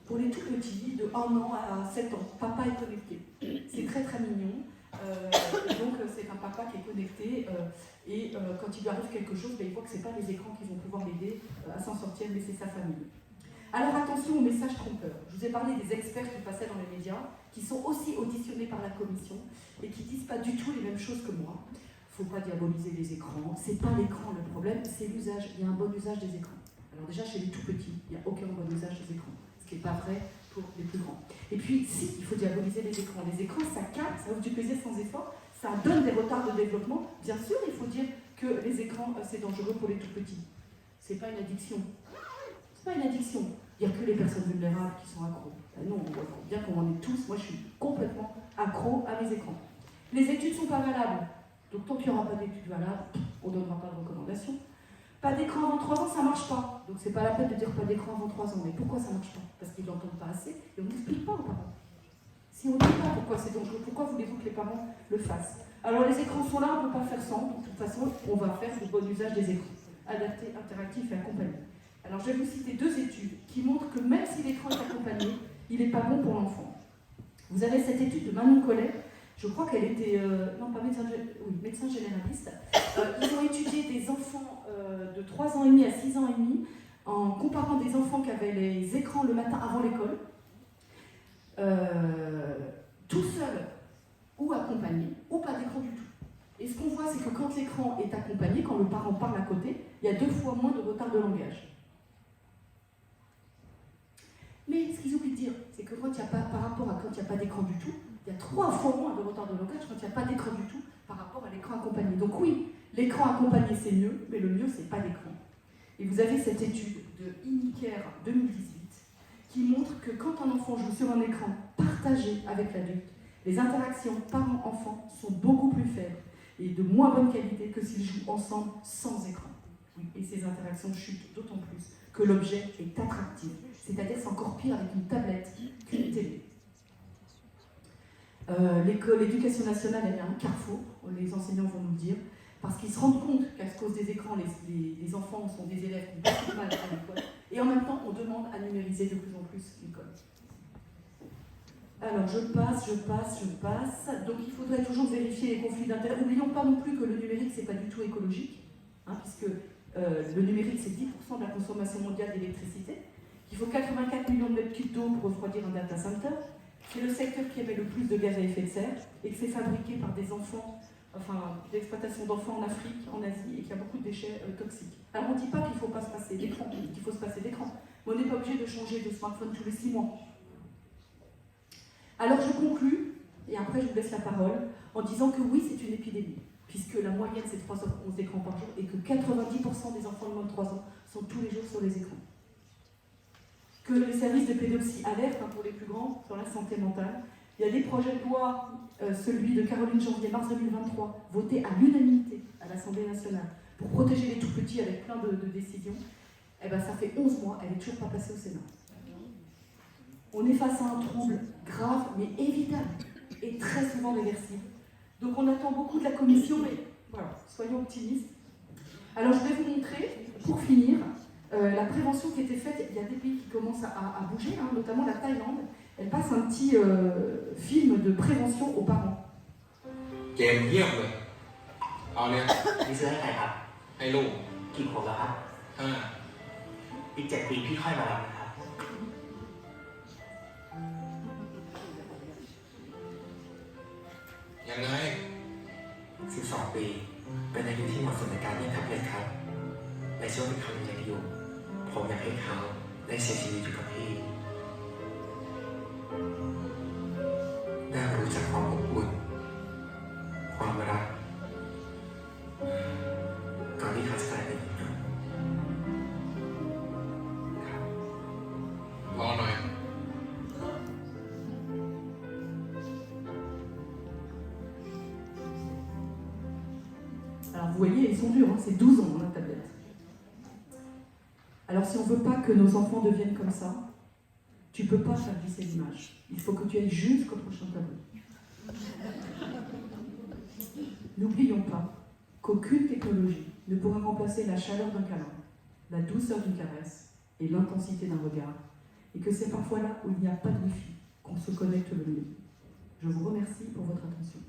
Pour les tout-petits, de 1 an à 7 ans. Papa est connecté. C'est très très mignon. Donc c'est un papa qui est connecté et quand il lui arrive quelque chose, il voit que ce n'est pas les écrans qui vont pouvoir l'aider à s'en sortir, mais c'est sa famille. Alors attention aux messages trompeurs. Je vous ai parlé des experts qui passaient dans les médias, qui sont aussi auditionnés par la commission et qui ne disent pas du tout les mêmes choses que moi. Il ne faut pas diaboliser les écrans, ce n'est pas l'écran le problème, c'est l'usage. Il y a un bon usage des écrans. Alors déjà chez les tout petits, il n'y a aucun bon usage des écrans, ce qui n'est pas vrai pour les plus grands. Et puis, si, il faut diaboliser les écrans. Les écrans, ça capte, ça offre du plaisir sans effort, ça donne des retards de développement. Bien sûr, il faut dire que les écrans, c'est dangereux pour les tout petits. C'est pas une addiction. C'est pas une addiction. Il n'y a que les personnes vulnérables qui sont accros. Ben non, on voit bien qu'on en est tous. Moi, je suis complètement accro à mes écrans. Les études ne sont pas valables. Donc, tant qu'il n'y aura pas d'études valables, on ne donnera pas de recommandations. Pas d'écran avant 3 ans, ça ne marche pas. Donc c'est pas la peine de dire pas d'écran avant 3 ans. Mais pourquoi ça ne marche pas? Parce qu'ils n'entendent pas assez et on n'explique pas aux parents. Si on ne dit pas pourquoi c'est dangereux, pourquoi voulez-vous que les parents le fassent? Alors les écrans sont là, on ne peut pas faire sans. De toute façon, on va faire le bon usage des écrans. Adapté, interactif et accompagné. Alors je vais vous citer 2 études qui montrent que même si l'écran est accompagné, il n'est pas bon pour l'enfant. Vous avez cette étude de Manon Collet. Je crois qu'elle était, médecin généraliste. Ils ont étudié des enfants de 3 ans et demi à 6 ans et demi en comparant des enfants qui avaient les écrans le matin avant l'école, tout seuls ou accompagnés, ou pas d'écran du tout. Et ce qu'on voit, c'est que quand l'écran est accompagné, quand le parent parle à côté, il y a 2 fois moins de retard de langage. Mais ce qu'ils oublient de dire, c'est que quand il y a pas, par rapport à quand il n'y a pas d'écran du tout, il y a 3 fois moins de retard de langage quand il n'y a pas d'écran du tout par rapport à l'écran accompagné. Donc oui, l'écran accompagné c'est mieux, mais le mieux c'est pas l'écran. Et vous avez cette étude de Iniker 2018 qui montre que quand un enfant joue sur un écran partagé avec l'adulte, les interactions parents-enfants sont beaucoup plus faibles et de moins bonne qualité que s'ils jouent ensemble sans écran. Et ces interactions chutent d'autant plus que l'objet est attractif. C'est-à-dire que c'est encore pire avec une tablette qu'une télé. L'éducation nationale, elle est à un carrefour, les enseignants vont nous le dire, parce qu'ils se rendent compte qu'à cause des écrans, les enfants sont des élèves qui ont beaucoup mal à l'école, et en même temps, on demande à numériser de plus en plus l'école. Alors je passe. Donc il faudrait toujours vérifier les conflits d'intérêts. N'oublions pas non plus que le numérique, c'est pas du tout écologique, hein, puisque le numérique, c'est 10% de la consommation mondiale d'électricité. Il faut 84 millions de mètres cubes d'eau pour refroidir un data center. C'est le secteur qui émet le plus de gaz à effet de serre et que c'est fabriqué par des enfants, enfin l'exploitation d'enfants en Afrique, en Asie, et qu'il y a beaucoup de déchets toxiques. Alors on ne dit pas qu'il ne faut pas se passer d'écran, qu'il faut se passer d'écran, mais on n'est pas obligé de changer de smartphone tous les 6 mois. Alors je conclus, et après je vous laisse la parole, en disant que oui, c'est une épidémie, puisque la moyenne c'est 311 écrans par jour et que 90% des enfants de moins de 3 ans sont tous les jours sur les écrans. Que les services de pédopsie alertent, hein, pour les plus grands, sur la santé mentale. Il y a des projets de loi, celui de Caroline Janvier, mars 2023, voté à l'unanimité à l'Assemblée nationale, pour protéger les tout-petits avec plein de décisions. Eh ben, ça fait 11 mois, elle n'est toujours pas passée au Sénat. On est face à un trouble grave, mais évitable, et très souvent réversible. Donc on attend beaucoup de la Commission, mais voilà, soyons optimistes. Alors je vais vous montrer, pour finir, la prévention qui était faite. Il y a des pays qui commencent à bouger, hein, notamment la Thaïlande. Elle passe un petit film de prévention aux parents. เกมเยี่ยมเลย เอาเนี่ย นี่ซื้อให้ใครครับ ให้ลูก กี่ขวบแล้วครับ 5 อีก 7 ปีพี่ค่อยมารับนะครับ ยังไง 12 ปี เป็นอายุที่เหมาะสมในการเล่นแท็บเล็ตครับในช่วงที่เขายังเล็กอยู่ ผมอยากให้เขาได้ใช้ชีวิตอยู่กับพี่ ได้รู้จักความอบอุ่น ความรัก ก่อนที่เขาจะกลายเป็นหนุ่มครับ รอหน่อย Alors vous voyez, ils sont durs, hein, c'est 12 ans la tablette. Alors si on ne veut pas que nos enfants deviennent comme ça, tu ne peux pas faire glisser l'image. Il faut que tu ailles jusqu'au prochain tableau. N'oublions pas qu'aucune technologie ne pourra remplacer la chaleur d'un câlin, la douceur d'une caresse et l'intensité d'un regard, et que c'est parfois là où il n'y a pas de wifi qu'on se connecte le mieux. Je vous remercie pour votre attention.